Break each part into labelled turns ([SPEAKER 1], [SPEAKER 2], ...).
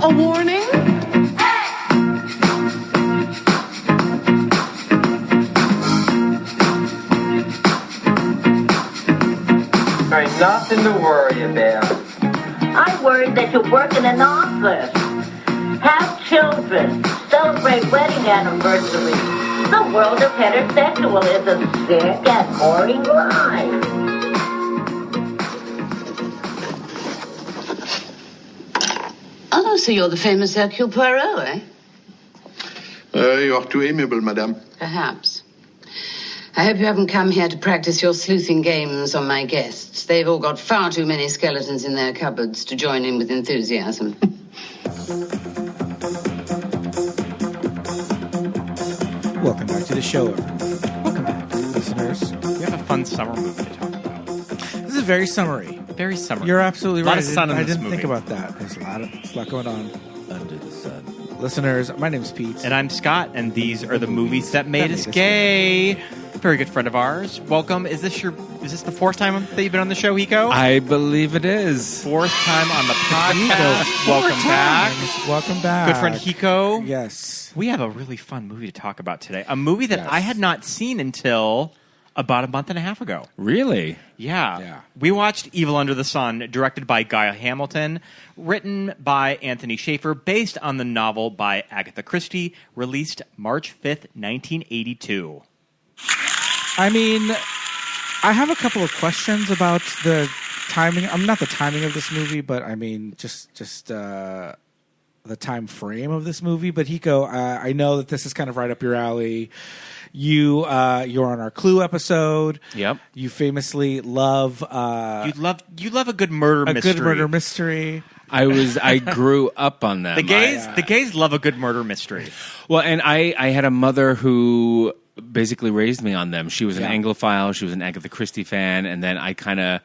[SPEAKER 1] a warning?
[SPEAKER 2] There's nothing to worry about.
[SPEAKER 3] I'm worried that you work in an office, have children, celebrate wedding anniversaries. The world of heterosexual is a sick and boring life.
[SPEAKER 4] Oh, so you're the famous Hercule Poirot, eh?
[SPEAKER 5] You are too amiable, madame.
[SPEAKER 4] Perhaps. I hope you haven't come here to practice your sleuthing games on my guests. They've all got far too many skeletons in their cupboards to join in with enthusiasm.
[SPEAKER 6] Welcome back to the show, everyone. Welcome back, listeners.
[SPEAKER 7] We have a fun summer movie to talk about.
[SPEAKER 6] This is very summery.
[SPEAKER 7] Very summery.
[SPEAKER 6] You're absolutely right.
[SPEAKER 7] A lot of sun in
[SPEAKER 6] I
[SPEAKER 7] this
[SPEAKER 6] didn't think
[SPEAKER 7] movie.
[SPEAKER 6] about that. There's a lot going on under the sun. Listeners, my name's Pete.
[SPEAKER 7] And I'm Scott, and these are the movies that made us gay. Very good friend of ours. Welcome. Is this the fourth time that you've been on the show, Hiko?
[SPEAKER 8] I believe it is.
[SPEAKER 7] Fourth time on the podcast. Welcome back.
[SPEAKER 6] Welcome back.
[SPEAKER 7] Good friend Hiko.
[SPEAKER 6] Yes.
[SPEAKER 7] We have a really fun movie to talk about today. A movie that
[SPEAKER 6] Yes.
[SPEAKER 7] I had not seen until about a month and a half ago.
[SPEAKER 8] Really?
[SPEAKER 7] Yeah. We watched Evil Under the Sun, directed by Guy Hamilton, written by Anthony Schaefer, based on the novel by Agatha Christie, released March 5th, 1982.
[SPEAKER 6] I mean, I have a couple of questions about the timing. Not the timing of this movie, but I mean, just the time frame of this movie. But Hiko, I know that this is kind of right up your alley. You're on our Clue episode.
[SPEAKER 8] Yep.
[SPEAKER 6] You famously love
[SPEAKER 7] You love a good murder mystery.
[SPEAKER 6] a good murder mystery.
[SPEAKER 8] I grew up on them.
[SPEAKER 7] The gays love a good murder mystery.
[SPEAKER 8] Well, and I had a mother who basically raised me on them. She was an Anglophile. She was an Agatha Christie fan. And then I kind of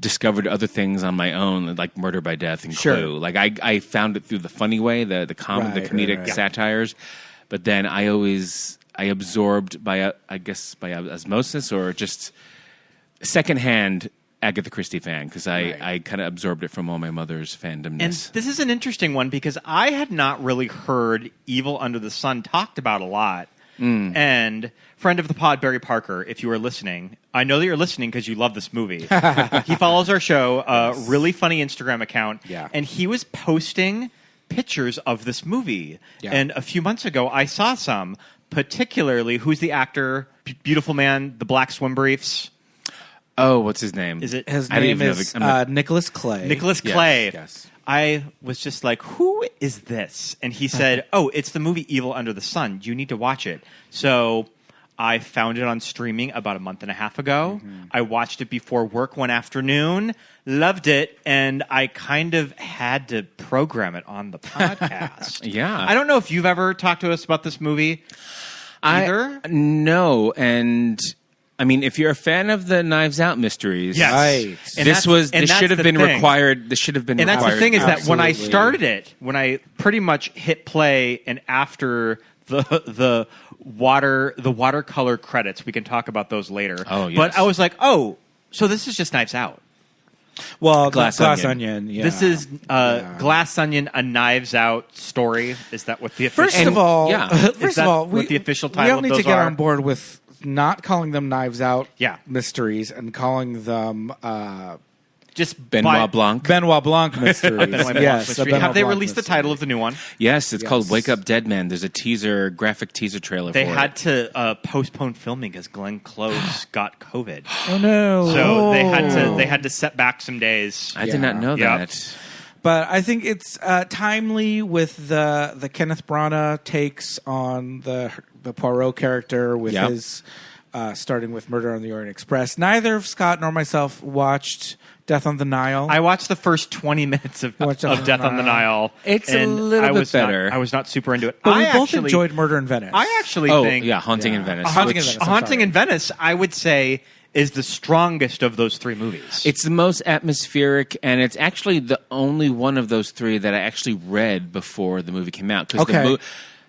[SPEAKER 8] discovered other things on my own, like Murder by Death and Clue. Like I found it through the funny way, the comedic satires. But then I absorbed by osmosis or just secondhand Agatha Christie fan because I kind of absorbed it from all my mother's fandomness.
[SPEAKER 7] And this is an interesting one because I had not really heard Evil Under the Sun talked about a lot. And friend of the pod, Barry Parker, if you are listening, I know that you're listening because you love this movie. He follows our show, a really funny Instagram account, and he was posting pictures of this movie. And a few months ago, I saw some, particularly, who's the actor, beautiful man, the black swim briefs.
[SPEAKER 8] Oh, what's his name?
[SPEAKER 7] Is it
[SPEAKER 6] His name is Nicholas Clay.
[SPEAKER 7] Nicholas Clay?
[SPEAKER 8] Yes.
[SPEAKER 7] I was just like, who is this? And he said, oh, it's the movie Evil Under the Sun. You need to watch it. So I found it on streaming about a month and a half ago. I watched it before work one afternoon, loved it, and I kind of had to program it on the podcast.
[SPEAKER 8] Yeah.
[SPEAKER 7] I don't know if you've ever talked to us about this movie either.
[SPEAKER 8] No, and I mean, if you're a fan of the Knives Out mysteries,
[SPEAKER 7] Yes.
[SPEAKER 6] Right.
[SPEAKER 7] And
[SPEAKER 8] this should have been
[SPEAKER 7] thing.
[SPEAKER 8] required. This should have been
[SPEAKER 7] And
[SPEAKER 8] required.
[SPEAKER 7] that's the thing is that when I
[SPEAKER 6] Absolutely.
[SPEAKER 7] started it, when I pretty much hit play, and after the watercolor credits, we can talk about those later.
[SPEAKER 8] Oh, yes.
[SPEAKER 7] But I was like, oh, so this is just Knives Out.
[SPEAKER 6] Well,
[SPEAKER 8] Glass
[SPEAKER 6] Glass
[SPEAKER 8] Onion.
[SPEAKER 6] Onion. Yeah.
[SPEAKER 7] This is Glass Onion, a Knives Out story. Is that what the official?
[SPEAKER 6] First of all,
[SPEAKER 7] Is that what the official title
[SPEAKER 6] we all
[SPEAKER 7] of
[SPEAKER 6] need to
[SPEAKER 7] those
[SPEAKER 6] get
[SPEAKER 7] are?
[SPEAKER 6] on board with not calling them Knives Out
[SPEAKER 7] Yeah.
[SPEAKER 6] mysteries and calling them
[SPEAKER 7] just
[SPEAKER 8] Benoit Blanc.
[SPEAKER 6] Benoit Blanc mysteries.
[SPEAKER 7] Benoit Blanc
[SPEAKER 6] yes,
[SPEAKER 7] mystery.
[SPEAKER 6] a Benoit
[SPEAKER 7] Have they
[SPEAKER 6] Blanc
[SPEAKER 7] released the
[SPEAKER 6] mystery.
[SPEAKER 7] title of the new one?
[SPEAKER 8] Yes, it's called
[SPEAKER 6] Yes.
[SPEAKER 8] Wake Up Dead Man. There's a graphic teaser trailer
[SPEAKER 7] They
[SPEAKER 8] for
[SPEAKER 7] had
[SPEAKER 8] it.
[SPEAKER 7] to postpone filming because Glenn Close got COVID.
[SPEAKER 6] Oh no!
[SPEAKER 7] So they had to set back some days.
[SPEAKER 8] I did not know
[SPEAKER 7] Yep.
[SPEAKER 8] that.
[SPEAKER 6] But I think it's timely with the Kenneth Branagh takes on the Poirot character with
[SPEAKER 8] Yep.
[SPEAKER 6] his starting with Murder on the Orient Express. Neither Scott nor myself watched Death on the Nile.
[SPEAKER 7] I watched the first 20 minutes of Death on the Nile.
[SPEAKER 8] It's a
[SPEAKER 7] and
[SPEAKER 8] little
[SPEAKER 7] I
[SPEAKER 8] bit
[SPEAKER 7] was
[SPEAKER 8] better.
[SPEAKER 7] I was not super into it.
[SPEAKER 6] but we
[SPEAKER 7] I
[SPEAKER 6] both
[SPEAKER 7] actually
[SPEAKER 6] enjoyed Murder in Venice.
[SPEAKER 7] I actually
[SPEAKER 8] Oh,
[SPEAKER 7] think
[SPEAKER 8] yeah, Haunting in
[SPEAKER 6] Yeah.
[SPEAKER 8] Venice.
[SPEAKER 6] Haunting in
[SPEAKER 8] which-
[SPEAKER 6] Venice. I'm
[SPEAKER 7] Haunting
[SPEAKER 6] sorry.
[SPEAKER 7] in Venice, I would say, is the strongest of those three movies.
[SPEAKER 8] It's the most atmospheric, and it's actually the only one of those three that I actually read before the movie came out. Because
[SPEAKER 6] Okay.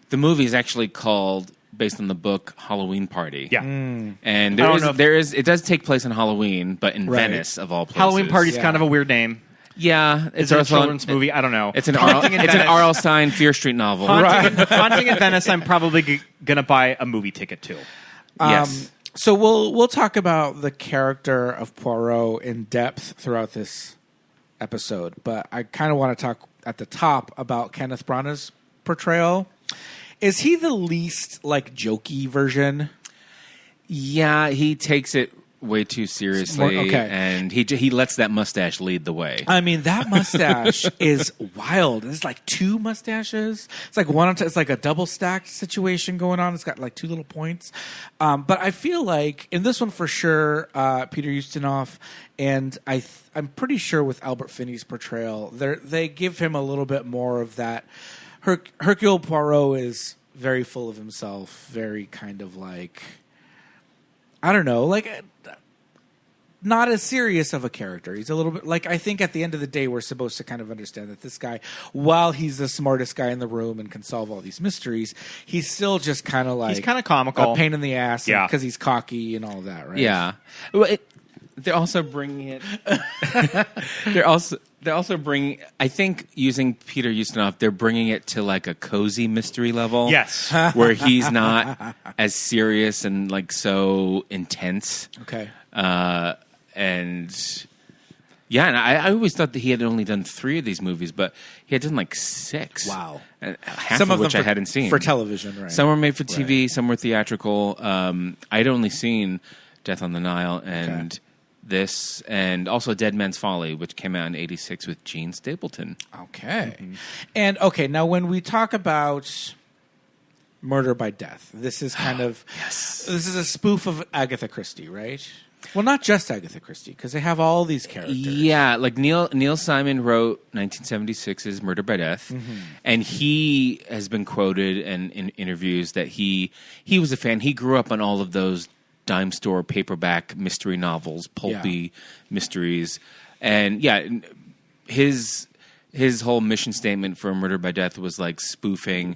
[SPEAKER 8] the movie is actually called, based on the book, Halloween Party.
[SPEAKER 7] yeah.
[SPEAKER 8] And
[SPEAKER 7] I don't know if-
[SPEAKER 8] it does take place on Halloween, but in
[SPEAKER 6] Right.
[SPEAKER 8] Venice, of all places.
[SPEAKER 7] Halloween Party's
[SPEAKER 6] Yeah.
[SPEAKER 7] kind of a weird name.
[SPEAKER 8] Yeah,
[SPEAKER 7] Is it a children's movie? I don't know.
[SPEAKER 8] It's an R.L. Stein Fear Street novel.
[SPEAKER 7] Haunting in Venice, I'm probably going to buy a movie ticket to.
[SPEAKER 8] Yes.
[SPEAKER 6] So we'll talk about the character of Poirot in depth throughout this episode, but I kind of want to talk at the top about Kenneth Branagh's portrayal. Is he the least like jokey version?
[SPEAKER 8] Yeah, he takes it way too seriously, and he lets that mustache lead the way.
[SPEAKER 6] I mean, that mustache is wild. There's like two mustaches. It's like it's like a double stacked situation going on. It's got like two little points. But I feel like in this one for sure, Peter Ustinov and I'm pretty sure with Albert Finney's portrayal, they give him a little bit more of that. Hercule Poirot is very full of himself, very kind of like, I don't know, like not as serious of a character. He's a little bit like, I think at the end of the day, we're supposed to kind of understand that this guy, while he's the smartest guy in the room and can solve all these mysteries, he's still just kind of like,
[SPEAKER 7] he's kind of comical,
[SPEAKER 6] a pain in the ass,
[SPEAKER 7] yeah,
[SPEAKER 6] because he's cocky and all that, right?
[SPEAKER 8] Yeah. Well, they're also bringing it. They're also bringing. I think using Peter Ustinov, they're bringing it to like a cozy mystery level.
[SPEAKER 7] Yes,
[SPEAKER 8] where he's not as serious and like so intense.
[SPEAKER 6] Okay.
[SPEAKER 8] And yeah, and I always thought that he had only done 3 of these movies, but he had done like 6.
[SPEAKER 6] Wow.
[SPEAKER 8] And half
[SPEAKER 6] Some
[SPEAKER 8] of which
[SPEAKER 6] them
[SPEAKER 8] I hadn't seen.
[SPEAKER 6] for television, right?
[SPEAKER 8] Some were made for TV, some were theatrical. I'd only seen Death on the Nile and this, and also Dead Man's Folly, which came out in '86 with Gene Stapleton.
[SPEAKER 6] Okay. Mm-hmm. And now when we talk about Murder by Death, this is kind of this is a spoof of Agatha Christie, right? Well, not just Agatha Christie, because they have all these characters.
[SPEAKER 8] Yeah, like Neil Simon wrote 1976's Murder by Death, and he has been quoted in interviews that he was a fan. He grew up on all of those dime store paperback mystery novels, pulpy mysteries, and his whole mission statement for Murder by Death was like spoofing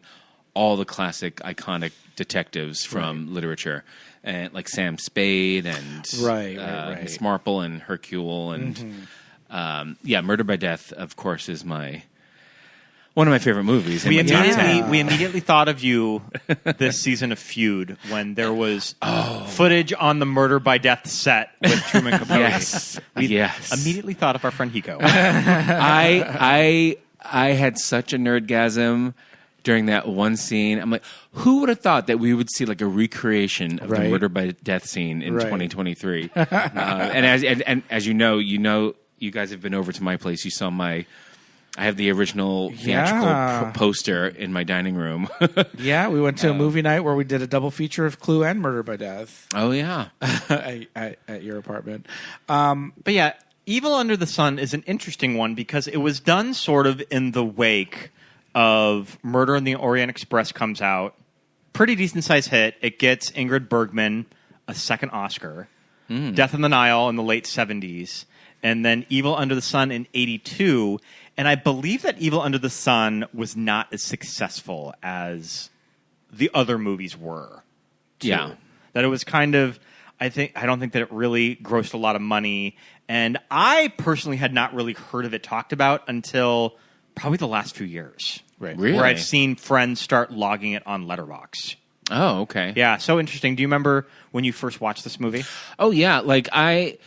[SPEAKER 8] all the classic iconic detectives from literature, and like Sam Spade and Miss Marple and Hercule and Murder by Death, of course, is one of my favorite movies.
[SPEAKER 7] We immediately thought of you this season of Feud when there was footage on the Murder by Death set with Truman Capote. We immediately thought of our friend Hiko.
[SPEAKER 8] I had such a nerdgasm during that one scene. I'm like, who would have thought that we would see like a recreation of the Murder by Death scene in 2023? And as you know, you guys have been over to my place. You saw I have the original theatrical poster in my dining room.
[SPEAKER 6] We went to a movie night where we did a double feature of Clue and Murder by Death.
[SPEAKER 8] Oh, yeah.
[SPEAKER 6] at your apartment.
[SPEAKER 7] But yeah, Evil Under the Sun is an interesting one because it was done sort of in the wake of Murder on the Orient Express comes out. Pretty decent-sized hit. It gets Ingrid Bergman a second Oscar. Death on the Nile in the late 70s. And then Evil Under the Sun in 82. And I believe that Evil Under the Sun was not as successful as the other movies were. Too. Yeah. That it was kind of, I don't think that it really grossed a lot of money. And I personally had not really heard of it talked about until probably the last few years.
[SPEAKER 8] Right. Really?
[SPEAKER 7] Where I've seen friends start logging it on Letterboxd.
[SPEAKER 8] Oh, okay.
[SPEAKER 7] Yeah, so interesting. Do you remember when you first watched this movie?
[SPEAKER 8] Oh, yeah. Like, I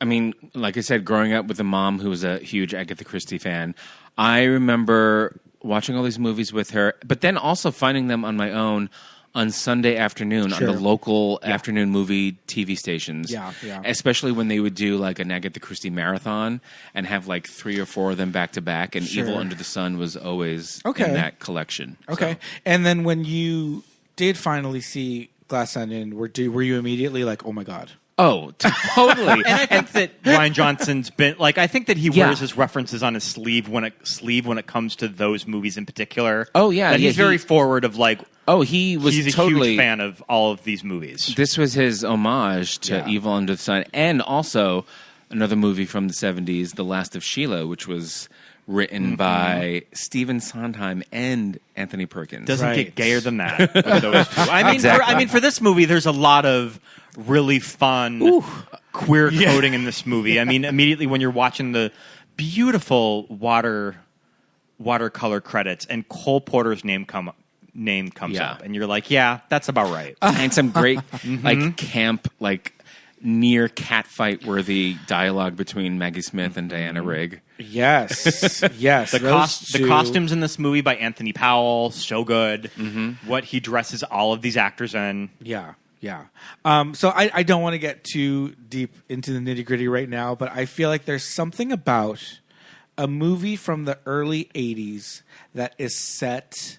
[SPEAKER 8] mean, like I said, growing up with a mom who was a huge Agatha Christie fan, I remember watching all these movies with her, but then also finding them on my own on Sunday afternoon on the local afternoon movie TV stations.
[SPEAKER 6] Yeah.
[SPEAKER 8] Especially when they would do like an Agatha Christie marathon and have like 3 or 4 of them back to back, and Evil Under the Sun was always in that collection.
[SPEAKER 6] Okay. So. And then when you did finally see Glass Onion, were you immediately like, oh my God?
[SPEAKER 8] Oh, totally.
[SPEAKER 7] And I think that Rian Johnson's been like, I think that he wears his references on his sleeve when it comes to those movies in particular.
[SPEAKER 8] Oh yeah,
[SPEAKER 7] that he's very forward of like.
[SPEAKER 8] Oh, he's
[SPEAKER 7] a huge fan of all of these movies.
[SPEAKER 8] This was his homage to Evil Under the Sun, and also another movie from the 70s, The Last of Sheila, which was written by Stephen Sondheim and Anthony Perkins.
[SPEAKER 7] Doesn't get gayer than that with those two. I mean, for this movie, there's a lot of really fun queer coding in this movie. I mean, immediately when you're watching the beautiful watercolor credits, and Cole Porter's name comes up, and you're like, yeah, that's about right.
[SPEAKER 8] And some great like camp, like near catfight worthy dialogue between Maggie Smith and Diana Rigg.
[SPEAKER 6] Yes, yes.
[SPEAKER 7] The costumes in this movie by Anthony Powell, so good. What he dresses all of these actors in.
[SPEAKER 6] Yeah. So I don't want to get too deep into the nitty gritty right now, but I feel like there's something about a movie from the early 80s that is set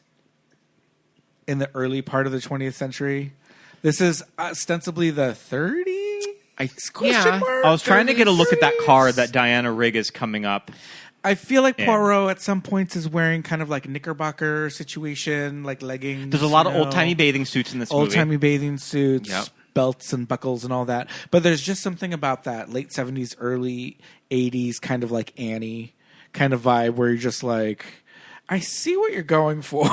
[SPEAKER 6] in the early part of the 20th century. This is ostensibly the 30s?
[SPEAKER 8] Yeah.
[SPEAKER 7] I was trying to get a look at that car that Diana Rigg is coming up.
[SPEAKER 6] I feel like Poirot at some points is wearing kind of like Knickerbocker situation, like leggings.
[SPEAKER 7] There's a lot of old-timey bathing suits in this movie.
[SPEAKER 6] Old-timey bathing suits, belts and buckles and all that. But there's just something about that late 70s, early 80s kind of like Annie kind of vibe where you're just like, I see what you're going for.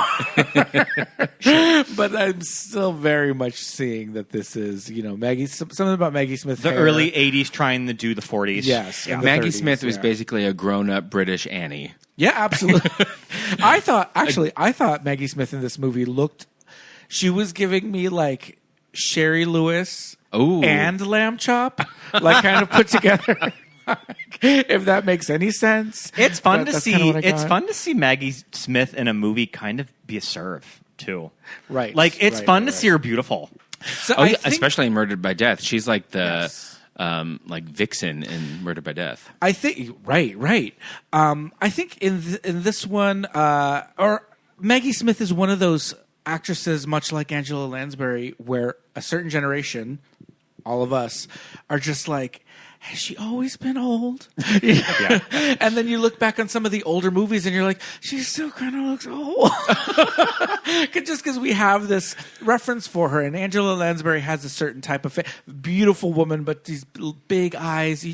[SPEAKER 6] But I'm still very much seeing that this is, Maggie. Something about Maggie Smith's
[SPEAKER 7] The
[SPEAKER 6] hair.
[SPEAKER 7] early 80s trying to do the 40s.
[SPEAKER 6] Yes.
[SPEAKER 7] Yeah.
[SPEAKER 8] Maggie
[SPEAKER 6] 30s,
[SPEAKER 8] Smith was basically a grown-up British Annie.
[SPEAKER 6] Yeah, absolutely. I thought Maggie Smith in this movie she was giving me like Sherry Lewis and Lamb Chop, like kind of put together. If that makes any sense.
[SPEAKER 7] It's fun to see.
[SPEAKER 6] It's
[SPEAKER 7] fun to see Maggie Smith in a movie kind of be a serve too.
[SPEAKER 6] Right.
[SPEAKER 7] Like it's fun to see her beautiful.
[SPEAKER 6] So
[SPEAKER 8] especially in Murdered by Death. She's like the like vixen in Murdered by Death.
[SPEAKER 6] I think right. I think in this one, or Maggie Smith is one of those actresses, much like Angela Lansbury, where a certain generation, all of us, are just like, has she always been old? Yeah. And then you look back on some of the older movies and you're like, she still kind of looks old. Just because we have this reference for her. And Angela Lansbury has a certain type of beautiful woman, but these big eyes.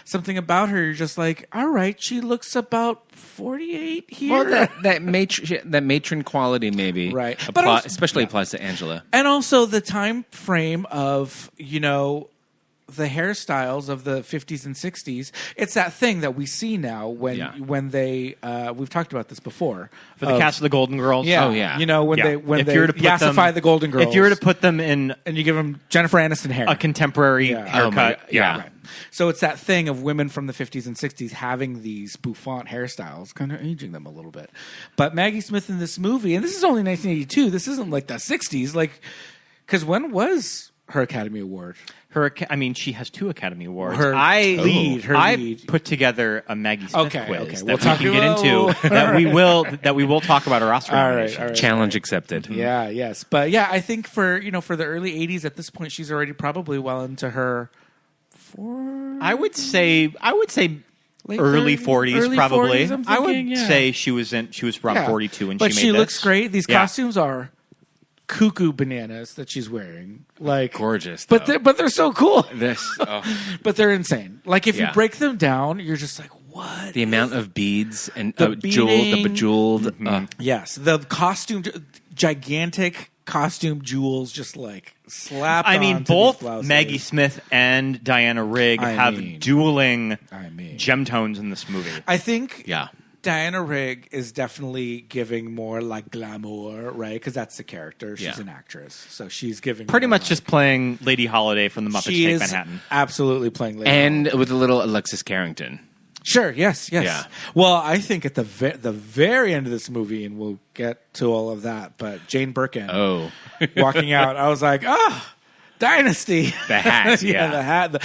[SPEAKER 6] Something about her, you're just like, all right, she looks about 48 here.
[SPEAKER 8] Well, that matron quality maybe.
[SPEAKER 6] Right.
[SPEAKER 8] Especially applies to Angela.
[SPEAKER 6] And also the time frame of, the hairstyles of the 50s and 60s. It's that thing that we see now when they we've talked about this before
[SPEAKER 7] For the cast of the Golden Girls.
[SPEAKER 6] Yeah.
[SPEAKER 8] Oh yeah.
[SPEAKER 6] When they
[SPEAKER 7] you were to put
[SPEAKER 6] yassify the Golden Girls.
[SPEAKER 7] If you were to put them in
[SPEAKER 6] and you give them Jennifer Aniston hair,
[SPEAKER 7] a contemporary haircut.
[SPEAKER 6] Right. So it's that thing of women from the 50s and 60s having these bouffant hairstyles, kind of aging them a little bit. But Maggie Smith in this movie, and this is only 1982. This isn't like the 60s, because when was her Academy Award?
[SPEAKER 7] She has 2 Academy Awards.
[SPEAKER 6] Her lead.
[SPEAKER 7] I put together a Maggie Smith quiz that
[SPEAKER 6] we'll
[SPEAKER 7] we can get into. That we will talk about her Oscar nomination.
[SPEAKER 6] All right.
[SPEAKER 8] Challenge accepted.
[SPEAKER 6] Yeah. Yes. But yeah, I think for the early 80s, at this point, she's already probably well into her.
[SPEAKER 7] I would say
[SPEAKER 6] Late
[SPEAKER 7] early
[SPEAKER 6] 30s,
[SPEAKER 7] 40s,
[SPEAKER 6] early
[SPEAKER 7] probably.
[SPEAKER 6] 40s, I'm
[SPEAKER 7] I would
[SPEAKER 6] thinking,
[SPEAKER 7] say she was around 42 when
[SPEAKER 6] but
[SPEAKER 7] she
[SPEAKER 6] she
[SPEAKER 7] made this.
[SPEAKER 6] looks great. These costumes are cuckoo bananas that she's wearing,
[SPEAKER 8] gorgeous.
[SPEAKER 6] But they're so cool. But they're insane. Like if you break them down, you're just like, what?
[SPEAKER 8] The amount of beads and
[SPEAKER 6] the
[SPEAKER 8] bejeweled.
[SPEAKER 6] Yes, the costume, gigantic costume jewels, just like slapped.
[SPEAKER 7] Both Maggie Smith and Diana Rigg have dueling gemtones in this movie.
[SPEAKER 6] I think.
[SPEAKER 8] Yeah.
[SPEAKER 6] Diana Rigg is definitely giving more like glamour, right? Because that's the character. She's an actress, so she's giving
[SPEAKER 7] pretty much just playing Lady Holiday from the Muppets Take Manhattan.
[SPEAKER 6] Absolutely playing Lady
[SPEAKER 8] Holiday. With a little Alexis Carrington.
[SPEAKER 6] Sure. Yes.
[SPEAKER 8] Yeah.
[SPEAKER 6] Well, I think at the very end of this movie, and we'll get to all of that, but Jane Birkin walking out, I was like, Dynasty.
[SPEAKER 8] The hat.
[SPEAKER 6] The hat. The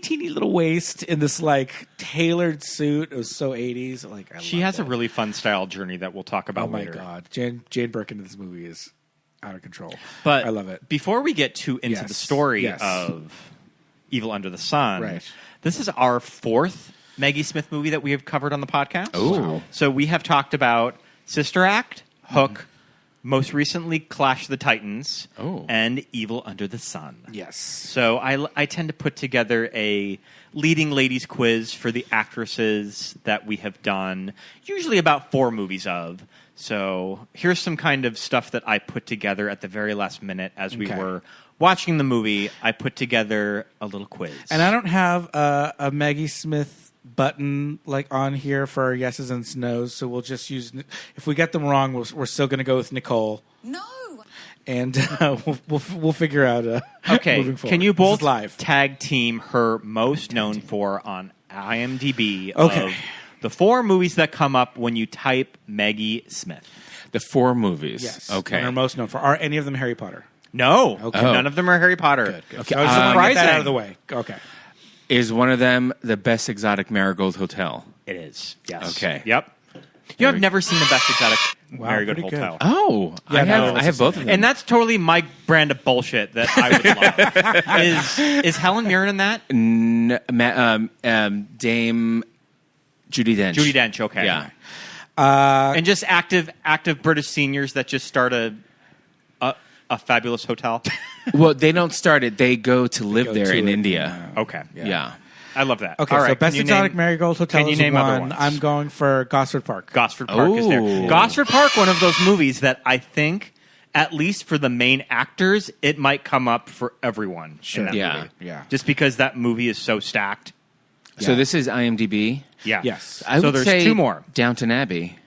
[SPEAKER 6] teeny little waist in this like tailored suit. It was so 80s.
[SPEAKER 7] She has a really fun style journey that we'll talk about later.
[SPEAKER 6] Oh my God. Jane Birkin in this movie is out of control.
[SPEAKER 7] But
[SPEAKER 6] I love it.
[SPEAKER 7] Before we get too into the story of Evil Under the Sun, this is our 4th Maggie Smith movie that we have covered on the podcast.
[SPEAKER 8] Oh.
[SPEAKER 7] So we have talked about Sister Act, Hook, most recently Clash of the Titans, and Evil Under the Sun.
[SPEAKER 6] Yes.
[SPEAKER 7] So I tend to put together a leading ladies quiz for the actresses that we have done, usually about 4 movies of. So here's some kind of stuff that I put together at the very last minute as we were watching the movie. I put together a little quiz.
[SPEAKER 6] And I don't have a Maggie Smith button like on here for our yeses and nos, so we'll just use. If we get them wrong, we're still going to go with Nicole.
[SPEAKER 1] No.
[SPEAKER 6] And we'll figure out.
[SPEAKER 7] Okay,
[SPEAKER 6] moving forward.
[SPEAKER 7] can you both
[SPEAKER 6] This is live?
[SPEAKER 7] tag team her most known for on IMDb
[SPEAKER 6] Okay.
[SPEAKER 7] of the 4 movies that come up when you type Maggie Smith?
[SPEAKER 8] The 4 movies.
[SPEAKER 6] Yes.
[SPEAKER 8] Okay.
[SPEAKER 6] And are most known for. Are any of them Harry Potter?
[SPEAKER 7] No,
[SPEAKER 6] Okay.
[SPEAKER 7] none of them are Harry Potter.
[SPEAKER 6] Good. Okay. I was just want to get that out of the way. Okay.
[SPEAKER 8] Is one of them the Best Exotic Marigold Hotel?
[SPEAKER 7] It is. Yes.
[SPEAKER 8] Okay.
[SPEAKER 7] Yep. You have never seen the Best Exotic Marigold
[SPEAKER 6] pretty good.
[SPEAKER 7] Hotel.
[SPEAKER 8] Oh,
[SPEAKER 6] Yeah,
[SPEAKER 8] I have both of them.
[SPEAKER 7] And that's totally my brand of bullshit that I would love. Is Helen Mirren in that?
[SPEAKER 8] Dame Judi Dench.
[SPEAKER 7] Judi Dench, okay.
[SPEAKER 8] Yeah.
[SPEAKER 7] And just active British seniors that just start a fabulous hotel.
[SPEAKER 8] Well, they don't start it. They go to live
[SPEAKER 6] go
[SPEAKER 8] there
[SPEAKER 6] to
[SPEAKER 8] in
[SPEAKER 6] it.
[SPEAKER 8] India.
[SPEAKER 7] Okay.
[SPEAKER 8] Yeah.
[SPEAKER 7] I love that.
[SPEAKER 6] Okay.
[SPEAKER 7] All
[SPEAKER 6] So
[SPEAKER 7] right,
[SPEAKER 6] Best
[SPEAKER 7] can you
[SPEAKER 6] Exotic
[SPEAKER 7] name-
[SPEAKER 6] Marigold Hotel
[SPEAKER 7] Can you
[SPEAKER 6] is
[SPEAKER 7] name other
[SPEAKER 6] one.
[SPEAKER 7] ones?
[SPEAKER 6] I'm going for Gosford Park.
[SPEAKER 7] Gosford Park is there.
[SPEAKER 8] Oh.
[SPEAKER 7] Gosford Park, one of those movies that I think, at least for the main actors, it might come up for everyone.
[SPEAKER 6] Sure.
[SPEAKER 7] In that
[SPEAKER 8] Yeah.
[SPEAKER 7] movie.
[SPEAKER 6] Yeah.
[SPEAKER 7] Just because that movie is so stacked.
[SPEAKER 8] So this is IMDb.
[SPEAKER 7] Yeah.
[SPEAKER 6] Yes.
[SPEAKER 8] I
[SPEAKER 7] So
[SPEAKER 8] would
[SPEAKER 7] there's
[SPEAKER 8] say
[SPEAKER 7] 2 more.
[SPEAKER 8] Downton Abbey.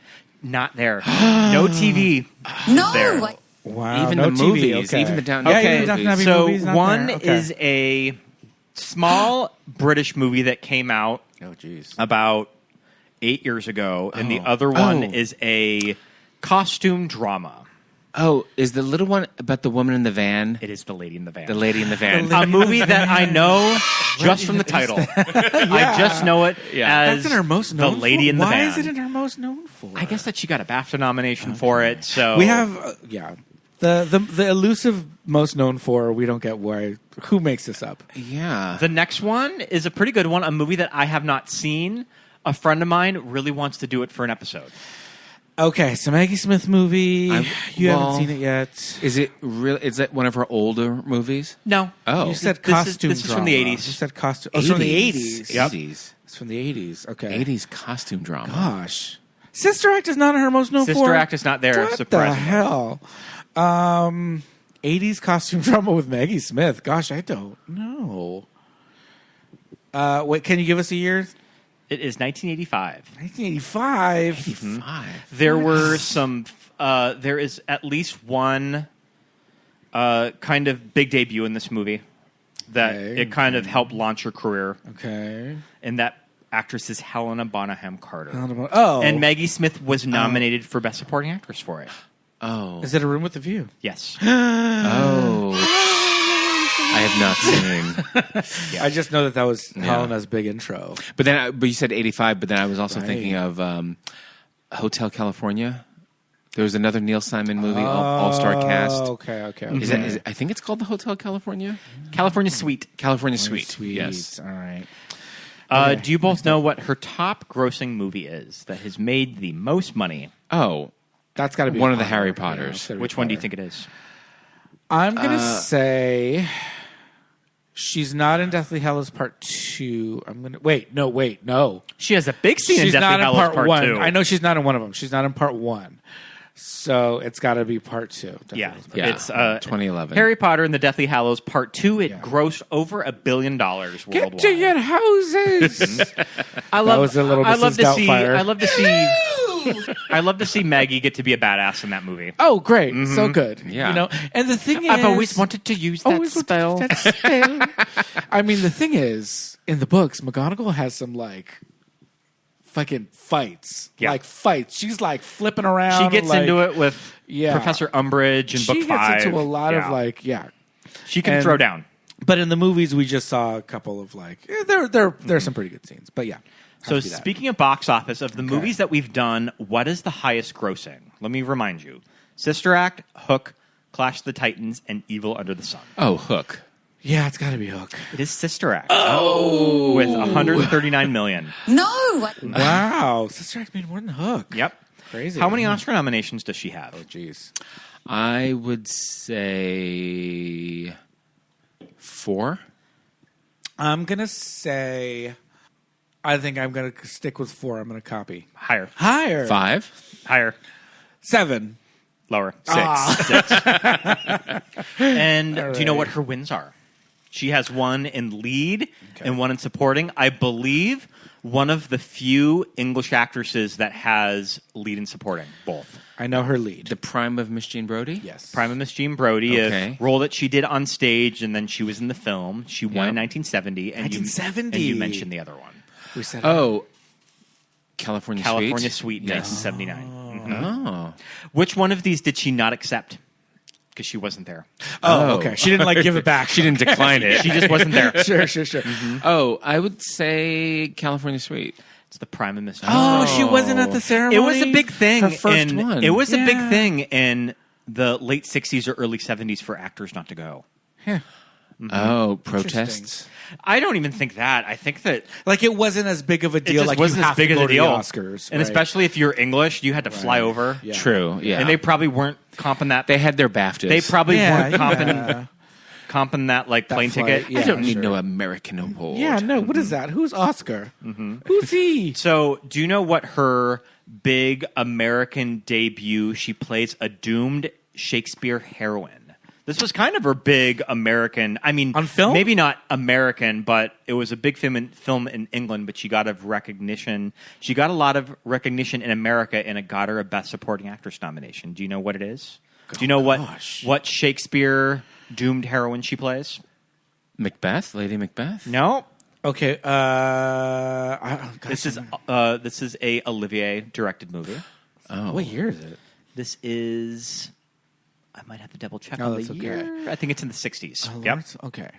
[SPEAKER 7] Not there. No TV.
[SPEAKER 1] No.
[SPEAKER 7] There.
[SPEAKER 6] Wow.
[SPEAKER 8] Even
[SPEAKER 6] no
[SPEAKER 8] the
[SPEAKER 6] TV,
[SPEAKER 8] movies,
[SPEAKER 6] okay.
[SPEAKER 8] even the Downton
[SPEAKER 6] Yeah,
[SPEAKER 8] Abbey
[SPEAKER 6] even the Downton Abbey
[SPEAKER 8] movies.
[SPEAKER 7] So
[SPEAKER 6] movies, not
[SPEAKER 7] one
[SPEAKER 6] there. Okay.
[SPEAKER 7] is a small British movie that came out
[SPEAKER 6] Oh, jeez.
[SPEAKER 7] about 8 years ago, and the other one is a costume drama.
[SPEAKER 8] Oh, is the little one about the woman in the van?
[SPEAKER 7] It is The Lady in the Van.
[SPEAKER 8] The lady in the van.
[SPEAKER 7] A movie that I know just from the title. I just know it as
[SPEAKER 6] That's in her most known
[SPEAKER 7] The Lady
[SPEAKER 6] for?
[SPEAKER 7] in the
[SPEAKER 6] Why
[SPEAKER 7] Van.
[SPEAKER 6] is it in her most known for?
[SPEAKER 7] I guess that she got a BAFTA nomination for it. So
[SPEAKER 6] We have, the elusive most known for, we don't get why. Who makes this up?
[SPEAKER 8] Yeah.
[SPEAKER 7] the next one is a pretty good one, a movie that I have not seen. A friend of mine really wants to do it for an episode.
[SPEAKER 6] Okay, so Maggie Smith movie. You
[SPEAKER 8] well,
[SPEAKER 6] haven't seen it yet.
[SPEAKER 8] Is it real? Is that one of her older movies?
[SPEAKER 7] No.
[SPEAKER 8] Oh.
[SPEAKER 6] You said
[SPEAKER 7] This is-
[SPEAKER 6] costume
[SPEAKER 7] this is from the
[SPEAKER 6] drama.
[SPEAKER 7] 80s.
[SPEAKER 6] You said costume. Oh, it's from the 80s.
[SPEAKER 7] Yep.
[SPEAKER 8] 80s.
[SPEAKER 6] It's from the 80s. Okay.
[SPEAKER 8] 80s costume drama.
[SPEAKER 6] Gosh. Sister Act is not her most known for.
[SPEAKER 7] Sister Act is not there,
[SPEAKER 6] What
[SPEAKER 7] surprisingly.
[SPEAKER 6] the hell? 80s costume drama with Maggie Smith. Gosh, I don't know. Wait, can you give us a year?
[SPEAKER 7] It is 1985.
[SPEAKER 6] 1985.
[SPEAKER 8] 85.
[SPEAKER 7] There were some. There is at least one kind of big debut in this movie that
[SPEAKER 6] Okay.
[SPEAKER 7] it kind of helped launch her career,
[SPEAKER 6] Okay.
[SPEAKER 7] and that actress is Helena Bonham Carter.
[SPEAKER 6] Oh.
[SPEAKER 7] And Maggie Smith was nominated for Best Supporting Actress for it.
[SPEAKER 8] Oh.
[SPEAKER 6] Is it A Room with a View?
[SPEAKER 7] Yes.
[SPEAKER 8] Oh. I have not seen.
[SPEAKER 6] I just know that was Helena's big intro.
[SPEAKER 8] But you said 85. But then I was also
[SPEAKER 6] Right.
[SPEAKER 8] thinking of Hotel California. There was another Neil Simon movie, all-star cast.
[SPEAKER 6] Okay.
[SPEAKER 8] Is that? I think it's called the Hotel California.
[SPEAKER 7] California Suite.
[SPEAKER 8] California Suite.
[SPEAKER 6] Sweet.
[SPEAKER 8] Yes.
[SPEAKER 6] All right.
[SPEAKER 7] Do you both know what her top grossing movie is that has made the most money?
[SPEAKER 8] Oh,
[SPEAKER 6] That's got to be
[SPEAKER 8] one of the
[SPEAKER 6] Potter.
[SPEAKER 8] Harry
[SPEAKER 6] Yeah,
[SPEAKER 8] Potters.
[SPEAKER 6] it's gotta be
[SPEAKER 7] Which one do you
[SPEAKER 6] Potter.
[SPEAKER 7] think it is?
[SPEAKER 6] I'm going to say she's not in Deathly Hallows Part 2. I'm going to... Wait, no.
[SPEAKER 7] She has a big scene in
[SPEAKER 6] She's
[SPEAKER 7] Deathly
[SPEAKER 6] not in
[SPEAKER 7] Hallows
[SPEAKER 6] Part 1.
[SPEAKER 7] 2.
[SPEAKER 6] I know she's not in one of them. She's not in Part 1. So it's got to be Part 2. Deathly
[SPEAKER 7] Yeah,
[SPEAKER 6] Hallows Part
[SPEAKER 8] Yeah.
[SPEAKER 7] it's
[SPEAKER 8] 2011.
[SPEAKER 7] Harry Potter and the Deathly Hallows Part 2. It
[SPEAKER 6] Yeah.
[SPEAKER 7] grossed over $1 billion worldwide.
[SPEAKER 6] Get to your houses.
[SPEAKER 7] I love,
[SPEAKER 6] was a little
[SPEAKER 7] I love
[SPEAKER 6] Mrs.
[SPEAKER 7] to see.
[SPEAKER 6] Doubtfire.
[SPEAKER 7] I love to see. I love to see Maggie get to be a badass in that movie.
[SPEAKER 6] Oh, great. So good.
[SPEAKER 8] Yeah.
[SPEAKER 6] You know, and the thing is...
[SPEAKER 7] I've always wanted to use that
[SPEAKER 6] Always wanted
[SPEAKER 7] spell.
[SPEAKER 6] that spell. I mean, the thing is, in the books, McGonagall has some, fucking fights.
[SPEAKER 7] Yeah.
[SPEAKER 6] Like, fights. She's, flipping around.
[SPEAKER 7] She gets into it with Professor Umbridge in book
[SPEAKER 6] She
[SPEAKER 7] 5.
[SPEAKER 6] gets into a lot of,
[SPEAKER 7] She can
[SPEAKER 6] and-
[SPEAKER 7] throw down.
[SPEAKER 6] But in the movies, we just saw a couple of, there are some pretty good scenes. But, yeah.
[SPEAKER 7] So speaking of box office, of the movies that we've done, what is the highest grossing? Let me remind you. Sister Act, Hook, Clash of the Titans, and Evil Under the Sun.
[SPEAKER 8] Oh, Hook.
[SPEAKER 6] Yeah, it's got to be Hook.
[SPEAKER 7] It is Sister Act. Oh! With $139 million.
[SPEAKER 1] No.
[SPEAKER 6] Wow. Sister Act made more than Hook.
[SPEAKER 7] Yep.
[SPEAKER 6] Crazy.
[SPEAKER 7] How many Oscar nominations does she have?
[SPEAKER 6] Jeez.
[SPEAKER 8] I would say 4.
[SPEAKER 6] I'm going to say... I think I'm going to stick with 4. I'm going to copy.
[SPEAKER 7] Higher.
[SPEAKER 6] Higher.
[SPEAKER 8] 5.
[SPEAKER 7] Higher.
[SPEAKER 6] 7.
[SPEAKER 7] Lower. 6.
[SPEAKER 6] Ah.
[SPEAKER 7] 6. And do you know what her wins are? She has one in lead and one in supporting. I believe one of the few English actresses that has lead and supporting, both.
[SPEAKER 6] I know her lead.
[SPEAKER 8] The prime of Miss Jean Brodie?
[SPEAKER 6] Yes.
[SPEAKER 7] Prime of Miss Jean Brodie,
[SPEAKER 8] Okay.
[SPEAKER 7] a role that she did on stage, and then she was in the film. She won in
[SPEAKER 8] Yeah.
[SPEAKER 7] 1970. And
[SPEAKER 6] 1970.
[SPEAKER 7] You mentioned the other one.
[SPEAKER 6] We said
[SPEAKER 8] Oh, California
[SPEAKER 7] Sweet in
[SPEAKER 8] Yes.
[SPEAKER 7] 1979.
[SPEAKER 8] Oh.
[SPEAKER 7] Which one of these did she not accept? Because she wasn't there.
[SPEAKER 6] Oh, okay. She didn't give it back.
[SPEAKER 8] She didn't decline it.
[SPEAKER 7] She just wasn't there.
[SPEAKER 6] Sure.
[SPEAKER 8] Oh, I would say California Sweet.
[SPEAKER 7] It's the prime of Miss Jean.
[SPEAKER 6] Oh, she wasn't at the ceremony.
[SPEAKER 7] It was a big thing.
[SPEAKER 8] Her first one.
[SPEAKER 7] It was a big
[SPEAKER 6] Yeah.
[SPEAKER 7] thing in the late 60s or early 70s for actors not to go.
[SPEAKER 8] Oh, protests.
[SPEAKER 7] I don't even think that. I think that
[SPEAKER 6] Like it wasn't as big of a
[SPEAKER 7] it
[SPEAKER 6] deal.
[SPEAKER 7] just
[SPEAKER 6] Like
[SPEAKER 7] wasn't
[SPEAKER 6] you
[SPEAKER 7] as
[SPEAKER 6] have
[SPEAKER 7] big
[SPEAKER 6] to
[SPEAKER 7] as
[SPEAKER 6] go
[SPEAKER 7] a
[SPEAKER 6] to
[SPEAKER 7] deal.
[SPEAKER 6] the Oscars,
[SPEAKER 7] And
[SPEAKER 6] right?
[SPEAKER 7] especially if you're English, you had to fly over.
[SPEAKER 6] Yeah.
[SPEAKER 8] True, yeah.
[SPEAKER 7] And they probably weren't comping that.
[SPEAKER 8] They had their BAFTAs.
[SPEAKER 7] They probably
[SPEAKER 6] Yeah,
[SPEAKER 7] weren't comping,
[SPEAKER 6] yeah.
[SPEAKER 7] comping that like
[SPEAKER 6] That
[SPEAKER 7] plane
[SPEAKER 6] flight,
[SPEAKER 7] ticket.
[SPEAKER 6] yeah.
[SPEAKER 8] I don't need
[SPEAKER 6] sure.
[SPEAKER 8] no American award.
[SPEAKER 6] Yeah, no. What is that? Who's Oscar? Who's he?
[SPEAKER 7] So, do you know what her big American debut? She plays a doomed Shakespeare heroine. This was kind of her big American. I mean,
[SPEAKER 6] On film?
[SPEAKER 7] maybe not American, but it was a big film in England. But she got of recognition. She got a lot of recognition in America, and it got her a Best Supporting Actress nomination. Do you know what it is? Do you know what Shakespeare doomed heroine she plays?
[SPEAKER 8] Macbeth? Lady Macbeth?
[SPEAKER 7] No.
[SPEAKER 6] Okay.
[SPEAKER 7] This is a Olivier directed movie.
[SPEAKER 8] Oh.
[SPEAKER 6] What year is it?
[SPEAKER 7] This is. I might have to double check
[SPEAKER 6] Oh,
[SPEAKER 7] on the
[SPEAKER 6] that's okay.
[SPEAKER 7] year. I think it's in the 60s.
[SPEAKER 6] Oh,
[SPEAKER 7] Yep.
[SPEAKER 6] Lord. Okay.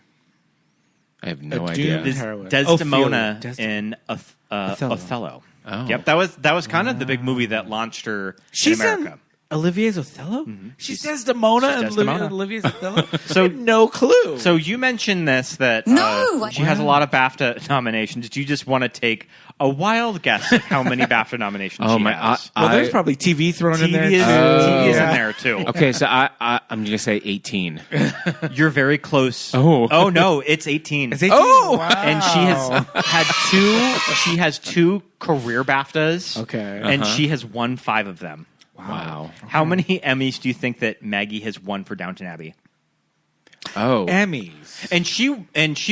[SPEAKER 8] I have no
[SPEAKER 6] A
[SPEAKER 8] idea.
[SPEAKER 6] doomed heroine.
[SPEAKER 7] Desdemona
[SPEAKER 6] Ophelia.
[SPEAKER 7] in Othello.
[SPEAKER 8] Oh.
[SPEAKER 7] Yep, that was kind of the big movie that launched her
[SPEAKER 6] She's
[SPEAKER 7] in America.
[SPEAKER 6] in Olivier's Othello? She's Desdemona
[SPEAKER 7] she's
[SPEAKER 6] and
[SPEAKER 7] Desdemona.
[SPEAKER 6] Olivier's Othello?
[SPEAKER 7] So-
[SPEAKER 6] I had no clue.
[SPEAKER 7] So you mentioned this that she has a lot of BAFTA nominations. Did you just want to take a wild guess at how many BAFTA nominations
[SPEAKER 8] Oh,
[SPEAKER 7] she
[SPEAKER 8] my-
[SPEAKER 7] has?
[SPEAKER 6] well, there's probably TV thrown in there.
[SPEAKER 7] TV is,
[SPEAKER 6] too.
[SPEAKER 7] TV is
[SPEAKER 6] Yeah.
[SPEAKER 7] in there too.
[SPEAKER 8] Okay, so I'm going to say 18.
[SPEAKER 7] You're very close.
[SPEAKER 8] Oh.
[SPEAKER 7] No, it's 18.
[SPEAKER 6] It's 18?
[SPEAKER 8] Oh!
[SPEAKER 6] Wow.
[SPEAKER 7] And she has had two. She has two career BAFTAs.
[SPEAKER 6] Okay.
[SPEAKER 7] and she has won 5 of them.
[SPEAKER 8] Wow.
[SPEAKER 7] How many Emmys do you think that Maggie has won for Downton Abbey?
[SPEAKER 8] Oh.
[SPEAKER 6] Emmys.
[SPEAKER 7] And she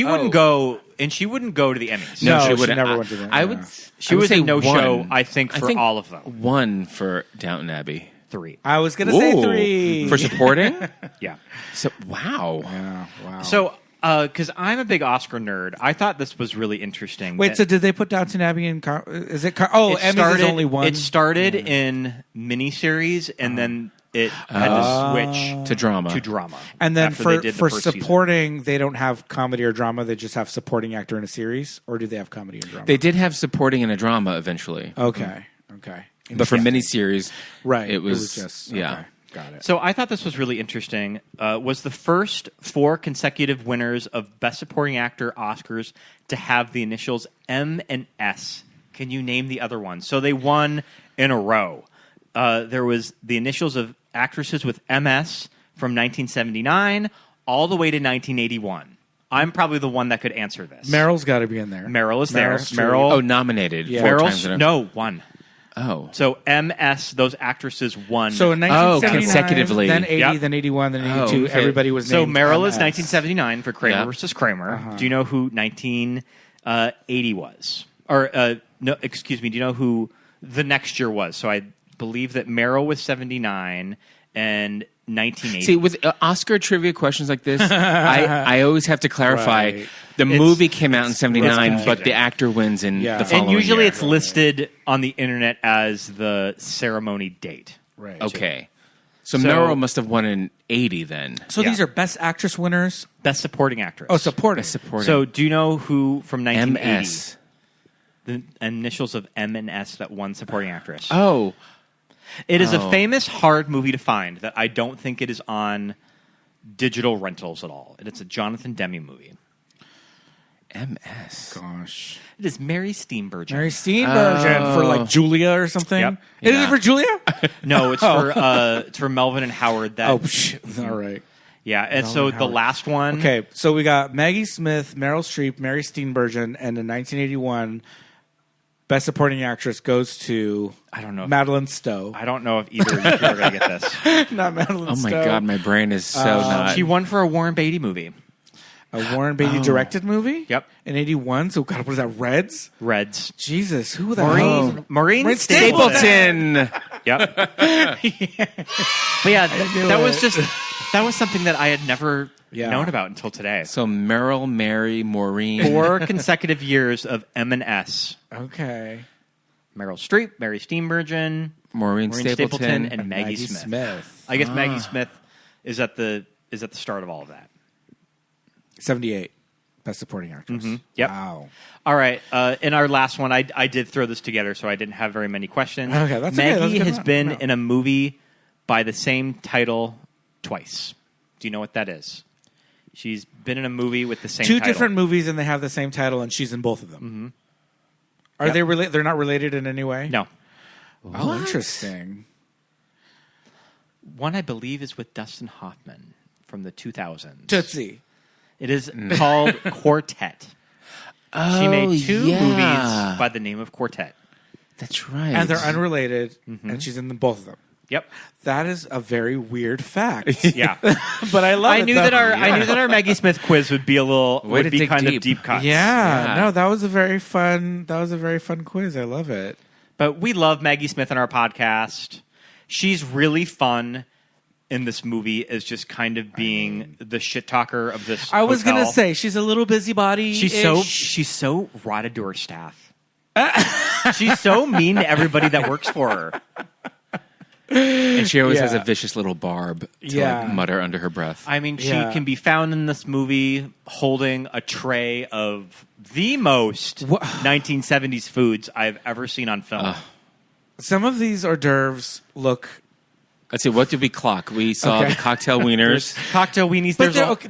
[SPEAKER 7] wouldn't go. And she wouldn't go to the Emmys.
[SPEAKER 6] No, she
[SPEAKER 8] wouldn't.
[SPEAKER 6] never went to them.
[SPEAKER 8] I
[SPEAKER 6] Yeah.
[SPEAKER 8] would.
[SPEAKER 7] She
[SPEAKER 8] I would
[SPEAKER 7] was
[SPEAKER 8] say
[SPEAKER 7] a no-show.
[SPEAKER 8] one.
[SPEAKER 7] I think for all of them.
[SPEAKER 8] 1 for Downton Abbey.
[SPEAKER 7] 3.
[SPEAKER 6] I was going to say
[SPEAKER 8] Ooh.
[SPEAKER 6] 3.
[SPEAKER 8] For supporting?
[SPEAKER 7] Yeah.
[SPEAKER 8] So wow.
[SPEAKER 6] Yeah, wow.
[SPEAKER 7] So, because I'm a big Oscar nerd, I thought this was really interesting.
[SPEAKER 6] Wait,
[SPEAKER 7] that
[SPEAKER 6] so did they put Downton Abbey in... is it... Emmys is only one?
[SPEAKER 7] It started in miniseries, and then it had to switch
[SPEAKER 8] To drama.
[SPEAKER 7] to drama.
[SPEAKER 6] And then
[SPEAKER 7] after they did the
[SPEAKER 6] for
[SPEAKER 7] first season.
[SPEAKER 6] supporting, they don't have comedy or drama. They just have supporting actor in a series? Or do they have comedy and drama?
[SPEAKER 8] They did have supporting in a drama eventually.
[SPEAKER 6] Okay.
[SPEAKER 8] But for miniseries,
[SPEAKER 6] Right.
[SPEAKER 8] it was
[SPEAKER 6] just...
[SPEAKER 8] yeah.
[SPEAKER 6] Okay. Got it.
[SPEAKER 7] So I thought this was really interesting. Was the first 4 consecutive winners of Best Supporting Actor Oscars to have the initials M and S. Can you name the other ones? So they won in a row. There was the initials of actresses with MS from 1979 all the way to 1981. I'm probably the one that could answer this.
[SPEAKER 6] Meryl's got to be in there.
[SPEAKER 7] Meryl is there.
[SPEAKER 6] Streep.
[SPEAKER 7] Meryl.
[SPEAKER 8] Oh, nominated
[SPEAKER 6] Yeah.
[SPEAKER 8] 4 times in a
[SPEAKER 7] No, 1.
[SPEAKER 8] Oh.
[SPEAKER 7] So MS, those actresses won.
[SPEAKER 6] So in 1979,
[SPEAKER 8] consecutively.
[SPEAKER 6] then 80,
[SPEAKER 7] Yep.
[SPEAKER 6] then 81, then 82,
[SPEAKER 8] Oh, okay.
[SPEAKER 6] everybody was
[SPEAKER 7] So
[SPEAKER 6] named
[SPEAKER 7] Meryl is
[SPEAKER 6] MS.
[SPEAKER 7] 1979 for Kramer
[SPEAKER 8] Yeah.
[SPEAKER 7] versus Kramer. Do you know who 1980 was? Or no, excuse me. Do you know who the next year was? So I believe that Meryl was 79 and 1980.
[SPEAKER 8] See, with Oscar trivia questions like this, I always have to clarify.
[SPEAKER 6] Right.
[SPEAKER 8] The movie came out in '79,
[SPEAKER 7] it's
[SPEAKER 8] but the actor wins in
[SPEAKER 6] Yeah.
[SPEAKER 8] the
[SPEAKER 6] And
[SPEAKER 8] following
[SPEAKER 7] and usually
[SPEAKER 8] year.
[SPEAKER 7] it's listed on the internet as the ceremony date.
[SPEAKER 6] Right.
[SPEAKER 8] Okay. So,
[SPEAKER 7] So-
[SPEAKER 8] Meryl must have won in '80 then.
[SPEAKER 6] So
[SPEAKER 7] Yeah.
[SPEAKER 6] these are Best Actress winners?
[SPEAKER 7] Best supporting actress.
[SPEAKER 6] Oh, supporting.
[SPEAKER 8] Supporting.
[SPEAKER 7] So do you know who from 1980?
[SPEAKER 8] MS.
[SPEAKER 7] The initials of M and S that won supporting actress.
[SPEAKER 8] Oh,
[SPEAKER 7] It is a
[SPEAKER 8] Oh.
[SPEAKER 7] famous, hard movie to find that I don't think it is on digital rentals at all. And it's a Jonathan Demme movie.
[SPEAKER 8] MS.
[SPEAKER 6] Gosh.
[SPEAKER 7] It is Mary Steenburgen.
[SPEAKER 6] Mary Steenburgen for like Julia or something?
[SPEAKER 7] Yep.
[SPEAKER 6] Is
[SPEAKER 8] Yeah.
[SPEAKER 6] it for Julia?
[SPEAKER 7] No, it's for Melvin and Howard. That
[SPEAKER 6] All right.
[SPEAKER 7] yeah. And
[SPEAKER 6] Melvin
[SPEAKER 7] so
[SPEAKER 6] and
[SPEAKER 7] the
[SPEAKER 6] Howard.
[SPEAKER 7] last one.
[SPEAKER 6] Okay, so we got Maggie Smith, Meryl Streep, Mary Steenburgen, and in 1981, Best Supporting Actress goes to
[SPEAKER 7] I don't know.
[SPEAKER 6] Madeline Stowe.
[SPEAKER 7] I don't know if either of you two are going to get this.
[SPEAKER 6] Not Madeline
[SPEAKER 8] Oh
[SPEAKER 6] Stowe.
[SPEAKER 8] my God, my brain is so not.
[SPEAKER 7] She won for a Warren Beatty movie.
[SPEAKER 6] A Warren Beatty directed movie?
[SPEAKER 7] Yep.
[SPEAKER 6] In 81. So, God, what is that? Reds?
[SPEAKER 7] Reds.
[SPEAKER 6] Jesus, who the hell?
[SPEAKER 7] Maureen
[SPEAKER 8] Stapleton.
[SPEAKER 7] Yep. But yeah, that was something that I had never known about until today.
[SPEAKER 8] So Meryl, Mary, Maureen.
[SPEAKER 7] 4 consecutive years of M&S.
[SPEAKER 6] Okay.
[SPEAKER 7] Meryl Streep, Mary Steenburgen,
[SPEAKER 8] Maureen Stapleton,
[SPEAKER 7] and Maggie Smith. I guess Maggie Smith is at the start of all of that.
[SPEAKER 6] 78. Best Supporting Actress.
[SPEAKER 7] Mm-hmm. Yep.
[SPEAKER 6] Wow.
[SPEAKER 7] All right. In our last one, I did throw this together, so I didn't have very many questions.
[SPEAKER 6] Okay, that's
[SPEAKER 7] Maggie
[SPEAKER 6] okay.
[SPEAKER 7] has been in a movie by the same title twice. Do you know what that is? She's been in a movie with the same
[SPEAKER 6] Two
[SPEAKER 7] title.
[SPEAKER 6] different movies, and they have the same title, and she's in both of them.
[SPEAKER 7] Mm-hmm.
[SPEAKER 6] Are they related? They're not related in any way?
[SPEAKER 7] No.
[SPEAKER 6] Oh, interesting.
[SPEAKER 7] One, I believe, is with Dustin Hoffman from the 2000s.
[SPEAKER 6] Tootsie.
[SPEAKER 7] It is called Quartet. She made 2 movies by the name of Quartet.
[SPEAKER 8] That's right.
[SPEAKER 6] And they're unrelated, and she's in both of them.
[SPEAKER 7] Yep.
[SPEAKER 6] That is a very weird fact.
[SPEAKER 7] Yeah.
[SPEAKER 6] But I love it.
[SPEAKER 7] I knew that our Maggie Smith quiz would be kind of deep cuts.
[SPEAKER 6] Yeah. No, that was a very fun quiz. I love it.
[SPEAKER 7] But we love Maggie Smith in our podcast. She's really fun in this movie as just kind of being the shit talker of this
[SPEAKER 6] I was
[SPEAKER 7] hotel.
[SPEAKER 6] going to say she's a little busybody.
[SPEAKER 7] She's so rotted to her staff. She's so mean to everybody that works for her.
[SPEAKER 8] And she always has a vicious little barb to like mutter under her breath.
[SPEAKER 7] I mean, she can be found in this movie holding a tray of the most 1970s foods I've ever seen on film.
[SPEAKER 6] Some of these hors d'oeuvres look...
[SPEAKER 8] Let's see, what did we clock? We saw the cocktail wieners.
[SPEAKER 7] Cocktail weenies.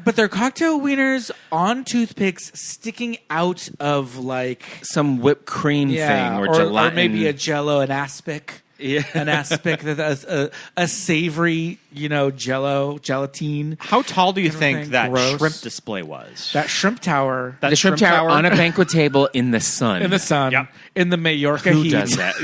[SPEAKER 6] But they're cocktail wieners on toothpicks sticking out of like...
[SPEAKER 8] Some whipped cream thing or gelatin.
[SPEAKER 6] Or maybe a Jell-O, an aspic.
[SPEAKER 8] Yeah.
[SPEAKER 6] An aspic, a savory, gelatine.
[SPEAKER 7] How tall do you think that
[SPEAKER 6] gross.
[SPEAKER 7] shrimp display was?
[SPEAKER 6] That shrimp tower.
[SPEAKER 8] The shrimp tower on a banquet table in the sun.
[SPEAKER 6] In the sun.
[SPEAKER 7] Yep.
[SPEAKER 6] In the Mallorca
[SPEAKER 8] Who
[SPEAKER 6] heat.
[SPEAKER 8] does that?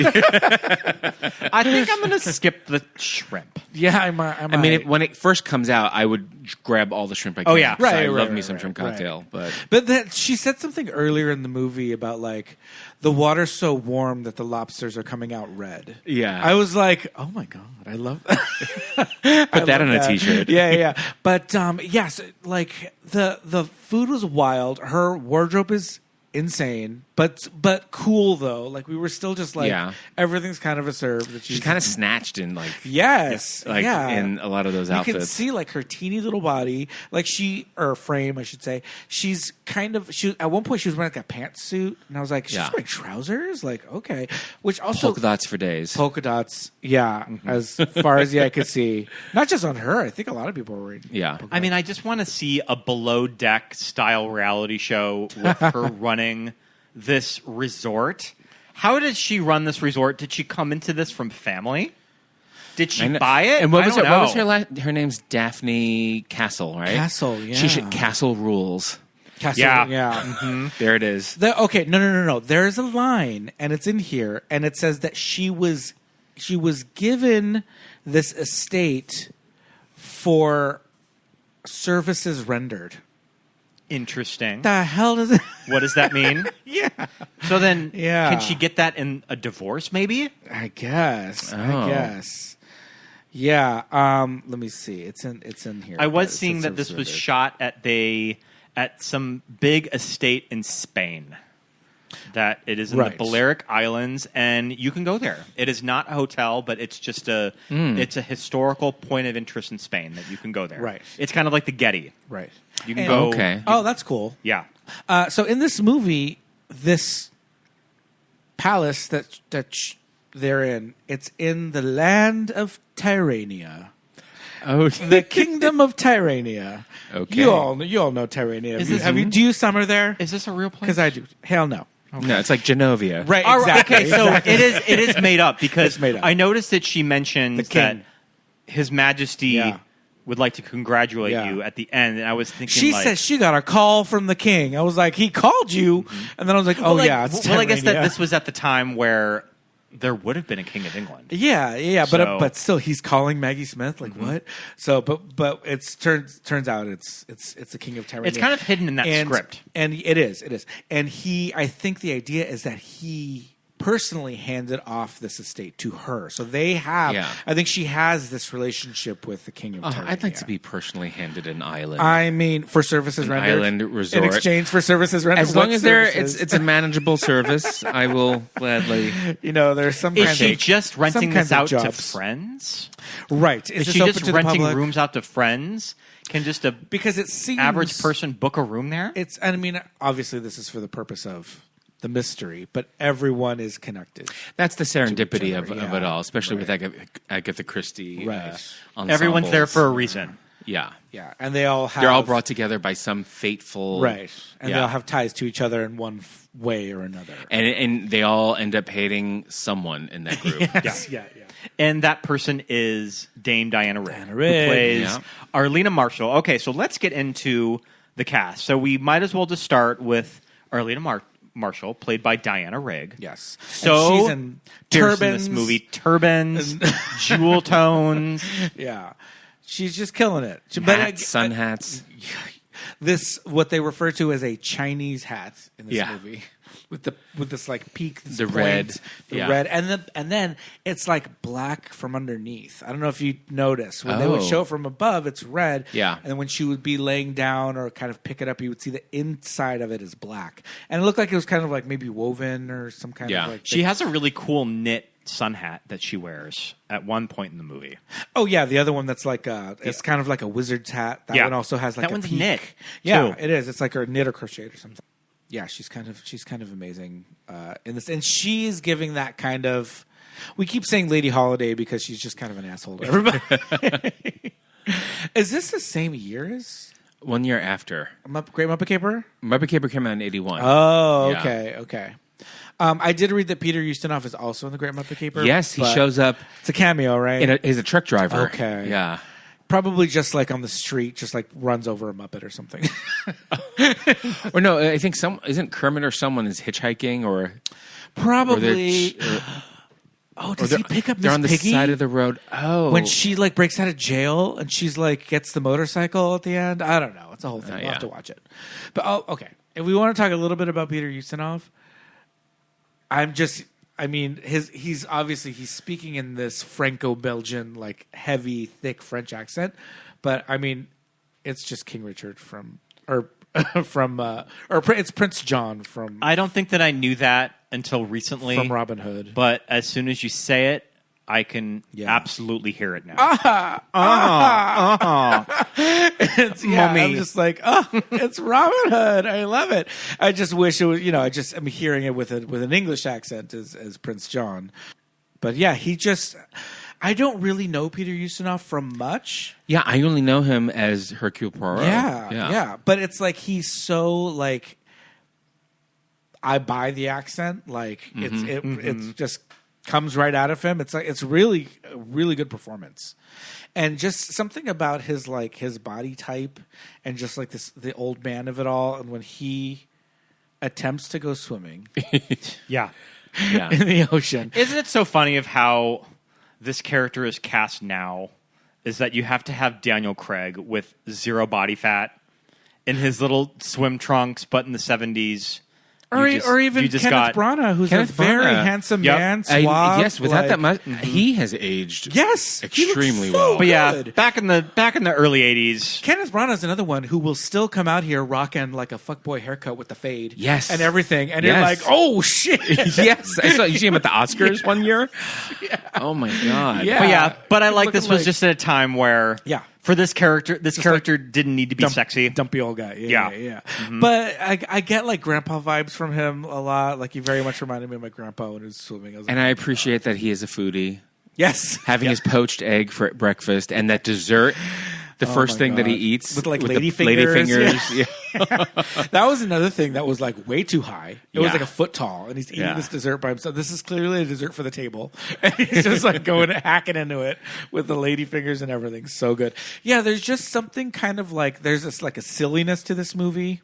[SPEAKER 7] I think I'm going to skip the shrimp.
[SPEAKER 6] Yeah, I might.
[SPEAKER 8] I mean, when it first comes out, I would grab all the shrimp I can.
[SPEAKER 7] Oh, yeah.
[SPEAKER 8] I love me some shrimp cocktail.
[SPEAKER 6] But she said something earlier in the movie about like the water's so warm that the lobsters are coming out red.
[SPEAKER 8] Yeah.
[SPEAKER 6] I was like, oh my God, I love that.
[SPEAKER 8] Put that on a t-shirt.
[SPEAKER 6] Yeah. But yes, like the food was wild. Her wardrobe is insane, but cool though. Like we were still just like everything's kind of a serve that
[SPEAKER 8] she's kind of snatched in like
[SPEAKER 6] in
[SPEAKER 8] a lot of those
[SPEAKER 6] outfits. You
[SPEAKER 8] outfits.
[SPEAKER 6] can see like her teeny little body, like frame, I should say. She's kind of at one point she was wearing like a pantsuit, and I was like, she's wearing trousers. Like okay, which also
[SPEAKER 8] polka dots for days.
[SPEAKER 6] Polka dots, as far as the eye could see. Not just on her. I think a lot of people were wearing.
[SPEAKER 8] Yeah,
[SPEAKER 7] I mean, I just want to see a below deck style reality show with her running this resort. How did she run this resort? Did she come into this from family? Did she buy it?
[SPEAKER 8] And what was her name's Daphne Castle, right?
[SPEAKER 6] Castle, yeah.
[SPEAKER 8] Castle rules.
[SPEAKER 6] Castle, yeah. Mm-hmm.
[SPEAKER 8] There it is.
[SPEAKER 6] Okay, no. There's a line, and it's in here, and it says that she was given this estate for services rendered.
[SPEAKER 7] Interesting.
[SPEAKER 6] The hell does it?
[SPEAKER 7] What does that mean?
[SPEAKER 6] Yeah.
[SPEAKER 7] So then, can she get that in a divorce? Maybe.
[SPEAKER 6] I guess. Yeah. Let me see. It's in here.
[SPEAKER 7] I was seeing that this was shot at some big estate in Spain. That it is in the Balearic Islands, and you can go there. It is not a hotel, but it's just it's a historical point of interest in Spain that you can go there.
[SPEAKER 6] Right.
[SPEAKER 7] It's kind of like the Getty.
[SPEAKER 6] Right.
[SPEAKER 7] You can go.
[SPEAKER 8] Okay.
[SPEAKER 6] Oh, that's cool.
[SPEAKER 7] Yeah.
[SPEAKER 6] So in this movie, this palace that they're in, it's in the land of Tyrrhenia.
[SPEAKER 8] Oh,
[SPEAKER 6] the kingdom of Tyrrhenia.
[SPEAKER 8] Okay.
[SPEAKER 6] You all know Tyrrhenia. Do you summer there?
[SPEAKER 7] Is this a real place?
[SPEAKER 6] Because I do. Hell no.
[SPEAKER 8] Okay. No, it's like Genovia.
[SPEAKER 6] Right, exactly.
[SPEAKER 7] Okay, so it is made up because
[SPEAKER 6] made up.
[SPEAKER 7] I noticed that she mentions that His Majesty would like to congratulate you at the end, and I was thinking
[SPEAKER 6] she says she got a call from the king. I was like, he called you, and then I was like, it's
[SPEAKER 7] I guess that
[SPEAKER 6] Tyrrhenia.
[SPEAKER 7] this was at the time where there would have been a King of England.
[SPEAKER 6] Yeah,
[SPEAKER 7] So-
[SPEAKER 6] but still, he's calling Maggie Smith. Like what? So, but it's turns out it's the King of Tyranny.
[SPEAKER 7] It's kind of hidden in that script.
[SPEAKER 6] and it is. And I think the idea is that he personally handed off this estate to her, so they have.
[SPEAKER 8] Yeah.
[SPEAKER 6] I think she has this relationship with the King of Tyranny.
[SPEAKER 8] I'd like to be personally handed an island.
[SPEAKER 6] I mean, for services rendered,
[SPEAKER 8] island resort.
[SPEAKER 6] in exchange for services rendered.
[SPEAKER 8] As long
[SPEAKER 6] What
[SPEAKER 8] as
[SPEAKER 6] services?
[SPEAKER 8] it's a manageable service, I will gladly.
[SPEAKER 6] There's some
[SPEAKER 7] Is
[SPEAKER 6] kind
[SPEAKER 7] she
[SPEAKER 6] of,
[SPEAKER 7] just renting
[SPEAKER 6] some
[SPEAKER 7] this
[SPEAKER 6] kinds of
[SPEAKER 7] out to
[SPEAKER 6] jobs.
[SPEAKER 7] friends?
[SPEAKER 6] Right?
[SPEAKER 7] Is
[SPEAKER 6] this
[SPEAKER 7] she
[SPEAKER 6] open
[SPEAKER 7] just
[SPEAKER 6] to the
[SPEAKER 7] renting
[SPEAKER 6] public?
[SPEAKER 7] rooms out to friends? Can just a
[SPEAKER 6] Because it seems
[SPEAKER 7] average person book a room there?
[SPEAKER 6] It's. I mean, obviously, this is for the purpose of the mystery, but everyone is connected.
[SPEAKER 8] That's the serendipity
[SPEAKER 6] each
[SPEAKER 8] of
[SPEAKER 6] other,
[SPEAKER 8] it all, especially
[SPEAKER 6] right.
[SPEAKER 8] with Agatha Christie.
[SPEAKER 6] Right.
[SPEAKER 7] Everyone's there
[SPEAKER 8] ensembles.
[SPEAKER 7] for a reason.
[SPEAKER 8] Yeah.
[SPEAKER 6] Yeah, and they all have.
[SPEAKER 8] They're all brought together by some fateful.
[SPEAKER 6] right, and
[SPEAKER 8] Yeah.
[SPEAKER 6] they all have ties to each other in one way or another.
[SPEAKER 8] And they all end up hating someone in that group.
[SPEAKER 6] Yes, yeah.
[SPEAKER 7] And that person is Dame Diana Rigg, who
[SPEAKER 6] Rigg.
[SPEAKER 7] plays
[SPEAKER 8] Yeah.
[SPEAKER 7] Arlena Marshall. Okay, so let's get into the cast. So we might as well just start with Arlena Marshall, played by Diana Rigg.
[SPEAKER 6] Yes.
[SPEAKER 7] So
[SPEAKER 6] And she's in
[SPEAKER 7] fierce
[SPEAKER 6] turbans.
[SPEAKER 7] in this movie. Turbans, jewel tones.
[SPEAKER 6] Yeah, she's just killing it.
[SPEAKER 8] Hats, sun hats.
[SPEAKER 6] This what they refer to as a Chinese hat in this
[SPEAKER 8] Yeah.
[SPEAKER 6] movie, with this like peak, this
[SPEAKER 8] The
[SPEAKER 6] point,
[SPEAKER 8] red.
[SPEAKER 6] the
[SPEAKER 8] Yeah.
[SPEAKER 6] red, and then it's like black from underneath. I don't know if you noticed when they would
[SPEAKER 8] Oh.
[SPEAKER 6] show it from above, it's red.
[SPEAKER 8] Yeah.
[SPEAKER 6] and then when she would be laying down or kind of pick it up, you would see the inside of it is black, and it looked like it was kind of like maybe woven or some kind
[SPEAKER 8] Yeah.
[SPEAKER 6] of like.
[SPEAKER 7] She has a really cool knit sun hat that she wears at one point in the movie.
[SPEAKER 6] Oh yeah, the other one that's like it's kind of like a wizard's hat. That
[SPEAKER 7] Yeah.
[SPEAKER 6] one also has like
[SPEAKER 7] That
[SPEAKER 6] a
[SPEAKER 7] one's
[SPEAKER 6] peak.
[SPEAKER 7] knit,
[SPEAKER 6] Yeah,
[SPEAKER 7] too.
[SPEAKER 6] it is. It's like her knit or crocheted or something. Yeah, she's kind of amazing in this, and she's giving that kind of. We keep saying Lady Holiday because she's just kind of an asshole to everybody. Is this the same year as
[SPEAKER 8] 1 year after.
[SPEAKER 6] Great Muppet Caper?
[SPEAKER 8] Muppet Caper came out in 81.
[SPEAKER 6] Oh,
[SPEAKER 8] Yeah.
[SPEAKER 6] okay. I did read that Peter Ustinov is also in the Great Muppet Caper.
[SPEAKER 8] Yes, he
[SPEAKER 6] but
[SPEAKER 8] shows up.
[SPEAKER 6] It's a cameo, right?
[SPEAKER 8] He's a truck driver.
[SPEAKER 6] Okay.
[SPEAKER 8] Yeah.
[SPEAKER 6] Probably just like on the street, just like runs over a Muppet or something.
[SPEAKER 8] Or no, I think isn't Kermit or someone is hitchhiking or
[SPEAKER 6] Probably.
[SPEAKER 8] or
[SPEAKER 6] Does
[SPEAKER 8] they're-
[SPEAKER 6] he pick up
[SPEAKER 8] They're
[SPEAKER 6] Miss
[SPEAKER 8] on the
[SPEAKER 6] Piggy?
[SPEAKER 8] side of the road. Oh,
[SPEAKER 6] When she like breaks out of jail and she's like gets the motorcycle at the end. I don't know. It's a whole thing. We'll
[SPEAKER 8] yeah.
[SPEAKER 6] have to watch it. But okay. If we want to talk a little bit about Peter Ustinov, he's obviously he's speaking in this Franco-Belgian like heavy, thick French accent, but I mean, it's just King Richard it's Prince John from
[SPEAKER 7] I don't think that I knew that until recently.
[SPEAKER 6] Robin Hood.
[SPEAKER 7] But as soon as you say it, I can
[SPEAKER 6] Yeah.
[SPEAKER 7] absolutely hear it now.
[SPEAKER 6] I'm just like, oh, it's Robin Hood. I love it. I just wish it was, I'm hearing it with an English accent as Prince John. But yeah, I don't really know Peter Ustinov from much.
[SPEAKER 8] yeah, I only know him as Hercule Poirot.
[SPEAKER 6] Yeah. But it's like he's so like, I buy the accent. Like it's just comes right out of him. It's like it's really a really good performance, and just something about his body type and just like the old man of it all. And when he attempts to go swimming
[SPEAKER 7] Yeah.
[SPEAKER 8] Yeah.
[SPEAKER 6] in the ocean,
[SPEAKER 7] Isn't it so funny of how this character is cast now is that you have to have Daniel Craig with zero body fat in his little swim trunks, but in the 70s.
[SPEAKER 6] or even
[SPEAKER 7] you just
[SPEAKER 6] Kenneth
[SPEAKER 7] got
[SPEAKER 6] Branagh, who's
[SPEAKER 8] Kenneth
[SPEAKER 6] a very
[SPEAKER 8] Branagh.
[SPEAKER 6] handsome
[SPEAKER 7] Yep.
[SPEAKER 6] man. Suave,
[SPEAKER 8] Yes, without
[SPEAKER 6] like-
[SPEAKER 8] that much, he has aged.
[SPEAKER 6] Yes, he looks
[SPEAKER 8] extremely
[SPEAKER 6] so
[SPEAKER 8] well.
[SPEAKER 7] But yeah,
[SPEAKER 6] good.
[SPEAKER 7] back in the early 80s.
[SPEAKER 6] Kenneth Branagh is another one who will still come out here rocking like a fuckboy haircut with the fade,
[SPEAKER 8] Yes.
[SPEAKER 6] and everything, and
[SPEAKER 8] Yes.
[SPEAKER 6] you're like, oh shit,
[SPEAKER 8] Yes, I saw you see him at the Oscars one year. Oh my god!
[SPEAKER 6] Yeah.
[SPEAKER 7] But I like
[SPEAKER 6] Looking
[SPEAKER 7] this was
[SPEAKER 6] like-
[SPEAKER 7] just at a time where for this character didn't need to be sexy.
[SPEAKER 6] dumpy old guy.
[SPEAKER 7] Yeah.
[SPEAKER 6] Yeah. But I get like grandpa vibes from him a lot. Like he very much reminded me of my grandpa when he was swimming. I was like,
[SPEAKER 8] And I appreciate that he is a foodie,
[SPEAKER 6] yes,
[SPEAKER 8] having his poached egg for breakfast, and that dessert. The first
[SPEAKER 6] my
[SPEAKER 8] thing that he
[SPEAKER 6] God.
[SPEAKER 8] eats
[SPEAKER 6] With, like,
[SPEAKER 8] the
[SPEAKER 6] lady
[SPEAKER 8] lady
[SPEAKER 6] fingers.
[SPEAKER 8] fingers. Yeah.
[SPEAKER 6] that was another thing that was like way too high. It was
[SPEAKER 8] Yeah.
[SPEAKER 6] like a foot tall, and he's eating
[SPEAKER 8] Yeah.
[SPEAKER 6] this dessert by himself. This is clearly a dessert for the table, and he's just like going hacking into it with the lady fingers and everything. So good. Yeah, there's just something kind of like there's this like a silliness to this movie,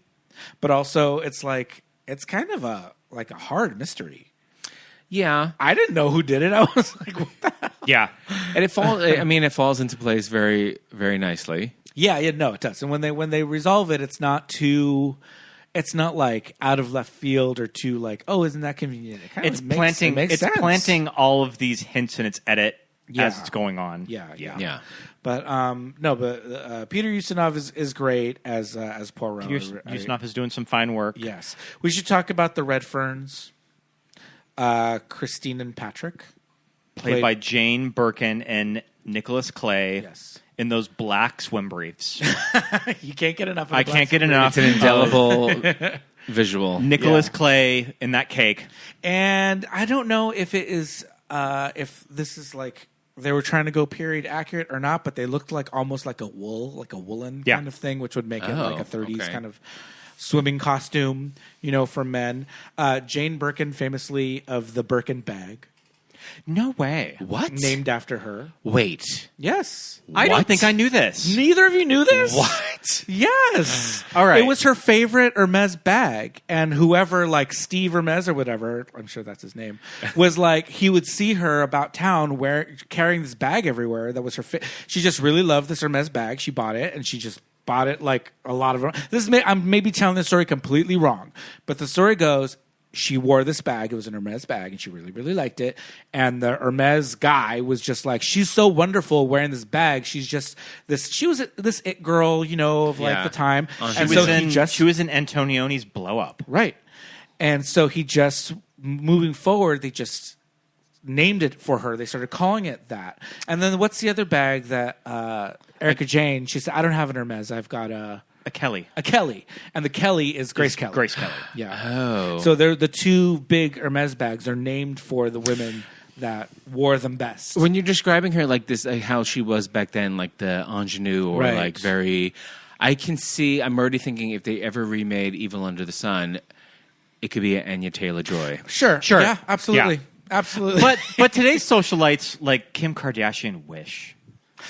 [SPEAKER 6] but also it's like it's kind of a hard mystery.
[SPEAKER 8] Yeah.
[SPEAKER 6] I didn't know who did it. I was like, what the hell?
[SPEAKER 7] Yeah.
[SPEAKER 8] And it falls. I mean, it falls into place very, very nicely.
[SPEAKER 6] Yeah, no, it does. And when they resolve it, it's not like out of left field or too like, oh, isn't that convenient? It kind
[SPEAKER 7] It's
[SPEAKER 6] of makes,
[SPEAKER 7] planting.
[SPEAKER 6] it makes
[SPEAKER 7] It's
[SPEAKER 6] sense.
[SPEAKER 7] planting all of these hints in its edit
[SPEAKER 6] Yeah.
[SPEAKER 7] as it's going on.
[SPEAKER 6] Yeah. But Peter Ustinov is great as Poirot.
[SPEAKER 7] Peter Ustinov is doing some fine work.
[SPEAKER 6] Yes, we should talk about the Redferns. Christine and Patrick,
[SPEAKER 7] Played by Jane Birkin and Nicholas Clay.
[SPEAKER 6] Yes.
[SPEAKER 7] In those black swim briefs.
[SPEAKER 6] You can't get enough. Of
[SPEAKER 7] I can't get enough.
[SPEAKER 8] It's an indelible visual.
[SPEAKER 7] Nicholas Clay in that cake.
[SPEAKER 6] And I don't know if it is if this is like they were trying to go period accurate or not, but they looked like almost like a woolen kind of thing, which would make it like a 30s kind of swimming costume, for men. Jane Birkin, famously of the Birkin bag.
[SPEAKER 7] No way.
[SPEAKER 8] What?
[SPEAKER 6] Named after her.
[SPEAKER 8] Wait.
[SPEAKER 6] Yes.
[SPEAKER 7] I don't think I knew this.
[SPEAKER 6] Neither of you knew this?
[SPEAKER 8] What?
[SPEAKER 6] Yes.
[SPEAKER 7] All right.
[SPEAKER 6] It was her favorite Hermès bag. And whoever, like Steve Hermès or whatever, I'm sure that's his name, was like, he would see her about town carrying this bag everywhere. That was her she just really loved this Hermès bag. She bought it, and she just bought it like a lot of them. I'm maybe telling this story completely wrong. But the story goes, she wore this bag. It was an Hermès bag, and she really, really liked it. And the Hermès guy was just like, she's so wonderful wearing this bag. She's just this. She was this it girl, of like the time.
[SPEAKER 7] And she was in Antonioni's Blow Up,
[SPEAKER 6] right? And so he just moving forward, they just named it for her. They started calling it that. And then what's the other bag that Erica Jane? She said, I don't have an Hermès. I've got a
[SPEAKER 7] Kelly.
[SPEAKER 6] A Kelly. And the Kelly is Grace Kelly.
[SPEAKER 7] Grace Kelly.
[SPEAKER 6] Yeah.
[SPEAKER 8] Oh.
[SPEAKER 6] So they're the two big Hermès bags are named for the women that wore them best.
[SPEAKER 8] When you're describing her like this, like how she was back then, like the ingenue or like very, I'm already thinking if they ever remade Evil Under the Sun, it could be Anya Taylor-Joy.
[SPEAKER 6] Sure. Yeah, absolutely.
[SPEAKER 7] Yeah.
[SPEAKER 6] Absolutely.
[SPEAKER 7] But today's socialites like Kim Kardashian wish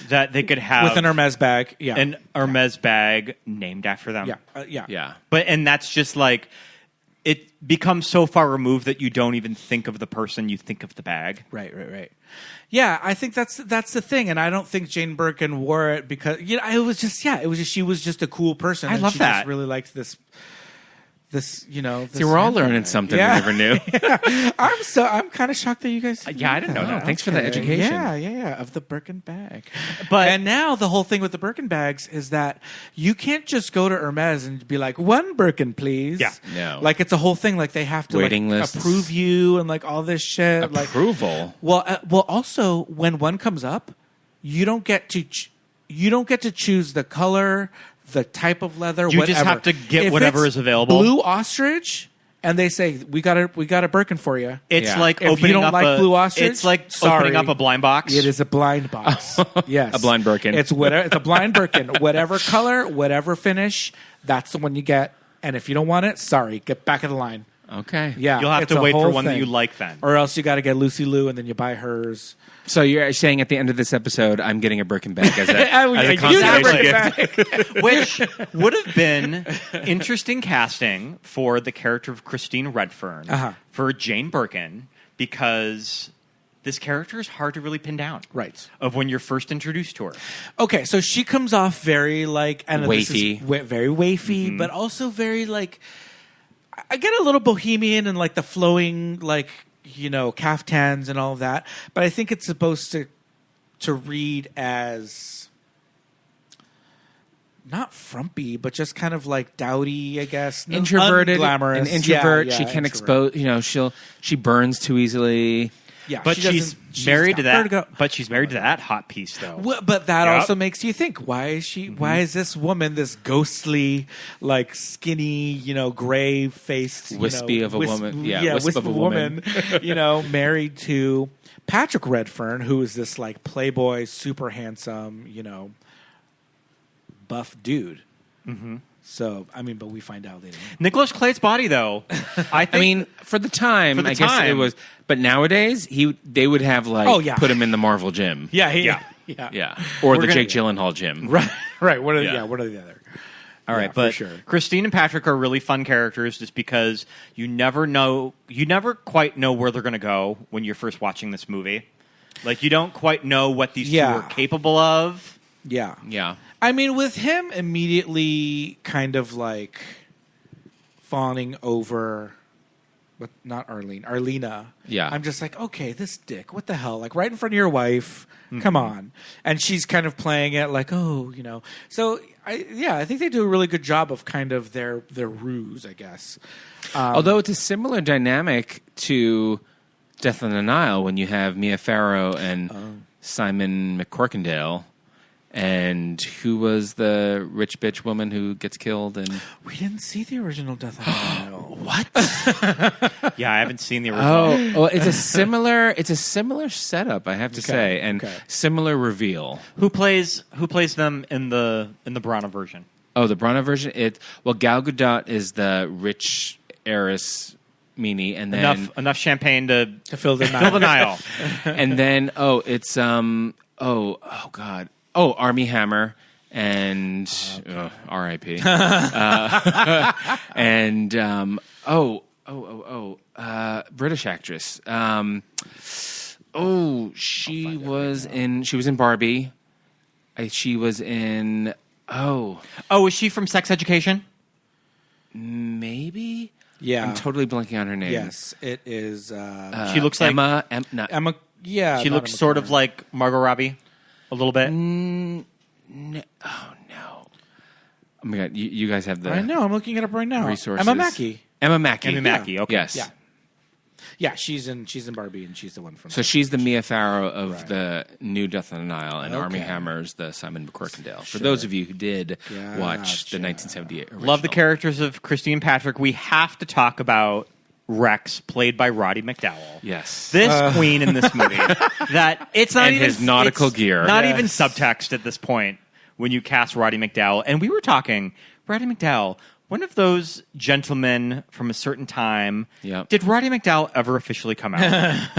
[SPEAKER 7] that they could have
[SPEAKER 6] with an Hermès bag,
[SPEAKER 7] an Hermès bag named after them.
[SPEAKER 8] Yeah.
[SPEAKER 7] And that's just like it becomes so far removed that you don't even think of the person; you think of the bag.
[SPEAKER 6] Right. Yeah, I think that's the thing, and I don't think Jane Birkin wore it because it was just she was just a cool person.
[SPEAKER 7] I love
[SPEAKER 6] she
[SPEAKER 7] that.
[SPEAKER 6] Just really liked this. See,
[SPEAKER 8] we're all learning something we never knew.
[SPEAKER 6] I'm kind of shocked that you guys.
[SPEAKER 7] I didn't know that.
[SPEAKER 8] Thanks for the education.
[SPEAKER 6] Yeah, of the Birkin bag.
[SPEAKER 7] But
[SPEAKER 6] and now the whole thing with the Birkin bags is that you can't just go to Hermès and be like, one Birkin, please.
[SPEAKER 7] Yeah,
[SPEAKER 8] no.
[SPEAKER 6] Like it's a whole thing. Like they have to
[SPEAKER 8] waiting lists,
[SPEAKER 6] approve you and like all this shit.
[SPEAKER 8] Approval.
[SPEAKER 6] Well, also when one comes up, you don't get to choose the color, the type of leather.
[SPEAKER 7] You
[SPEAKER 6] whatever.
[SPEAKER 7] just have to get
[SPEAKER 6] if
[SPEAKER 7] whatever
[SPEAKER 6] it's
[SPEAKER 7] is available.
[SPEAKER 6] Blue ostrich. And they say we got a Birkin for you.
[SPEAKER 7] It's like
[SPEAKER 6] if
[SPEAKER 7] opening
[SPEAKER 6] you don't
[SPEAKER 7] up
[SPEAKER 6] like blue ostrich.
[SPEAKER 7] It's like opening up a blind box.
[SPEAKER 6] It is a blind box. Yes,
[SPEAKER 8] a blind Birkin.
[SPEAKER 6] It's a blind Birkin. Whatever color, whatever finish, that's the one you get. And if you don't want it, sorry, get back in the line.
[SPEAKER 8] Okay.
[SPEAKER 6] Yeah,
[SPEAKER 7] you'll have
[SPEAKER 6] it's
[SPEAKER 7] to
[SPEAKER 6] a
[SPEAKER 7] wait for
[SPEAKER 6] whole
[SPEAKER 7] one that
[SPEAKER 6] thing.
[SPEAKER 7] you like then,
[SPEAKER 6] or else you got to get Lucy Lou, and then you buy hers.
[SPEAKER 8] So you're saying at the end of this episode, I'm getting a Birkin bag as a
[SPEAKER 6] You
[SPEAKER 8] consolation
[SPEAKER 6] get a
[SPEAKER 8] gift.
[SPEAKER 6] Birkin bag.
[SPEAKER 7] which would have been interesting casting for the character of Christine Redfern for Jane Birkin, because this character is hard to really pin down.
[SPEAKER 6] Right.
[SPEAKER 7] Of when you're first introduced to her.
[SPEAKER 6] Okay, so she comes off very
[SPEAKER 8] Waify.
[SPEAKER 6] very waify, but also very like. I get a little bohemian and like the flowing caftans and all of that, but I think it's supposed to read as not frumpy, but just kind of like dowdy, I guess.
[SPEAKER 8] Introverted,
[SPEAKER 6] unglamorous.
[SPEAKER 8] an introvert.
[SPEAKER 6] Yeah,
[SPEAKER 8] she can't
[SPEAKER 6] introvert.
[SPEAKER 8] expose. She burns too easily.
[SPEAKER 6] Yeah,
[SPEAKER 7] But she's married to
[SPEAKER 6] got
[SPEAKER 7] that.
[SPEAKER 6] vertigo.
[SPEAKER 7] But she's married to that hot piece, though.
[SPEAKER 6] Well, but that
[SPEAKER 7] Yep.
[SPEAKER 6] also makes you think: why is she? Why is this woman, this ghostly, like skinny, gray faced,
[SPEAKER 8] Wispy of a woman. Yeah,
[SPEAKER 6] wisp of a woman, married to Patrick Redfern, who is this like playboy, super handsome, buff dude. Mm-hmm. So but we find out later.
[SPEAKER 7] Nicholas Clay's body, though. I think,
[SPEAKER 8] for the time, I guess it was. But nowadays, they would have put him in the Marvel gym.
[SPEAKER 6] Yeah,
[SPEAKER 7] Yeah.
[SPEAKER 8] Yeah, or the Jake Gyllenhaal gym.
[SPEAKER 6] Right. What are
[SPEAKER 8] Yeah.
[SPEAKER 6] what are the other?
[SPEAKER 7] All right,
[SPEAKER 6] for
[SPEAKER 7] but
[SPEAKER 6] sure.
[SPEAKER 7] Christine and Patrick are really fun characters just because you never quite know where they're going to go when you're first watching this movie. Like, you don't quite know what these two are capable of.
[SPEAKER 6] Yeah.
[SPEAKER 8] Yeah.
[SPEAKER 6] I mean, with him immediately kind of like fawning over, but not Arlena.
[SPEAKER 8] Yeah.
[SPEAKER 6] I'm just like, okay, this dick, what the hell? Like, right in front of your wife, come on. And she's kind of playing it like, oh, you know. So, I think they do a really good job of kind of their ruse, I guess.
[SPEAKER 8] Although it's a similar dynamic to Death on the Nile when you have Mia Farrow and Simon McCorkindale. And who was the rich bitch woman who gets killed? And
[SPEAKER 6] we didn't see the original Death on the Nile.
[SPEAKER 8] What?
[SPEAKER 7] Yeah, I haven't seen the original.
[SPEAKER 8] Oh, well, it's a similar setup, I have to say, and similar reveal.
[SPEAKER 7] Who plays them in the Branagh version?
[SPEAKER 8] Oh, the Branagh version. Gal Gadot is the rich heiress meanie, and then
[SPEAKER 7] enough champagne to fill the Nile.
[SPEAKER 8] And then it's God. Oh, Armie Hammer and R.I.P. And British actress. She was in Barbie. She was in.
[SPEAKER 7] Is she from Sex Education?
[SPEAKER 8] Maybe.
[SPEAKER 6] Yeah,
[SPEAKER 8] I'm totally blanking on her name.
[SPEAKER 6] Yes, it is.
[SPEAKER 7] She looks like
[SPEAKER 6] Emma. Yeah,
[SPEAKER 7] she looks sort of like Margot Robbie. A little bit.
[SPEAKER 8] No. Oh my God! You guys have the.
[SPEAKER 6] I know. I'm looking it up right now.
[SPEAKER 8] Resources.
[SPEAKER 6] Emma Mackey.
[SPEAKER 7] Okay.
[SPEAKER 6] Yes. Yeah, she's in Barbie, and she's the one from.
[SPEAKER 8] So she's the Mia Farrow of the new Death on the Nile, and Armie Hammer's the Simon McCorkindale. For those of you who did watch the 1978 original.
[SPEAKER 7] Love the characters of Christine Patrick. We have to talk about Rex, played by Roddy McDowell.
[SPEAKER 8] Yes.
[SPEAKER 7] This queen in this movie. That it's not
[SPEAKER 8] and
[SPEAKER 7] even
[SPEAKER 8] his nautical gear.
[SPEAKER 7] Not even subtext at this point when you cast Roddy McDowell. And we were talking, Roddy McDowell, one of those gentlemen from a certain time.
[SPEAKER 8] Yep.
[SPEAKER 7] Did Roddy McDowell ever officially come out?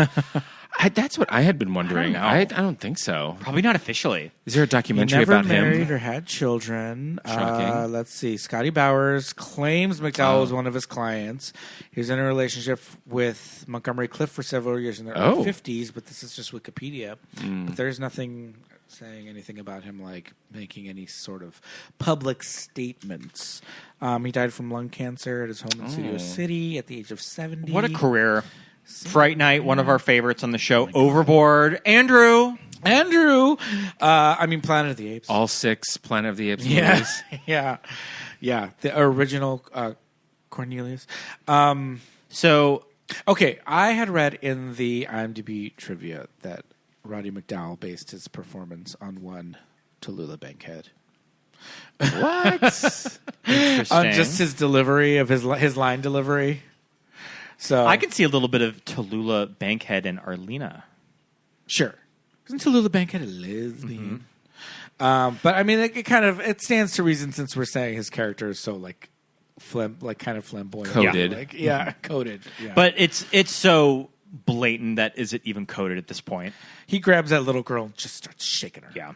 [SPEAKER 8] That's what I had been wondering. I don't think so.
[SPEAKER 7] Probably not officially.
[SPEAKER 8] Is there a documentary
[SPEAKER 6] about him? Never
[SPEAKER 8] him?
[SPEAKER 6] married or had children.
[SPEAKER 8] Shocking.
[SPEAKER 6] Let's see. Scotty Bowers claims McDowell was one of his clients. He was in a relationship with Montgomery Clift for several years in the early 50s, but this is just Wikipedia. But there's nothing saying anything about him like making any sort of public statements. He died from lung cancer at his home in Studio City at the age of 70.
[SPEAKER 7] What a career. Fright Night, one of our favorites on the show. Overboard. Andrew.
[SPEAKER 6] I mean, Planet of the Apes.
[SPEAKER 8] All 6 Planet of the Apes movies.
[SPEAKER 6] Yeah. The original Cornelius. Okay, I had read in the IMDb trivia that Roddy McDowell based his performance on one Tallulah Bankhead.
[SPEAKER 8] What?
[SPEAKER 7] Interesting.
[SPEAKER 6] On just his delivery of his line delivery. So
[SPEAKER 7] I can see a little bit of Tallulah Bankhead and Arlena.
[SPEAKER 6] Sure. Isn't Tallulah Bankhead a lesbian? But I mean, it stands to reason since we're saying his character is so kind of flamboyant,
[SPEAKER 8] coded.
[SPEAKER 6] Coded. Yeah.
[SPEAKER 7] But it's so blatant that is it even coded at this point?
[SPEAKER 6] He grabs that little girl and just starts shaking her.
[SPEAKER 7] Yeah.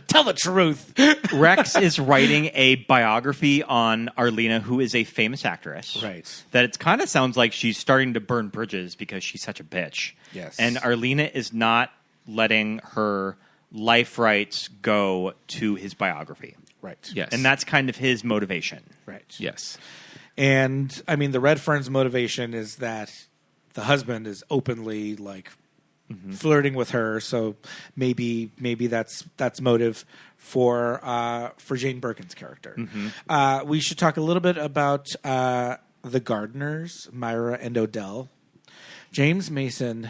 [SPEAKER 6] Tell the truth.
[SPEAKER 7] Rex is writing a biography on Arlena, who is a famous actress.
[SPEAKER 6] Right.
[SPEAKER 7] That it kind of sounds like she's starting to burn bridges because she's such a bitch.
[SPEAKER 6] Yes.
[SPEAKER 7] And Arlena is not letting her life rights go to his biography.
[SPEAKER 6] Right.
[SPEAKER 8] Yes.
[SPEAKER 7] And that's kind of his motivation.
[SPEAKER 6] Right.
[SPEAKER 8] Yes.
[SPEAKER 6] And I mean, the Red Ferns' motivation is that the husband is openly flirting with her, so maybe that's motive for Jane Birkin's character. We should talk a little bit about the gardeners, Myra and Odell. James Mason,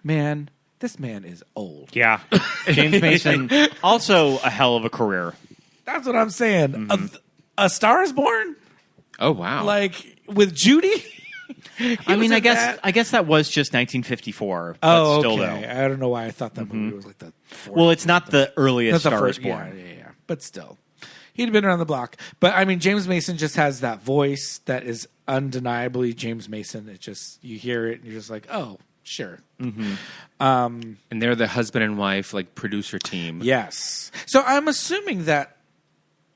[SPEAKER 6] man, this man is old.
[SPEAKER 7] Yeah. James Mason, also a hell of a career.
[SPEAKER 6] That's what I'm saying. A Star is Born?
[SPEAKER 8] Oh, wow.
[SPEAKER 6] Like, with Judy?
[SPEAKER 7] I guess that was just 1954. But
[SPEAKER 6] Oh,
[SPEAKER 7] still,
[SPEAKER 6] okay.
[SPEAKER 7] Though.
[SPEAKER 6] I don't know why I thought that movie was like the fourth.
[SPEAKER 7] Well, it's not the earliest
[SPEAKER 6] Not the
[SPEAKER 7] Star
[SPEAKER 6] first,
[SPEAKER 7] is Born.
[SPEAKER 6] Yeah. But still. He'd been around the block. But, I mean, James Mason just has that voice that is undeniably James Mason. It just, you hear it and you're just like, oh, sure.
[SPEAKER 8] And they're the husband and wife, producer team.
[SPEAKER 6] Yes. So I'm assuming that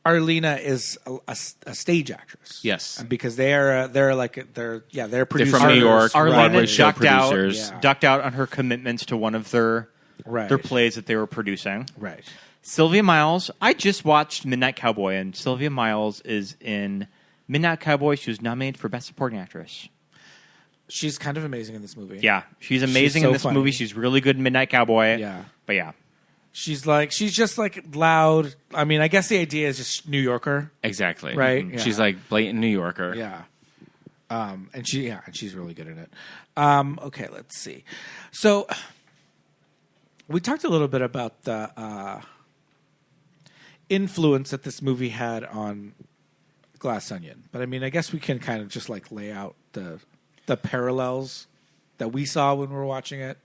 [SPEAKER 6] Arlena is a stage actress.
[SPEAKER 8] Yes.
[SPEAKER 6] Because they're producers.
[SPEAKER 8] from New York.
[SPEAKER 7] Arlena
[SPEAKER 8] Broadway show
[SPEAKER 7] ducked
[SPEAKER 6] Yeah.
[SPEAKER 7] out on her commitments to one of their plays that they were producing.
[SPEAKER 6] Right.
[SPEAKER 7] Sylvia Miles, I just watched Midnight Cowboy, and Sylvia Miles is in Midnight Cowboy. She was nominated for Best Supporting Actress.
[SPEAKER 6] She's kind of amazing in this movie.
[SPEAKER 7] Yeah, she's amazing
[SPEAKER 6] so
[SPEAKER 7] in this
[SPEAKER 6] funny.
[SPEAKER 7] movie. She's really good in Midnight Cowboy.
[SPEAKER 6] Yeah.
[SPEAKER 7] But yeah.
[SPEAKER 6] She's just like loud. I mean, I guess the idea is just New Yorker.
[SPEAKER 8] Exactly.
[SPEAKER 6] Right?
[SPEAKER 8] Mhm.
[SPEAKER 6] Yeah.
[SPEAKER 8] She's like blatant New Yorker.
[SPEAKER 6] Yeah. And she's really good in it. Okay, let's see. So we talked a little bit about the influence that this movie had on Glass Onion. But I mean, I guess we can kind of just like lay out the parallels that we saw when we were watching it.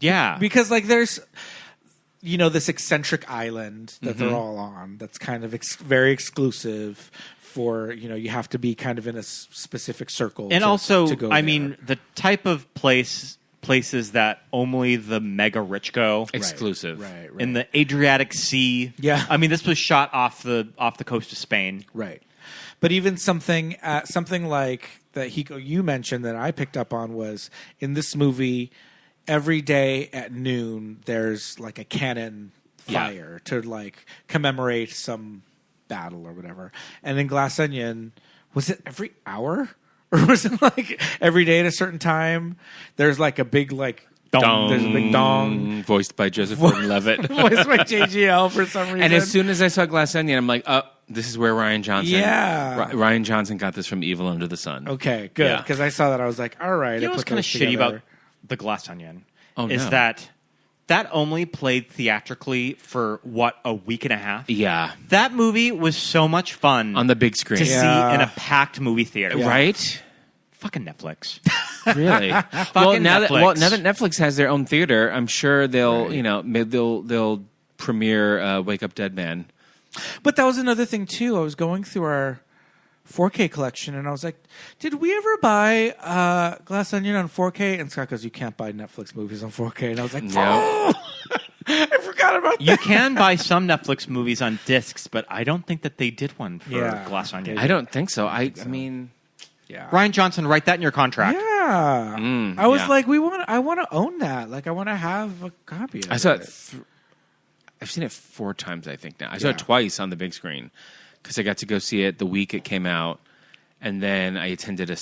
[SPEAKER 7] Yeah.
[SPEAKER 6] Because like there's this eccentric island that they're all on that's kind of very exclusive for you have to be kind of in a specific circle
[SPEAKER 7] And
[SPEAKER 6] to
[SPEAKER 7] also,
[SPEAKER 6] go
[SPEAKER 7] I
[SPEAKER 6] there.
[SPEAKER 7] mean, the type of places that only the mega rich go.
[SPEAKER 8] Exclusive.
[SPEAKER 6] right
[SPEAKER 7] In the Adriatic Sea.
[SPEAKER 6] Yeah.
[SPEAKER 7] I mean, this was shot off the coast of Spain.
[SPEAKER 6] right. But even something like that Hiko you mentioned that I picked up on was in this movie every day at noon there's like a cannon fire to like commemorate some battle or whatever. And in Glass Onion, was it every hour? Or was it like every day at a certain time? There's like a big like
[SPEAKER 8] Dong.
[SPEAKER 6] There's a big dong.
[SPEAKER 8] Voiced by Joseph Gordon-Levitt.
[SPEAKER 6] Voiced by JGL for some reason.
[SPEAKER 8] And as soon as I saw Glass Onion, I'm like, oh, this is where Rian Johnson.
[SPEAKER 6] Yeah.
[SPEAKER 8] Rian Johnson got this from Evil Under the Sun.
[SPEAKER 6] Okay, good.
[SPEAKER 8] Yeah.
[SPEAKER 6] Because I saw that, I was like, all right.
[SPEAKER 7] You know
[SPEAKER 6] I
[SPEAKER 7] what's
[SPEAKER 6] put
[SPEAKER 7] kind of
[SPEAKER 6] those
[SPEAKER 7] shitty
[SPEAKER 6] together.
[SPEAKER 7] about The Glass Onion
[SPEAKER 8] Oh,
[SPEAKER 7] is
[SPEAKER 8] no.
[SPEAKER 7] that only played theatrically for, a week and a half?
[SPEAKER 8] Yeah.
[SPEAKER 7] That movie was so much fun
[SPEAKER 8] On the big screen.
[SPEAKER 7] to
[SPEAKER 6] Yeah.
[SPEAKER 7] see in a packed movie theater.
[SPEAKER 8] Right?
[SPEAKER 7] Fucking Netflix.
[SPEAKER 8] Really? now that Netflix has their own theater, I'm sure they'll they'll premiere Wake Up Dead Man.
[SPEAKER 6] But that was another thing, too. I was going through our 4K collection, and I was like, did we ever buy Glass Onion on 4K? And Scott goes, you can't buy Netflix movies on 4K. And I was like,
[SPEAKER 8] No.
[SPEAKER 6] I forgot about that.
[SPEAKER 7] You can buy some Netflix movies on discs, but I don't think that they did one for
[SPEAKER 6] Yeah.
[SPEAKER 7] Glass Onion.
[SPEAKER 8] I don't think so. I mean,
[SPEAKER 6] Yeah.
[SPEAKER 7] Ryan Johnson, write that in your contract.
[SPEAKER 6] Yeah. I was
[SPEAKER 8] yeah.
[SPEAKER 6] like, I want to own that. Like, I want to have a copy of it.
[SPEAKER 8] I saw it. I've seen it 4 times, I think now. I saw it twice on the big screen because I got to go see it the week it came out, and then I attended a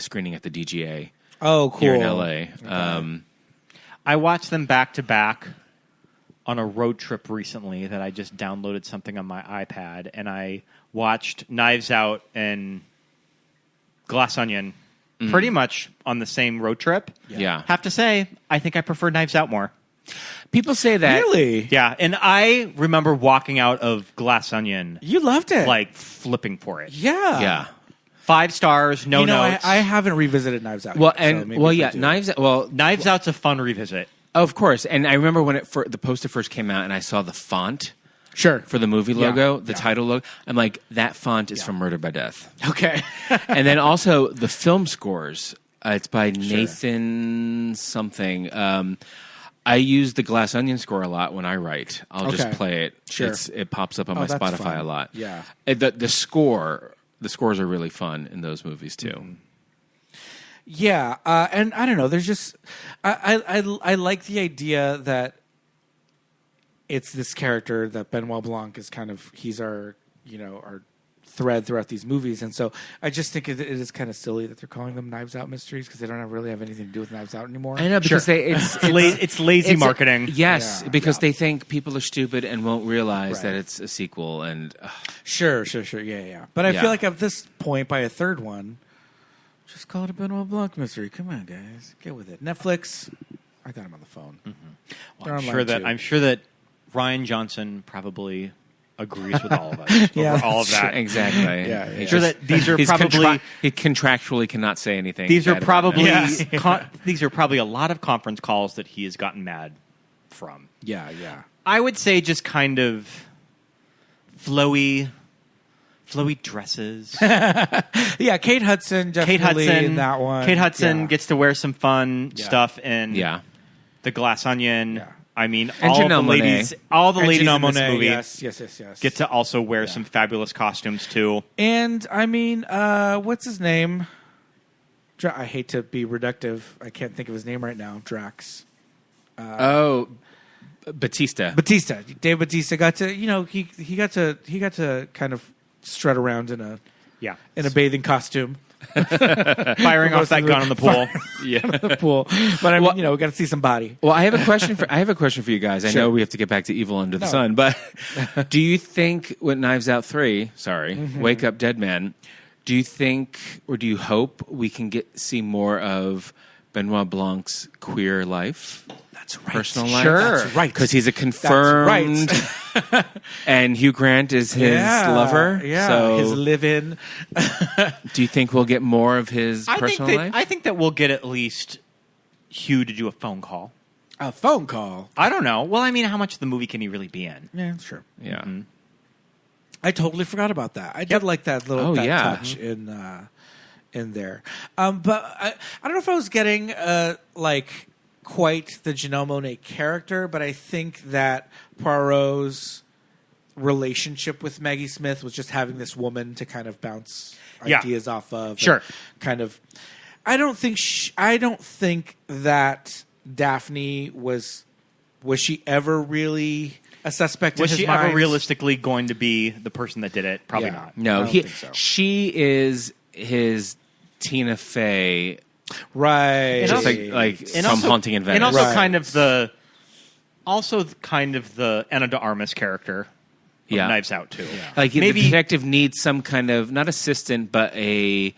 [SPEAKER 8] screening at the DGA.
[SPEAKER 6] Oh, cool.
[SPEAKER 8] Here in LA.
[SPEAKER 6] Okay.
[SPEAKER 7] I watched them back to back on a road trip recently that I just downloaded something on my iPad, and I watched Knives Out and Glass Onion pretty much on the same road trip.
[SPEAKER 8] Yeah.
[SPEAKER 7] Have to say, I think I prefer Knives Out more.
[SPEAKER 8] People say that.
[SPEAKER 6] Really?
[SPEAKER 7] Yeah, and I remember walking out of Glass Onion
[SPEAKER 6] You loved it.
[SPEAKER 7] like flipping for it.
[SPEAKER 6] yeah.
[SPEAKER 8] Yeah.
[SPEAKER 7] 5 stars, no notes.
[SPEAKER 6] I haven't revisited Knives Out.
[SPEAKER 8] Well,
[SPEAKER 6] yet, so
[SPEAKER 8] and
[SPEAKER 6] maybe if I do.
[SPEAKER 8] Knives. Well,
[SPEAKER 7] Knives Out's a fun revisit.
[SPEAKER 8] of course. And I remember when the poster first came out, and I saw the font
[SPEAKER 6] Sure.
[SPEAKER 8] for the movie logo, the
[SPEAKER 6] Yeah.
[SPEAKER 8] title logo. I'm like, that font is from Murder by Death.
[SPEAKER 6] Okay.
[SPEAKER 8] And then also the film scores. It's by Nathan something. I use the Glass Onion score a lot when I write. I'll just
[SPEAKER 6] Okay.
[SPEAKER 8] play it.
[SPEAKER 6] Sure.
[SPEAKER 8] It pops up on my
[SPEAKER 6] that's
[SPEAKER 8] Spotify
[SPEAKER 6] fun.
[SPEAKER 8] a lot.
[SPEAKER 6] Yeah.
[SPEAKER 8] The scores are really fun in those movies too.
[SPEAKER 6] Mm-hmm. Yeah, and I don't know. There's just I like the idea that it's this character that Benoit Blanc is kind of he's our our thread throughout these movies, and so I just think it is kind of silly that they're calling them Knives Out mysteries because they don't really have anything to do with Knives Out anymore.
[SPEAKER 8] I know because
[SPEAKER 7] It's lazy marketing.
[SPEAKER 8] Yes,
[SPEAKER 6] Yeah.
[SPEAKER 8] because they think people are stupid and won't realize
[SPEAKER 6] Right.
[SPEAKER 8] that it's a sequel. And
[SPEAKER 6] Sure, yeah. But I
[SPEAKER 8] Yeah.
[SPEAKER 6] feel like at this point, by a third one, just call it a Benoit Blanc mystery. Come on, guys, get with it. Netflix, I got him on the phone. They're
[SPEAKER 7] I'm
[SPEAKER 6] online,
[SPEAKER 7] sure
[SPEAKER 6] too.
[SPEAKER 7] that Ryan Johnson probably agrees with all of us.
[SPEAKER 6] Yeah,
[SPEAKER 7] over all of that.
[SPEAKER 8] exactly,
[SPEAKER 6] Yeah.
[SPEAKER 7] I'm sure that these are probably
[SPEAKER 8] he contractually cannot say anything.
[SPEAKER 7] these are
[SPEAKER 8] bad about
[SPEAKER 7] probably
[SPEAKER 8] it.
[SPEAKER 7] these are probably a lot of conference calls that he has gotten mad from.
[SPEAKER 6] Yeah.
[SPEAKER 7] I would say just kind of flowy dresses.
[SPEAKER 6] Yeah, Kate Hudson definitely in that one.
[SPEAKER 7] Kate Hudson
[SPEAKER 6] Yeah.
[SPEAKER 7] gets to wear some fun stuff in
[SPEAKER 8] Yeah.
[SPEAKER 7] The Glass Onion.
[SPEAKER 6] Yeah.
[SPEAKER 7] I mean,
[SPEAKER 8] And
[SPEAKER 7] all the
[SPEAKER 8] Janelle
[SPEAKER 7] ladies,
[SPEAKER 8] Monáe.
[SPEAKER 7] all the
[SPEAKER 6] And
[SPEAKER 7] ladies
[SPEAKER 6] Janelle
[SPEAKER 7] in this
[SPEAKER 6] Monáe,
[SPEAKER 7] movie
[SPEAKER 6] yes.
[SPEAKER 7] get to also wear some fabulous costumes too.
[SPEAKER 6] And I mean, what's his name? I hate to be reductive. I can't think of his name right now. Drax.
[SPEAKER 8] Batista.
[SPEAKER 6] Dave Batista got to, he got to kind of strut around in a bathing costume.
[SPEAKER 7] Firing off that gun in the pool.
[SPEAKER 6] The pool. But I mean, we got to see some body.
[SPEAKER 8] Well, I have a question for you guys. I know we have to get back to Evil Under the Sun, but do you think with Knives Out 3, Wake Up Dead Man, do you think or do you hope we can see more of Benoit Blanc's queer life?
[SPEAKER 6] That's right.
[SPEAKER 8] Personal life?
[SPEAKER 7] Sure.
[SPEAKER 6] That's right.
[SPEAKER 8] Because he's a confirmed... and Hugh Grant is his lover.
[SPEAKER 6] Yeah,
[SPEAKER 8] so
[SPEAKER 6] his live-in.
[SPEAKER 8] do you think we'll get more of his personal life?
[SPEAKER 7] I think that we'll get at least Hugh to do a phone call.
[SPEAKER 6] A phone call?
[SPEAKER 7] I don't know. Well, I mean, how much of the movie can he really be in?
[SPEAKER 6] Yeah, sure.
[SPEAKER 8] Yeah.
[SPEAKER 7] Mm-hmm.
[SPEAKER 6] I totally forgot about that. I did like that little touch in there. But I don't know if I was getting quite the Janelle Monáe character, but I think that Poirot's relationship with Maggie Smith was just having this woman to kind of bounce ideas off of.
[SPEAKER 7] Sure.
[SPEAKER 6] Kind of. I don't think that Daphne was she ever really a suspect in his mind?
[SPEAKER 7] Was she ever realistically going to be the person that did it? Probably not.
[SPEAKER 8] No,
[SPEAKER 6] I don't think so.
[SPEAKER 8] She is his Tina Fey,
[SPEAKER 6] right?
[SPEAKER 8] just
[SPEAKER 7] And
[SPEAKER 8] from Haunting in Venice,
[SPEAKER 7] and also
[SPEAKER 6] Right.
[SPEAKER 7] kind of the Ana de Armas character of Knives Out too. Yeah.
[SPEAKER 8] Like
[SPEAKER 7] Maybe
[SPEAKER 8] the detective needs some kind of not assistant, but a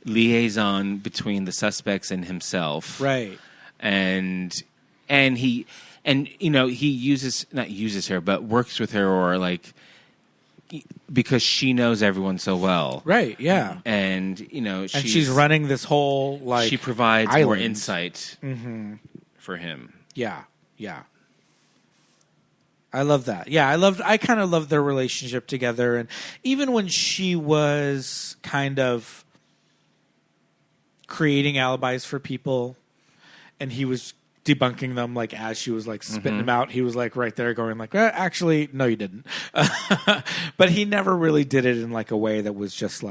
[SPEAKER 8] liaison between the suspects and himself,
[SPEAKER 6] Right.
[SPEAKER 8] And he not uses her, but works with her or because she knows everyone so well,
[SPEAKER 6] Right, yeah.
[SPEAKER 8] and
[SPEAKER 6] She's running this whole
[SPEAKER 8] she provides more
[SPEAKER 6] island.
[SPEAKER 8] insight for him.
[SPEAKER 6] Yeah. I love that. Yeah, I kind of loved their relationship together, and even when she was kind of creating alibis for people, and he was debunking them as she was spitting them out, he was right there going actually no you didn't. But he never really did it in a way that was just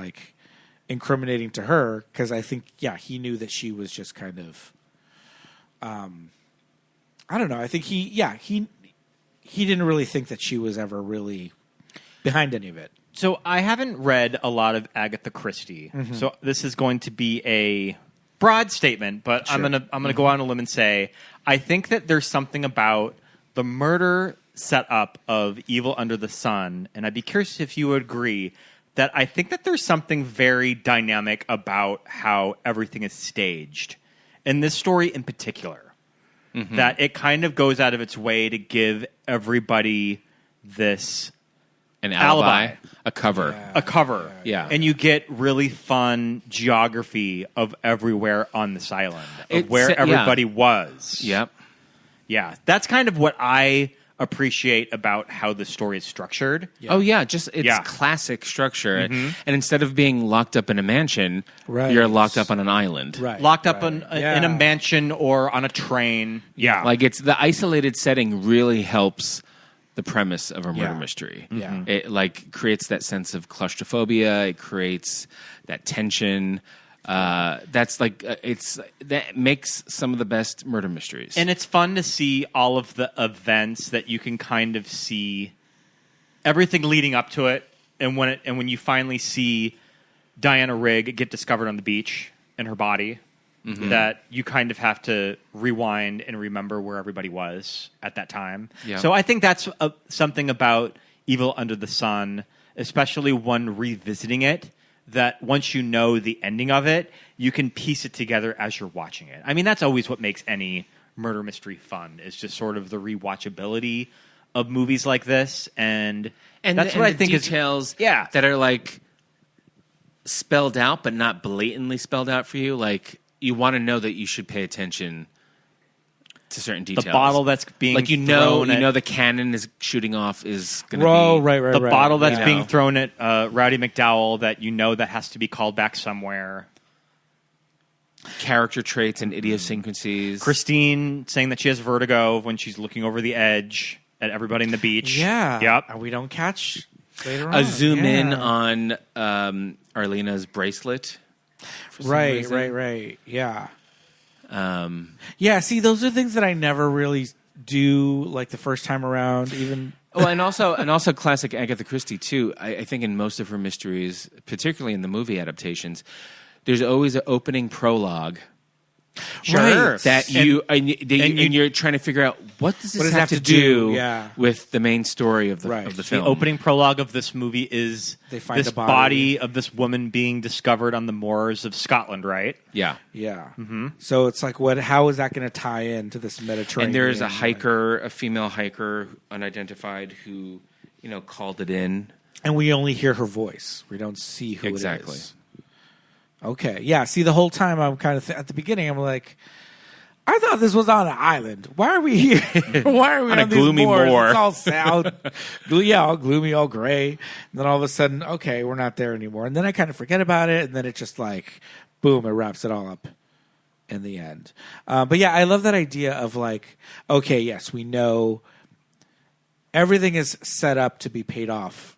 [SPEAKER 6] incriminating to her, because I think he knew that she was just kind of I don't know, I think he didn't really think that she was ever really behind any of it.
[SPEAKER 7] So I haven't read a lot of Agatha Christie, so this is going to be a broad statement, but
[SPEAKER 6] Sure.
[SPEAKER 7] I'm gonna go on a limb and say I think that there's something about the murder setup of Evil Under the Sun, and I'd be curious if you would agree that I think that there's something very dynamic about how everything is staged in this story in particular. That it kind of goes out of its way to give everybody this
[SPEAKER 8] An
[SPEAKER 7] alibi.
[SPEAKER 8] a cover.
[SPEAKER 7] a cover.
[SPEAKER 8] Yeah.
[SPEAKER 7] And you get really fun geography of everywhere on this island, of where everybody was.
[SPEAKER 8] Yep.
[SPEAKER 7] Yeah. That's kind of what I appreciate about how the story is structured.
[SPEAKER 8] Oh yeah, it's classic structure. And instead of being locked up in a mansion, you're locked up on an island.
[SPEAKER 6] Right.
[SPEAKER 7] Locked up in a mansion or on a train. Yeah.
[SPEAKER 8] It's the isolated setting really helps the premise of a murder mystery.
[SPEAKER 6] Yeah.
[SPEAKER 8] It creates that sense of claustrophobia. It creates that tension. That makes some of the best murder mysteries.
[SPEAKER 7] And it's fun to see all of the events that you can kind of see everything leading up to it, and when you finally see Diana Rigg get discovered on the beach and her body, that you kind of have to rewind and remember where everybody was at that time.
[SPEAKER 8] Yeah.
[SPEAKER 7] So I think that's something about Evil Under the Sun, especially one revisiting it, that once you know the ending of it, you can piece it together as you're watching it. I mean, that's always what makes any murder mystery fun, is just sort of the rewatchability of movies like this. And that's what I think
[SPEAKER 8] details that are spelled out, but not blatantly spelled out for you. You want to know that you should pay attention to certain details.
[SPEAKER 7] The bottle that's being thrown
[SPEAKER 8] at, the cannon is shooting off is going to be
[SPEAKER 7] the bottle that's being thrown at Roddy McDowell that that has to be called back somewhere.
[SPEAKER 8] character traits and idiosyncrasies.
[SPEAKER 7] Christine saying that she has vertigo when she's looking over the edge at everybody in the beach.
[SPEAKER 6] Yeah.
[SPEAKER 7] Yep.
[SPEAKER 6] And we don't catch later on.
[SPEAKER 8] A zoom in
[SPEAKER 6] Yeah.
[SPEAKER 8] on Arlena's bracelet. for some
[SPEAKER 6] Right,
[SPEAKER 8] reason.
[SPEAKER 6] right. Yeah. Yeah, see, those are things that I never really do like the first time around, even.
[SPEAKER 8] Oh, and also classic Agatha Christie too. I think in most of her mysteries, particularly in the movie adaptations, there's always an opening prologue.
[SPEAKER 7] Sure.
[SPEAKER 8] That you're trying to figure out what does this have to do with the main story of the
[SPEAKER 7] The
[SPEAKER 8] film.
[SPEAKER 7] opening prologue of this movie is
[SPEAKER 6] They find
[SPEAKER 7] this
[SPEAKER 6] the body
[SPEAKER 7] of this woman being discovered on the moors of Scotland, right?
[SPEAKER 8] Yeah.
[SPEAKER 6] Yeah. Mm-hmm. So it's like, how is that going to tie into this Mediterranean?
[SPEAKER 8] And there's a hiker, a female hiker, unidentified, who called it in.
[SPEAKER 6] And we only hear her voice. We don't see who
[SPEAKER 8] Exactly.
[SPEAKER 6] it is. Okay. Yeah. See, the whole time I'm kind of at the beginning, I'm like, I thought this was on an island. Why are we here? Why are we on
[SPEAKER 8] a
[SPEAKER 6] these
[SPEAKER 8] gloomy
[SPEAKER 6] moors?
[SPEAKER 8] moor?
[SPEAKER 6] It's all south. All gloomy, all gray. And then all of a sudden, okay, we're not there anymore. And then I kind of forget about it. And then it just like, boom, it wraps it all up in the end. But yeah, I love that idea of like, okay, yes, we know everything is set up to be paid off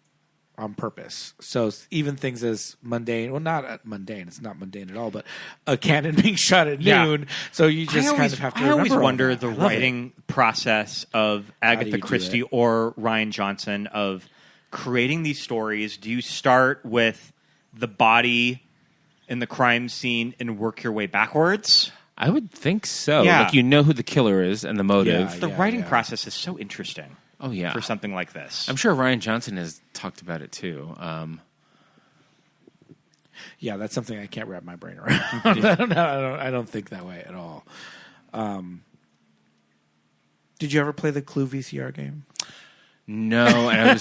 [SPEAKER 6] on purpose. So even things as mundane, well, not mundane, it's not mundane at all, but a cannon being shot at noon. So you just kind of have to
[SPEAKER 7] I always
[SPEAKER 6] remember all
[SPEAKER 7] wonder
[SPEAKER 6] that.
[SPEAKER 7] the
[SPEAKER 6] I love it.
[SPEAKER 7] writing process of
[SPEAKER 6] do
[SPEAKER 7] Agatha
[SPEAKER 6] you do
[SPEAKER 7] Christie
[SPEAKER 6] it?
[SPEAKER 7] or Rian Johnson of creating these stories. Do you start with the body in the crime scene and work your way backwards?
[SPEAKER 8] I would think so.
[SPEAKER 7] Yeah.
[SPEAKER 8] Like who the killer is and the motive.
[SPEAKER 7] The writing process is so interesting.
[SPEAKER 8] Oh yeah,
[SPEAKER 7] for something like this.
[SPEAKER 8] I'm sure Rian Johnson has talked about it too.
[SPEAKER 6] Yeah, that's something I can't wrap my brain around. I don't think that way at all. Did you ever play the Clue VCR game?
[SPEAKER 8] No, and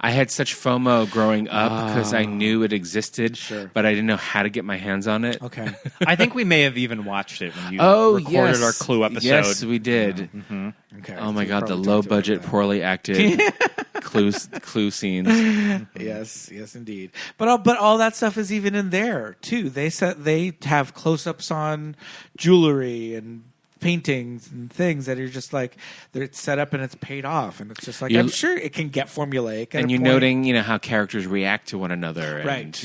[SPEAKER 8] I had such FOMO growing up because I knew it existed, but I didn't know how to get my hands on it.
[SPEAKER 6] Okay.
[SPEAKER 7] I think we may have even watched it when you recorded
[SPEAKER 8] yes.
[SPEAKER 7] our Clue episode.
[SPEAKER 8] Yes, we did.
[SPEAKER 6] Yeah. Mm-hmm. Okay.
[SPEAKER 8] Oh my
[SPEAKER 6] So
[SPEAKER 8] God, the
[SPEAKER 6] probably
[SPEAKER 8] low
[SPEAKER 6] talked about
[SPEAKER 8] budget,
[SPEAKER 6] that.
[SPEAKER 8] poorly acted clue scenes.
[SPEAKER 6] Yes, indeed. But all that stuff is even in there too. They have close-ups on jewelry and paintings and things that are just like they're set up and it's paid off, and it's just like I'm sure it can get formulaic.
[SPEAKER 8] And you're noting, how characters react to one another, and,
[SPEAKER 6] right?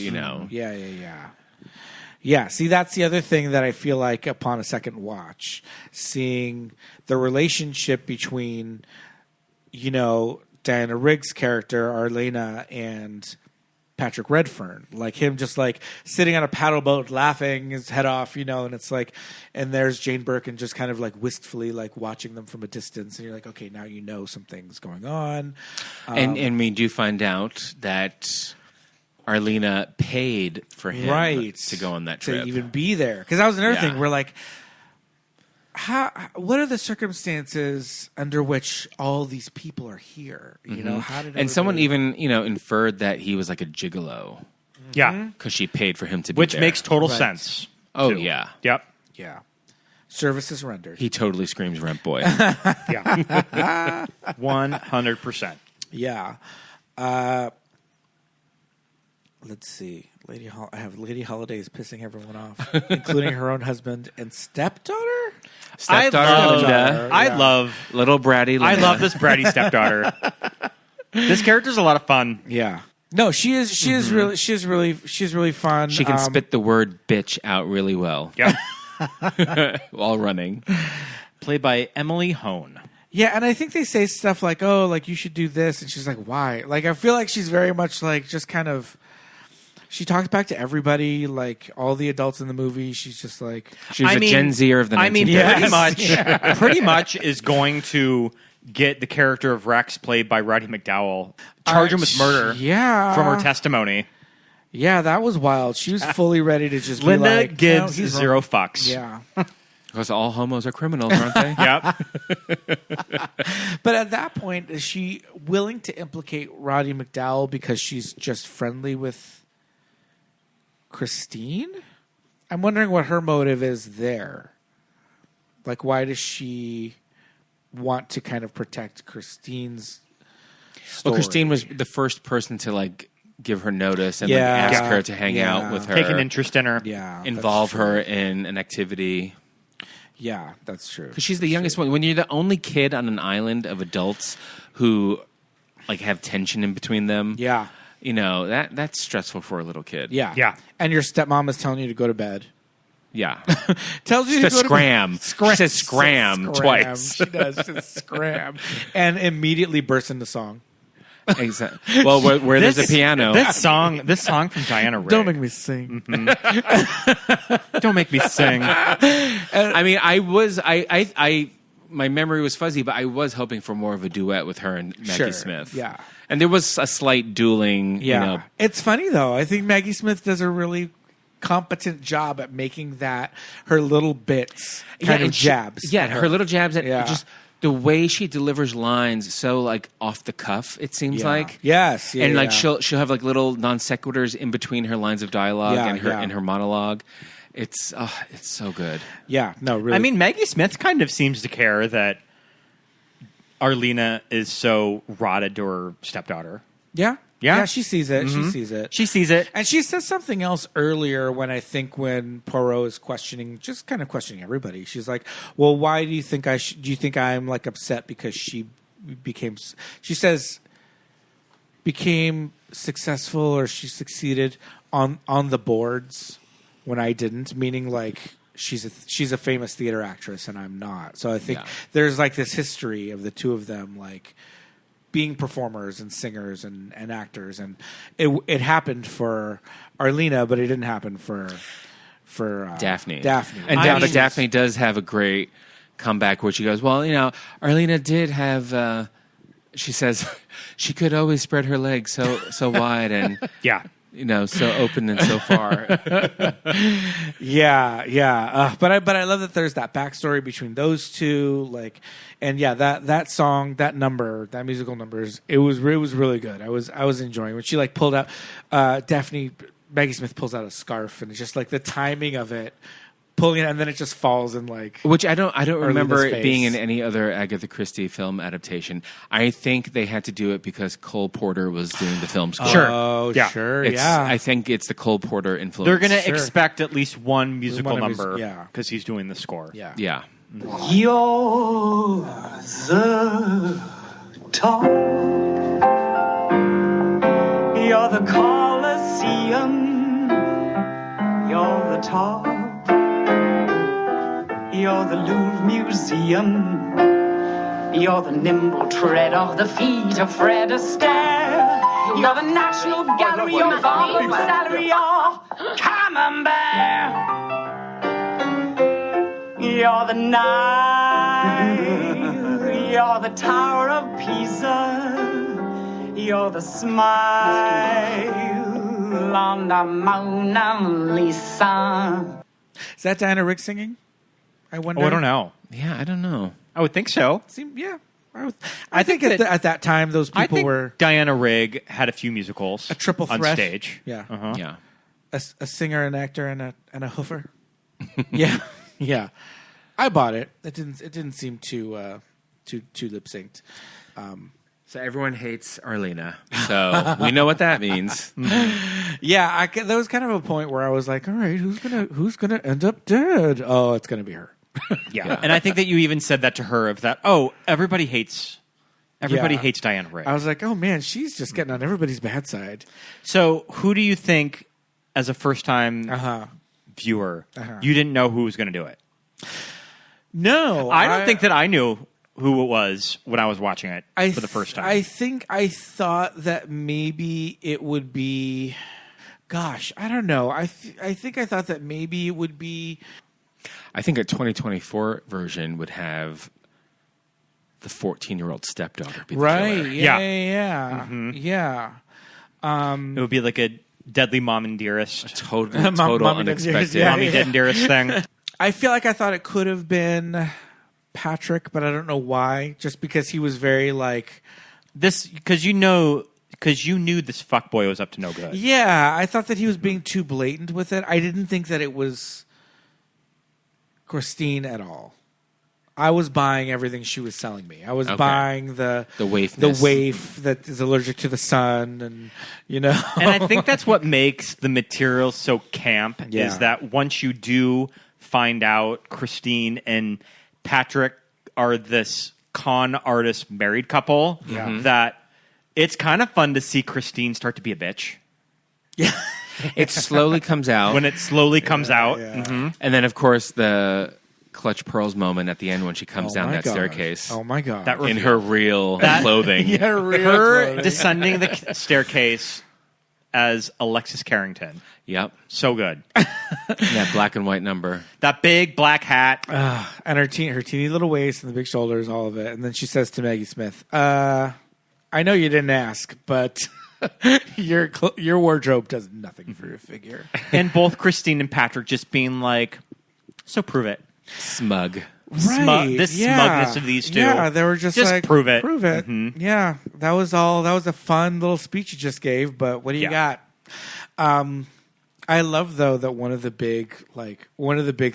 [SPEAKER 6] Yeah. See, that's the other thing that I feel like upon a second watch, seeing the relationship between, Diana Rigg's character Arlena and Patrick Redfern, like him just like sitting on a paddle boat laughing his head off, and it's like, and there's Jane Birkin just kind of like wistfully like watching them from a distance, and you're like, okay, now something's going on.
[SPEAKER 8] And we do find out that Arlena paid for him to go on that trip.
[SPEAKER 6] To even be there. Because that was another thing. We're like, what are the circumstances under which all these people are here? How did
[SPEAKER 8] and someone even inferred that he was like a gigolo.
[SPEAKER 7] Yeah.
[SPEAKER 8] Because she paid for him to be
[SPEAKER 7] Which
[SPEAKER 8] there.
[SPEAKER 7] makes total sense.
[SPEAKER 8] Oh,
[SPEAKER 7] too.
[SPEAKER 8] yeah.
[SPEAKER 7] Yep.
[SPEAKER 6] Yeah. Services rendered.
[SPEAKER 8] He totally screams rent boy.
[SPEAKER 7] Yeah. 100%.
[SPEAKER 6] Yeah. Let's see. I have Lady Holiday is pissing everyone off, including her own husband and stepdaughter.
[SPEAKER 8] I
[SPEAKER 7] love
[SPEAKER 8] little bratty.
[SPEAKER 7] I love this bratty stepdaughter. This character's a lot of fun.
[SPEAKER 6] Yeah. No, she is. She is really. She's really fun.
[SPEAKER 8] She can spit the word bitch out really well.
[SPEAKER 7] Yep.
[SPEAKER 8] While running.
[SPEAKER 7] Played by Emily Hone.
[SPEAKER 6] Yeah, and I think they say stuff like, "Oh, like you should do this," and she's like, "Why?" Like I feel like she's very much like just kind of. She talks back to everybody, like all the adults in the movie. She's just like
[SPEAKER 8] she was a Gen Zer of the 1930s.
[SPEAKER 7] Pretty much is going to get the character of Rex, played by Roddy McDowell, charge him with murder.
[SPEAKER 6] Yeah,
[SPEAKER 7] from her testimony.
[SPEAKER 6] Yeah, that was wild. She was fully ready to just
[SPEAKER 7] Linda
[SPEAKER 6] be like,
[SPEAKER 7] gives zero
[SPEAKER 6] wrong.
[SPEAKER 7] fucks.
[SPEAKER 6] Yeah.
[SPEAKER 8] Because all homos are criminals, aren't they?
[SPEAKER 7] Yep.
[SPEAKER 6] But at that point, is she willing to implicate Roddy McDowell because she's just friendly with Christine? I'm wondering what her motive is there. Like, why does she want to kind of protect Christine's story?
[SPEAKER 8] Well, Christine was the first person to like give her notice and like, ask her to hang out with her.
[SPEAKER 7] Take an interest in her.
[SPEAKER 6] Yeah.
[SPEAKER 8] Involve her in an activity.
[SPEAKER 6] Yeah, that's true.
[SPEAKER 8] Because she's the youngest one. When you're the only kid on an island of adults who like have tension in between them, you know, that's stressful for a little kid.
[SPEAKER 6] Yeah.
[SPEAKER 7] Yeah.
[SPEAKER 6] And your stepmom is telling you to go to bed.
[SPEAKER 8] Yeah.
[SPEAKER 6] Tells you
[SPEAKER 8] She
[SPEAKER 6] to
[SPEAKER 8] says
[SPEAKER 6] go
[SPEAKER 8] scram.
[SPEAKER 6] to bed.
[SPEAKER 8] She says scram twice.
[SPEAKER 6] She does. She says scram. And immediately bursts into song.
[SPEAKER 8] Exactly. Well, where there's a piano.
[SPEAKER 7] This song from Diana Rigg.
[SPEAKER 6] Don't make me sing.
[SPEAKER 7] Don't make me sing.
[SPEAKER 8] I mean, my memory was fuzzy, but I was hoping for more of a duet with her and Maggie Smith.
[SPEAKER 6] Yeah.
[SPEAKER 8] And there was a slight dueling,
[SPEAKER 6] Yeah.
[SPEAKER 8] you know.
[SPEAKER 6] It's funny, though. I think Maggie Smith does a really competent job at making that her little bits kind of jabs.
[SPEAKER 8] Her little jabs. And
[SPEAKER 6] Yeah.
[SPEAKER 8] just the way she delivers lines so like off the cuff, it seems like.
[SPEAKER 6] Yes. Yeah,
[SPEAKER 8] and like
[SPEAKER 6] yeah.
[SPEAKER 8] she'll have like little non sequiturs in between her lines of dialogue and her monologue. It's so good.
[SPEAKER 6] Yeah. No, really.
[SPEAKER 7] I mean, Maggie Smith kind of seems to care that Arlena is so rotted to her stepdaughter.
[SPEAKER 6] Yeah.
[SPEAKER 7] Yeah.
[SPEAKER 6] Yeah, she sees it. She sees it.
[SPEAKER 7] She sees it.
[SPEAKER 6] And she says something else earlier when Poirot is questioning everybody. She's like, "Well, why do you think do you think I'm like upset because she became successful or she succeeded on the boards when I didn't?" Meaning like she's a famous theater actress and I'm not. So I think there's like this history of the two of them like being performers and singers and actors, and it happened for Arlena, but it didn't happen for
[SPEAKER 8] Daphne.
[SPEAKER 6] And
[SPEAKER 8] Daphne does have a great comeback where she goes, "Well, you know, Arlena did have." She says she could always spread her legs so wide and you know, so open and so far.
[SPEAKER 6] Yeah. But I love that there's that backstory between those two, like, and that song, that number, that musical numbers, it was really good. I was enjoying when she like pulled out Maggie Smith pulls out a scarf and it's just like the timing of it. Pulling it and then it just falls in like
[SPEAKER 8] which I don't remember it
[SPEAKER 6] face.
[SPEAKER 8] being in any other Agatha Christie film adaptation. I think they had to do it because Cole Porter was doing the film score.
[SPEAKER 7] Sure.
[SPEAKER 6] Oh,
[SPEAKER 7] Yeah.
[SPEAKER 6] sure.
[SPEAKER 8] I think it's the Cole Porter influence.
[SPEAKER 7] They're going to expect at least one musical number
[SPEAKER 6] yeah.
[SPEAKER 7] because he's doing the score.
[SPEAKER 6] Yeah.
[SPEAKER 8] Yeah.
[SPEAKER 1] You're the top. You're the Colosseum. You're the top. You're the Louvre Museum. You're the nimble tread of the feet of Fred Astaire. You're the National Gallery of Art Salary. You're Camembert. You're the Nile. You're the Tower of Pisa. You're the smile on the Mona Lisa.
[SPEAKER 6] Is that Diana Rigg singing? I wonder.
[SPEAKER 7] Oh, I don't know.
[SPEAKER 8] Yeah, I don't know.
[SPEAKER 7] I would think so.
[SPEAKER 6] I think at that time those people were
[SPEAKER 7] Diana Rigg had a few musicals,
[SPEAKER 6] a triple
[SPEAKER 7] on
[SPEAKER 6] threat.
[SPEAKER 7] stage.
[SPEAKER 6] Yeah.
[SPEAKER 8] Yeah.
[SPEAKER 6] A singer, an actor, and a hoofer. Yeah. I bought it. It didn't seem too lip synced.
[SPEAKER 8] So everyone hates Arlena. So we know what that means.
[SPEAKER 6] Yeah, there was kind of a point where I was like, all right, who's gonna end up dead? Oh, it's gonna be her.
[SPEAKER 7] Yeah. And I think that you even said that to her of that, everybody hates Diana Rigg.
[SPEAKER 6] I was like, oh man, she's just getting on everybody's bad side.
[SPEAKER 7] So who do you think, as a first-time viewer, you didn't know who was going to do it?
[SPEAKER 6] No.
[SPEAKER 7] I don't think that I knew who it was when I was watching it for the first time.
[SPEAKER 6] I think I thought that maybe it would be... Gosh, I don't know. I think I thought that maybe it would be...
[SPEAKER 8] I think a 2024 version would have the 14-year-old stepdaughter be the killer.
[SPEAKER 6] Yeah.
[SPEAKER 7] It would be like a Deadly Mom and Dearest.
[SPEAKER 8] Total
[SPEAKER 6] Mom and
[SPEAKER 8] unexpected.
[SPEAKER 6] Dearest,
[SPEAKER 7] Mommy Dead and Dearest thing.
[SPEAKER 6] I feel like I thought it could have been Patrick, but I don't know why. Just because he was very like...
[SPEAKER 7] Because you knew this fuckboy was up to no good.
[SPEAKER 6] Yeah, I thought that he was being too blatant with it. I didn't think that it was Christine at all. I was buying everything she was selling me. I was buying the
[SPEAKER 8] waifness.
[SPEAKER 6] waif that is allergic to the sun, and
[SPEAKER 7] And I think that's what makes the material so camp. Is that once you do find out Christine and Patrick are this con artist married couple, that it's kind of fun to see Christine start to be a bitch.
[SPEAKER 6] Yeah.
[SPEAKER 8] It slowly comes out.
[SPEAKER 7] When it slowly comes out.
[SPEAKER 6] Yeah.
[SPEAKER 7] Mm-hmm.
[SPEAKER 8] And then, of course, the clutch pearls moment at the end when she comes down that staircase.
[SPEAKER 6] Oh, my God.
[SPEAKER 7] That
[SPEAKER 8] in her real clothing.
[SPEAKER 7] Her descending the staircase as Alexis Carrington.
[SPEAKER 8] Yep.
[SPEAKER 7] So good.
[SPEAKER 8] That black and white number.
[SPEAKER 7] That big black hat.
[SPEAKER 6] And her teeny little waist and the big shoulders, all of it. And then she says to Maggie Smith, I know you didn't ask, but your wardrobe does nothing for your figure.
[SPEAKER 7] And both Christine and Patrick just being like, so prove it.
[SPEAKER 8] Smug.
[SPEAKER 6] Right.
[SPEAKER 7] Smugness of these two.
[SPEAKER 6] Yeah, they were just like,
[SPEAKER 7] prove it.
[SPEAKER 6] Prove it.
[SPEAKER 7] Mm-hmm.
[SPEAKER 6] Yeah, that was all. That was a fun little speech you just gave, but what do you got? I love, though, that one of the big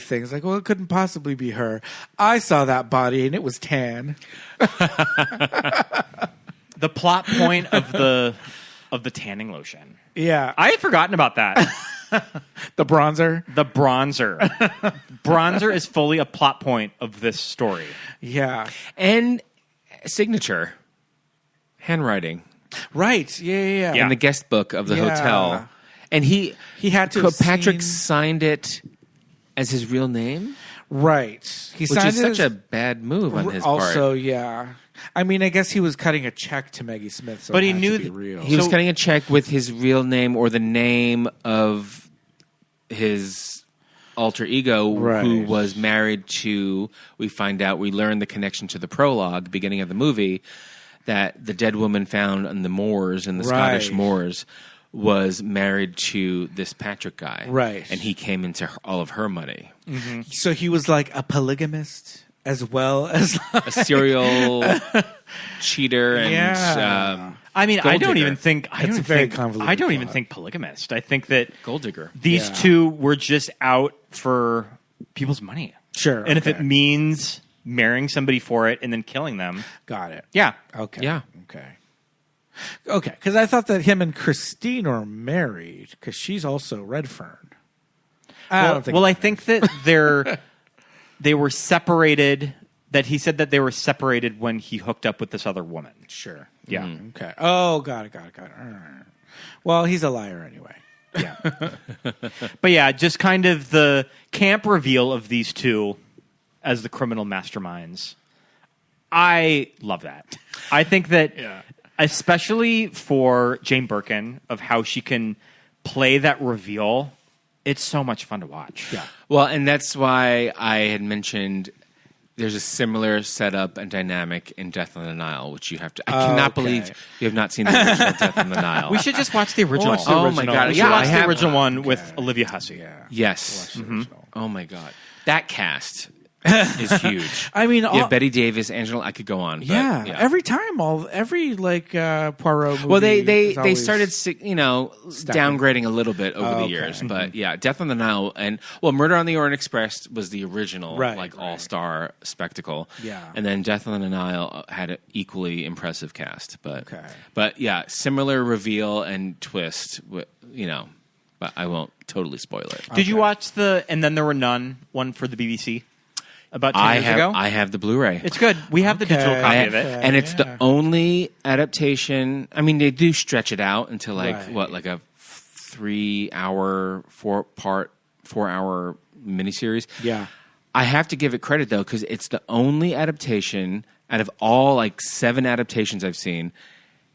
[SPEAKER 6] things, like, well, it couldn't possibly be her. I saw that body, and it was tan.
[SPEAKER 7] The plot point of the tanning lotion.
[SPEAKER 6] Yeah.
[SPEAKER 7] I had forgotten about that.
[SPEAKER 6] The bronzer.
[SPEAKER 7] The bronzer. Bronzer is fully a plot point of this story.
[SPEAKER 6] Yeah.
[SPEAKER 8] And signature. Handwriting.
[SPEAKER 6] Right. Yeah.
[SPEAKER 8] In the guest book of the hotel. And he
[SPEAKER 6] had to have
[SPEAKER 8] Patrick
[SPEAKER 6] seen...
[SPEAKER 8] signed it as his real name?
[SPEAKER 6] Right.
[SPEAKER 8] Which is such a bad move on his part.
[SPEAKER 6] Also, yeah. I mean, I guess he was cutting a check to Maggie Smith, so
[SPEAKER 7] but
[SPEAKER 6] it
[SPEAKER 7] he
[SPEAKER 6] had
[SPEAKER 7] knew
[SPEAKER 6] to be real.
[SPEAKER 8] He was cutting a check with his real name or the name of his alter ego, who was married to. We learn the connection to the prologue, beginning of the movie, that the dead woman found in the moors, in the Scottish moors, was married to this Patrick guy,
[SPEAKER 6] right?
[SPEAKER 8] And he came into all of her money.
[SPEAKER 6] Mm-hmm. So he was like a polygamist as well as
[SPEAKER 8] a serial cheater and
[SPEAKER 7] I mean, I don't even think polygamist. I think that
[SPEAKER 8] gold digger.
[SPEAKER 7] These two were just out for people's money.
[SPEAKER 6] Sure.
[SPEAKER 7] And if it means marrying somebody for it and then killing them.
[SPEAKER 6] Got it.
[SPEAKER 7] Yeah.
[SPEAKER 6] Okay.
[SPEAKER 8] Yeah.
[SPEAKER 6] Okay. Because I thought that him and Christine are married because she's also Redfern. I
[SPEAKER 7] think that they were separated. That he said that they were separated when he hooked up with this other woman.
[SPEAKER 6] Sure.
[SPEAKER 7] Yeah.
[SPEAKER 6] Okay. Oh, got it. All right. Well, he's a liar anyway.
[SPEAKER 7] Yeah. But yeah, just kind of the camp reveal of these two as the criminal masterminds. I love that. I think that, especially for Jane Birkin, of how she can play that reveal, it's so much fun to watch.
[SPEAKER 6] Yeah.
[SPEAKER 8] Well, and that's why I had mentioned there's a similar setup and dynamic in Death on the Nile, which you have to. I cannot believe you have not seen the original Death on the Nile.
[SPEAKER 7] We should just watch the original.
[SPEAKER 8] Oh my God!
[SPEAKER 7] We should watch the original one with Olivia Hussey.
[SPEAKER 6] Yeah.
[SPEAKER 8] Yes. Oh my God, that cast is huge.
[SPEAKER 6] I mean,
[SPEAKER 8] you have Betty Davis, Angela. I could go on. But,
[SPEAKER 6] every time, every Poirot movie.
[SPEAKER 8] Well, they started, downgrading a little bit over the years, but Death on the Nile and Murder on the Orient Express was the original all-star spectacle.
[SPEAKER 6] Yeah,
[SPEAKER 8] and then Death on the Nile had an equally impressive cast, but similar reveal and twist. But I won't totally spoil it.
[SPEAKER 7] Did you watch the And Then There Were None one for the BBC? About 10 years ago?
[SPEAKER 8] I have the Bluray.
[SPEAKER 7] It's good. We have the digital copy of it.
[SPEAKER 8] And it's the only adaptation. I mean, they do stretch it out into like a 3-hour, 4-hour miniseries.
[SPEAKER 6] Yeah.
[SPEAKER 8] I have to give it credit, though, because it's the only adaptation out of all 7 adaptations I've seen.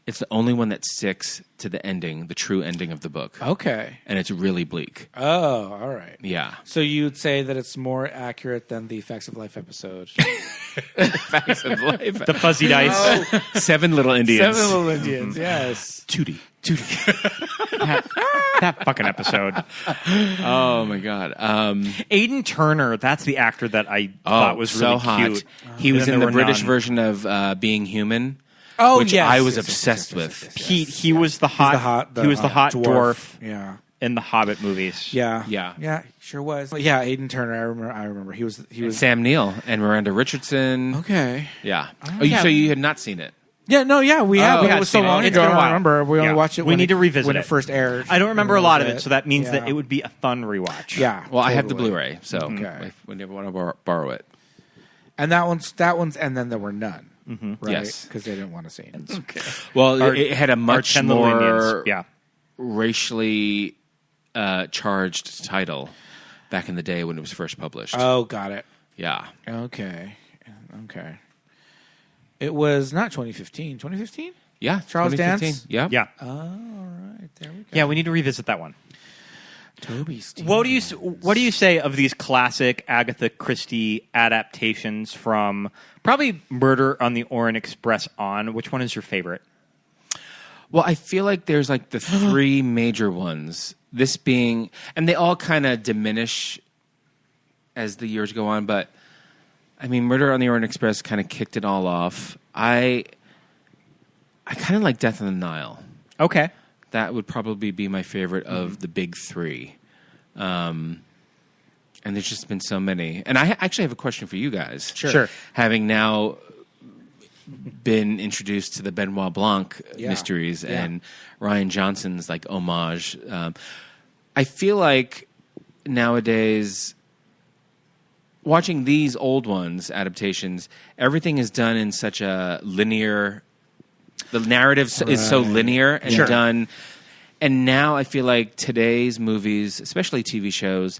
[SPEAKER 8] It's the only one that sticks to the ending, the true ending of the book.
[SPEAKER 6] Okay.
[SPEAKER 8] And it's really bleak.
[SPEAKER 6] Oh, all right.
[SPEAKER 8] Yeah.
[SPEAKER 6] So you'd say that it's more accurate than the Facts of Life episode.
[SPEAKER 8] Facts of Life.
[SPEAKER 7] The fuzzy dice.
[SPEAKER 8] Oh. 7 Little Indians.
[SPEAKER 6] 7 Little Indians, yes.
[SPEAKER 8] Tootie.
[SPEAKER 7] That fucking episode.
[SPEAKER 8] Oh, my God.
[SPEAKER 7] Aidan Turner, that's the actor that I thought was really cute.
[SPEAKER 8] He was in the British version of Being Human.
[SPEAKER 6] Oh,
[SPEAKER 8] which
[SPEAKER 6] yes.
[SPEAKER 8] I was obsessed with.
[SPEAKER 7] He was the hot dwarf.
[SPEAKER 6] Yeah.
[SPEAKER 7] in the Hobbit movies.
[SPEAKER 6] Yeah, sure was. Yeah, Aidan Turner. I remember. He was
[SPEAKER 8] Sam Neill and Miranda Richardson.
[SPEAKER 6] Okay.
[SPEAKER 8] Yeah.
[SPEAKER 7] Yeah.
[SPEAKER 8] So you had not seen it?
[SPEAKER 6] Yeah, no, yeah, we have.
[SPEAKER 8] had
[SPEAKER 6] It was so
[SPEAKER 8] seen it.
[SPEAKER 6] long
[SPEAKER 7] It's
[SPEAKER 6] ago.
[SPEAKER 7] been a
[SPEAKER 6] I
[SPEAKER 7] while.
[SPEAKER 6] don't remember. We only
[SPEAKER 7] Yeah.
[SPEAKER 6] watched it.
[SPEAKER 7] We need to revisit
[SPEAKER 6] when
[SPEAKER 7] it.
[SPEAKER 6] it first aired.
[SPEAKER 7] I don't remember a lot of
[SPEAKER 6] That
[SPEAKER 7] it, so that means that
[SPEAKER 6] Yeah.
[SPEAKER 7] it would be a fun rewatch.
[SPEAKER 6] Yeah.
[SPEAKER 8] Well, I have the
[SPEAKER 6] totally.
[SPEAKER 8] Blu-ray, so
[SPEAKER 6] Okay.
[SPEAKER 8] we never want to borrow it.
[SPEAKER 6] And that one's, and then there were none. Right?
[SPEAKER 8] Yes.
[SPEAKER 6] Because they didn't want to see it.
[SPEAKER 7] Okay.
[SPEAKER 8] Well,
[SPEAKER 7] Our-
[SPEAKER 8] it had a
[SPEAKER 7] Our
[SPEAKER 8] much
[SPEAKER 7] 10 Little
[SPEAKER 8] more
[SPEAKER 7] Indians. Yeah.
[SPEAKER 8] racially charged title back in the day when it was first published.
[SPEAKER 6] Oh, got it.
[SPEAKER 8] Yeah.
[SPEAKER 6] Okay. It was not 2015. 2015?
[SPEAKER 8] Yeah.
[SPEAKER 6] Charles
[SPEAKER 8] 2015.
[SPEAKER 6] Dance?
[SPEAKER 8] Yep.
[SPEAKER 7] Yeah.
[SPEAKER 6] All right. There we go.
[SPEAKER 7] Yeah, we need to revisit that one.
[SPEAKER 6] Toby Stevens.
[SPEAKER 7] What do you say of these classic Agatha Christie adaptations from probably Murder on the Orient Express on? Which one is your favorite?
[SPEAKER 8] Well, I feel like there's like the three major ones. This being, and they all kind of diminish as the years go on. But I mean, Murder on the Orient Express kind of kicked it all off. I kind of like Death on the Nile.
[SPEAKER 7] Okay.
[SPEAKER 8] That would probably be my favorite of the big three. And there's just been so many. And I actually have a question for you guys.
[SPEAKER 6] Sure.
[SPEAKER 8] Having now been introduced to the Benoit Blanc mysteries and Rian Johnson's like homage. I feel like nowadays, watching these old ones, adaptations, everything is done in such a linear... The narrative is so linear and done... And now I feel like today's movies, especially TV shows,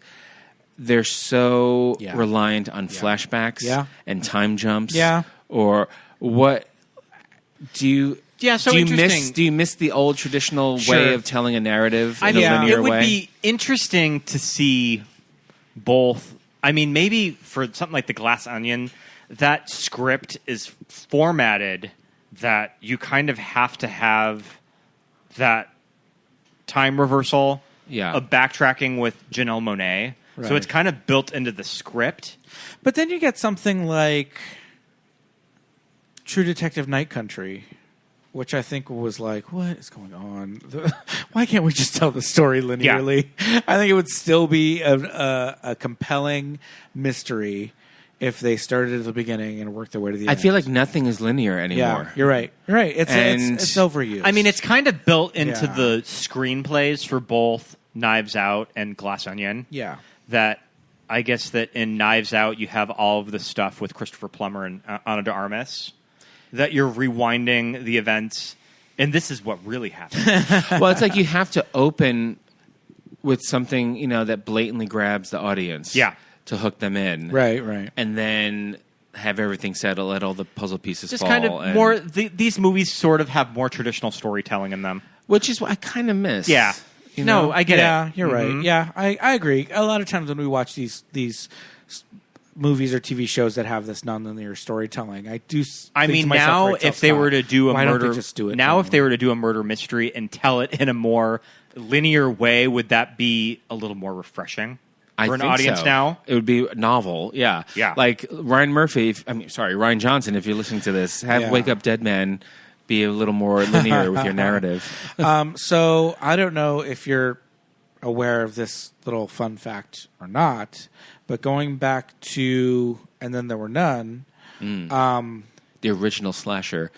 [SPEAKER 8] they're so reliant on flashbacks and time jumps.
[SPEAKER 6] Yeah.
[SPEAKER 8] Or what do you
[SPEAKER 7] so
[SPEAKER 8] do you
[SPEAKER 7] interesting.
[SPEAKER 8] do you miss the old traditional way of telling a narrative in a linear
[SPEAKER 7] it would
[SPEAKER 8] way?
[SPEAKER 7] be interesting to see both. I mean, maybe for something like The Glass Onion, that script is formatted that you kind of have to have that time reversal of backtracking with Janelle Monáe.
[SPEAKER 6] Right.
[SPEAKER 7] So it's kind of built into the script.
[SPEAKER 6] But then you get something like True Detective Night Country, which I think was like, what is going on? Why can't we just tell the story linearly? I think it would still be a compelling mystery if they started at the beginning and worked their way to the end.
[SPEAKER 8] I feel like nothing is linear anymore.
[SPEAKER 6] Yeah, you're right. You're right. It's overused.
[SPEAKER 7] I mean, it's kind of built into the screenplays for both Knives Out and Glass Onion.
[SPEAKER 6] Yeah.
[SPEAKER 7] That I guess that in Knives Out you have all of the stuff with Christopher Plummer and Ana de Armas. That you're rewinding the events, and this is what really happened.
[SPEAKER 8] Well, it's like you have to open with something, that blatantly grabs the audience.
[SPEAKER 7] Yeah.
[SPEAKER 8] To hook them in.
[SPEAKER 6] Right.
[SPEAKER 8] And then have everything settle, let all the puzzle pieces
[SPEAKER 7] Just
[SPEAKER 8] fall.
[SPEAKER 7] kind of more. These movies sort of have more traditional storytelling in them,
[SPEAKER 8] which is what I kind of miss.
[SPEAKER 7] Yeah.
[SPEAKER 8] No,
[SPEAKER 7] I get it.
[SPEAKER 6] Yeah, you're right. Yeah, I agree. A lot of times when we watch these movies or TV shows that have this nonlinear storytelling, I do.
[SPEAKER 7] I mean, now if they were to do a
[SPEAKER 6] why
[SPEAKER 7] murder,
[SPEAKER 6] don't they just do it
[SPEAKER 7] now if
[SPEAKER 6] linearly?
[SPEAKER 7] they were to do a murder mystery and tell it in a more linear way, would that be a little more refreshing for an
[SPEAKER 8] think
[SPEAKER 7] audience
[SPEAKER 8] so.
[SPEAKER 7] now?
[SPEAKER 8] It would be novel, yeah. Like Ryan Johnson, if you're listening to this, have Wake Up Dead Man be a little more linear with your narrative.
[SPEAKER 6] So I don't know if you're aware of this little fun fact or not, but going back to And Then There Were None.
[SPEAKER 8] The original slasher,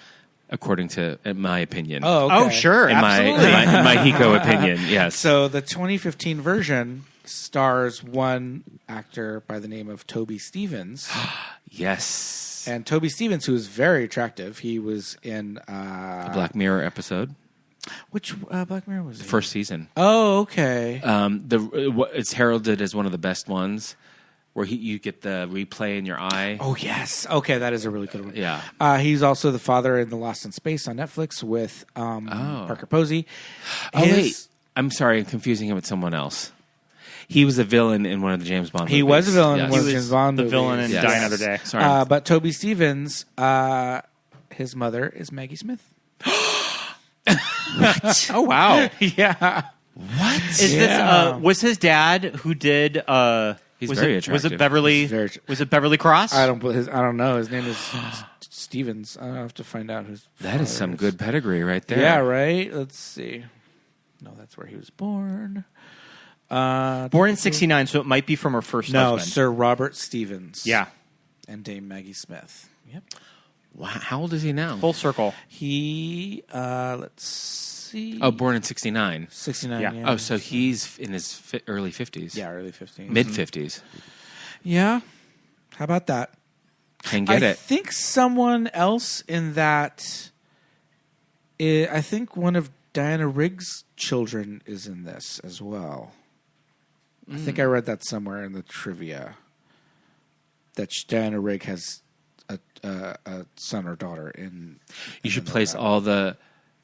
[SPEAKER 8] according to my opinion.
[SPEAKER 6] Oh, okay.
[SPEAKER 7] Oh, sure.
[SPEAKER 8] In my Hiko opinion, yes.
[SPEAKER 6] So the 2015 version stars one actor by the name of Toby Stevens.
[SPEAKER 8] Yes.
[SPEAKER 6] And Toby Stevens, who is very attractive, he was in
[SPEAKER 8] The Black Mirror episode.
[SPEAKER 6] Which Black Mirror was it?
[SPEAKER 8] The first season.
[SPEAKER 6] Oh, okay.
[SPEAKER 8] It's heralded as one of the best ones, where you get the replay in your eye.
[SPEAKER 6] Oh, yes. Okay, that is a really good one.
[SPEAKER 8] Yeah.
[SPEAKER 6] He's also the father in The Lost in Space on Netflix with Parker Posey.
[SPEAKER 8] Wait. I'm sorry, I'm confusing him with someone else. He was a villain in one of the James Bond movies.
[SPEAKER 6] He was a villain in one of the
[SPEAKER 7] He
[SPEAKER 6] James
[SPEAKER 7] was
[SPEAKER 6] Bond
[SPEAKER 7] the
[SPEAKER 6] movies.
[SPEAKER 7] villain in
[SPEAKER 8] Yes.
[SPEAKER 7] Die Another Day.
[SPEAKER 8] Sorry.
[SPEAKER 6] But Toby Stevens, his mother is Maggie Smith.
[SPEAKER 7] Oh, wow.
[SPEAKER 6] Yeah.
[SPEAKER 8] What?
[SPEAKER 7] Is this was his dad who did
[SPEAKER 8] He's
[SPEAKER 7] was
[SPEAKER 8] very
[SPEAKER 7] it, Was
[SPEAKER 8] attractive.
[SPEAKER 7] it Beverly was it Beverly Cross?
[SPEAKER 6] I don't know. His name is Stevens. I have to find out whose
[SPEAKER 8] That is
[SPEAKER 6] father
[SPEAKER 8] some good pedigree right there.
[SPEAKER 6] Yeah, right? Let's see. No, that's where he was born.
[SPEAKER 7] Born in 69, so it might be from her first husband.
[SPEAKER 6] Sir Robert Stevens.
[SPEAKER 7] Yeah.
[SPEAKER 6] And Dame Maggie Smith. Yep.
[SPEAKER 8] Wow, how old is he now?
[SPEAKER 7] Full circle.
[SPEAKER 6] He, let's see.
[SPEAKER 8] Oh, born in 69.
[SPEAKER 6] 69,
[SPEAKER 7] Yeah.
[SPEAKER 6] yeah.
[SPEAKER 8] Oh, so he's in his early 50s.
[SPEAKER 6] Yeah, early 50s.
[SPEAKER 8] Mid-50s.
[SPEAKER 6] Yeah. How about that?
[SPEAKER 8] Can get
[SPEAKER 6] I
[SPEAKER 8] it.
[SPEAKER 6] think someone else in that. I think one of Diana Rigg's children is in this as well. I think I read that somewhere in the trivia. That Diana Rigg has a son or daughter in.
[SPEAKER 8] You should place all the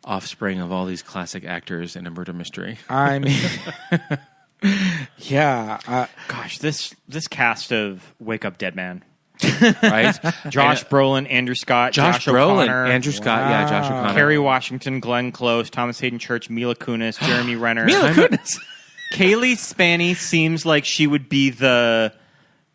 [SPEAKER 8] offspring of all these classic actors in a murder mystery.
[SPEAKER 6] I mean, yeah.
[SPEAKER 7] Gosh, this cast of Wake Up Dead Man.
[SPEAKER 8] Right?
[SPEAKER 7] Josh Brolin, Andrew Scott,
[SPEAKER 8] Josh Brolin,
[SPEAKER 7] O'Connor,
[SPEAKER 8] Andrew Scott, yeah, Josh O'Connor.
[SPEAKER 7] Kerry Washington, Glenn Close, Thomas Hayden Church, Mila Kunis, Jeremy Renner.
[SPEAKER 8] Mila Kunis.
[SPEAKER 7] Kaylee Spaney seems like she would be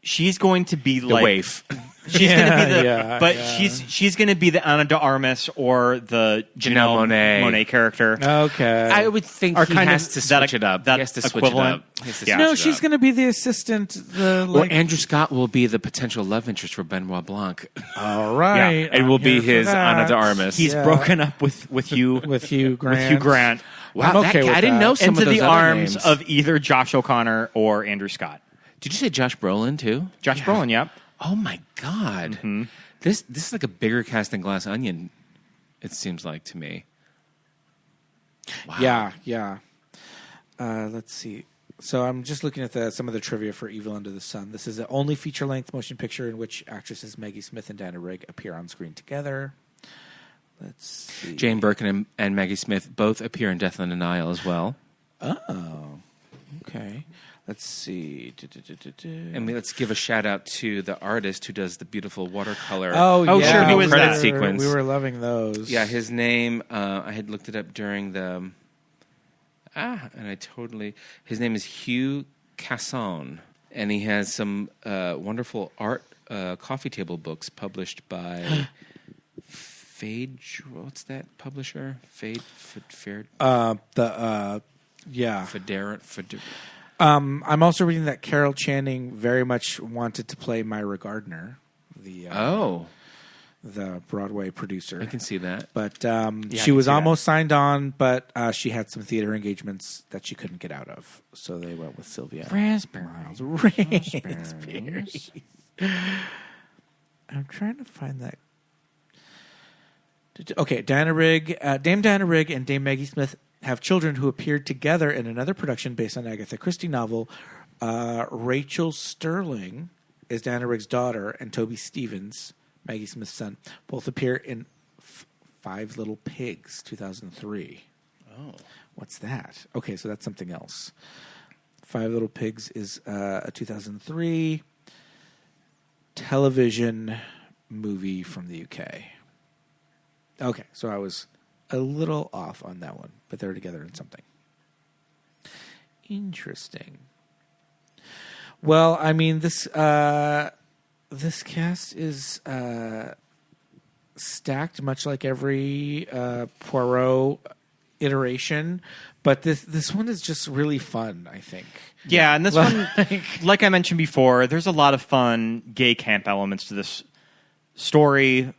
[SPEAKER 7] she's going to be
[SPEAKER 8] The
[SPEAKER 7] like
[SPEAKER 8] waif.
[SPEAKER 7] She's going to be she's going to be the Ana de Armas or the Janelle Monáe character.
[SPEAKER 6] Okay.
[SPEAKER 8] I would think
[SPEAKER 7] Or
[SPEAKER 8] he
[SPEAKER 7] kind
[SPEAKER 8] has
[SPEAKER 7] of
[SPEAKER 8] to
[SPEAKER 7] that-
[SPEAKER 8] switch it up.
[SPEAKER 7] that
[SPEAKER 8] He has to switch
[SPEAKER 7] equivalent.
[SPEAKER 8] it up. He has to
[SPEAKER 7] Yeah.
[SPEAKER 8] switch
[SPEAKER 6] No,
[SPEAKER 8] it
[SPEAKER 6] she's
[SPEAKER 8] up.
[SPEAKER 6] going to be the assistant.
[SPEAKER 8] Well, Andrew Scott will be the potential love interest for Benoit Blanc.
[SPEAKER 6] All right.
[SPEAKER 8] Yeah, it will be his Ana de Armas.
[SPEAKER 7] He's broken up with Hugh
[SPEAKER 6] with Hugh Grant.
[SPEAKER 7] With Hugh Grant.
[SPEAKER 8] Wow,
[SPEAKER 6] I'm okay with
[SPEAKER 8] I didn't
[SPEAKER 6] that.
[SPEAKER 8] know some
[SPEAKER 7] Into
[SPEAKER 8] of those
[SPEAKER 7] the
[SPEAKER 8] other
[SPEAKER 7] arms
[SPEAKER 8] names.
[SPEAKER 7] of either Josh O'Connor or Andrew Scott.
[SPEAKER 8] Did you say Josh Brolin too?
[SPEAKER 7] Josh Brolin, yep.
[SPEAKER 8] Oh my God!
[SPEAKER 7] Mm-hmm.
[SPEAKER 8] This is like a bigger cast than Glass Onion. It seems like to me. Wow.
[SPEAKER 6] Yeah. Let's see. So I'm just looking at some of the trivia for Evil Under the Sun. This is the only feature-length motion picture in which actresses Maggie Smith and Diana Rigg appear on screen together. Let's see.
[SPEAKER 8] Jane Birkin and Maggie Smith both appear in Death on the Nile as well.
[SPEAKER 6] Oh, okay. Let's see.
[SPEAKER 8] And let's give a shout out to the artist who does the beautiful watercolor.
[SPEAKER 6] Oh, yeah.
[SPEAKER 7] sure. Who is
[SPEAKER 8] credit
[SPEAKER 7] that?
[SPEAKER 8] sequence.
[SPEAKER 6] We were loving those.
[SPEAKER 8] Yeah, his name. I had looked it up during the. And I totally. His name is Hugh Casson, and he has some wonderful art coffee table books published by Phage. What's that publisher?
[SPEAKER 6] Yeah.
[SPEAKER 8] Federa.
[SPEAKER 6] I'm also reading that Carol Channing very much wanted to play Myra Gardner, the Broadway producer.
[SPEAKER 8] I can see that.
[SPEAKER 6] But she was almost signed on, but she had some theater engagements that she couldn't get out of. So they went with Sylvia. Raspberries. I'm trying to find that. Okay, Dame Diana Rigg and Dame Maggie Smith have children who appeared together in another production based on Agatha Christie novel. Rachel Sterling is Diana Rigg's daughter, and Toby Stevens, Maggie Smith's son, both appear in Five Little Pigs, 2003.
[SPEAKER 8] Oh.
[SPEAKER 6] What's that? Okay, so that's something else. Five Little Pigs is a 2003 television movie from the UK. Okay, so I was a little off on that one, but they're together in something. Interesting. Well, I mean, this cast is stacked, much like every Poirot iteration, but this one is just really fun, I think.
[SPEAKER 7] Yeah, and this one, like I mentioned before, there's a lot of fun gay camp elements to this story.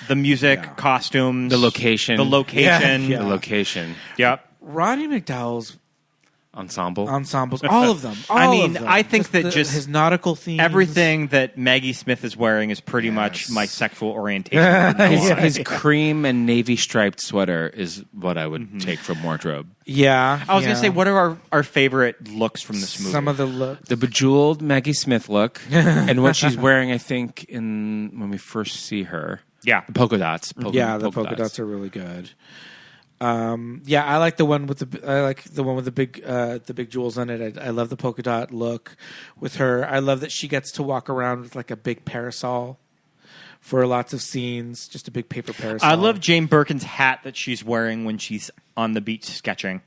[SPEAKER 7] The music, costumes,
[SPEAKER 8] The location.
[SPEAKER 7] The location.
[SPEAKER 6] Yeah.
[SPEAKER 8] The location.
[SPEAKER 7] Yep.
[SPEAKER 6] Roddy McDowell's
[SPEAKER 8] Ensembles.
[SPEAKER 6] all of them.
[SPEAKER 7] I
[SPEAKER 6] all
[SPEAKER 7] mean,
[SPEAKER 6] of them.
[SPEAKER 7] I think that just
[SPEAKER 6] his nautical themes.
[SPEAKER 7] Everything that Maggie Smith is wearing is pretty much my sexual orientation.
[SPEAKER 8] His cream and navy striped sweater is what I would take from wardrobe.
[SPEAKER 6] Yeah.
[SPEAKER 7] I was going to say, what are our favorite looks from this movie?
[SPEAKER 6] Some of the looks.
[SPEAKER 8] The bejeweled Maggie Smith look and what she's wearing, I think, when we first see her.
[SPEAKER 7] Yeah.
[SPEAKER 8] The polka dots.
[SPEAKER 6] The polka dots are really good. I like the one with the big jewels on it. I love the polka dot look with her. I love that she gets to walk around with like a big parasol for lots of scenes, just a big paper parasol.
[SPEAKER 7] I love Jane Birkin's hat that she's wearing when she's on the beach sketching.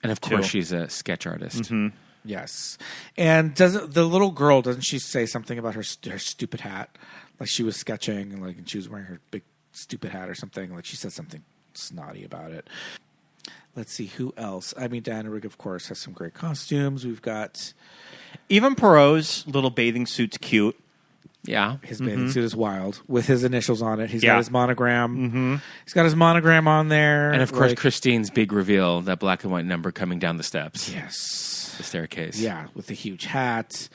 [SPEAKER 8] And of course, she's a sketch artist.
[SPEAKER 7] Mm-hmm.
[SPEAKER 6] Yes, and the little girl doesn't she say something about her stupid hat? Like she was sketching and she was wearing her big stupid hat or something. Like she said something snotty about it. let's see who else. I mean, Diana Rigg, of course, has some great costumes. We've got
[SPEAKER 7] Even Poirot's little bathing suit's cute.
[SPEAKER 8] Yeah.
[SPEAKER 6] his bathing suit is wild with his initials on it. He's
[SPEAKER 7] Yeah.
[SPEAKER 6] got his monogram. He's got his monogram on there,
[SPEAKER 8] And of course, Christine's big reveal, that black and white number coming down the steps.
[SPEAKER 6] yes,
[SPEAKER 8] The staircase.
[SPEAKER 6] yeah, with the huge hat.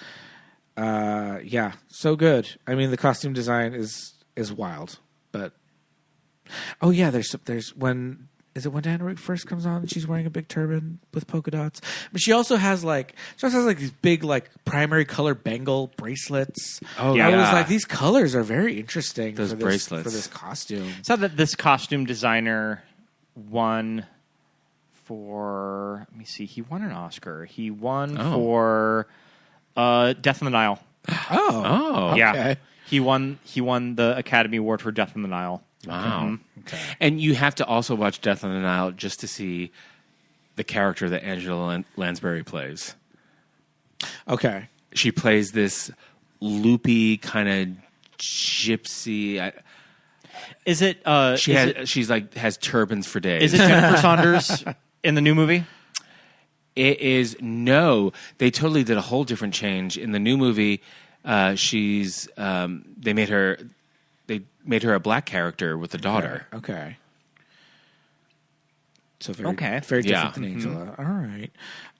[SPEAKER 6] Yeah, so good. I mean, the costume design is wild. But there's when Diana Rigg first comes on and she's wearing a big turban with polka dots. But she also has these big like primary color bangle bracelets.
[SPEAKER 8] Oh,
[SPEAKER 7] Yeah.
[SPEAKER 6] I was
[SPEAKER 8] yeah.
[SPEAKER 6] like, these colors are very interesting.
[SPEAKER 8] Those bracelets.
[SPEAKER 6] for this costume.
[SPEAKER 7] So that this costume designer won for, let me see, he won an Oscar. He won for Death on the Nile.
[SPEAKER 8] Oh.
[SPEAKER 7] Yeah.
[SPEAKER 6] Okay.
[SPEAKER 7] He won the Academy Award for Death on the Nile.
[SPEAKER 8] Wow. Okay. And you have to also watch Death on the Nile just to see the character that Angela Lansbury plays.
[SPEAKER 6] Okay.
[SPEAKER 8] She plays this loopy kind of gypsy.
[SPEAKER 7] Is it?
[SPEAKER 8] She's like has turbans for days.
[SPEAKER 7] Is it Jennifer Saunders in the new movie?
[SPEAKER 8] It is no. They totally did a whole different change in the new movie. She's they made her a black character with a daughter.
[SPEAKER 6] Okay. So very different than Angela. All right.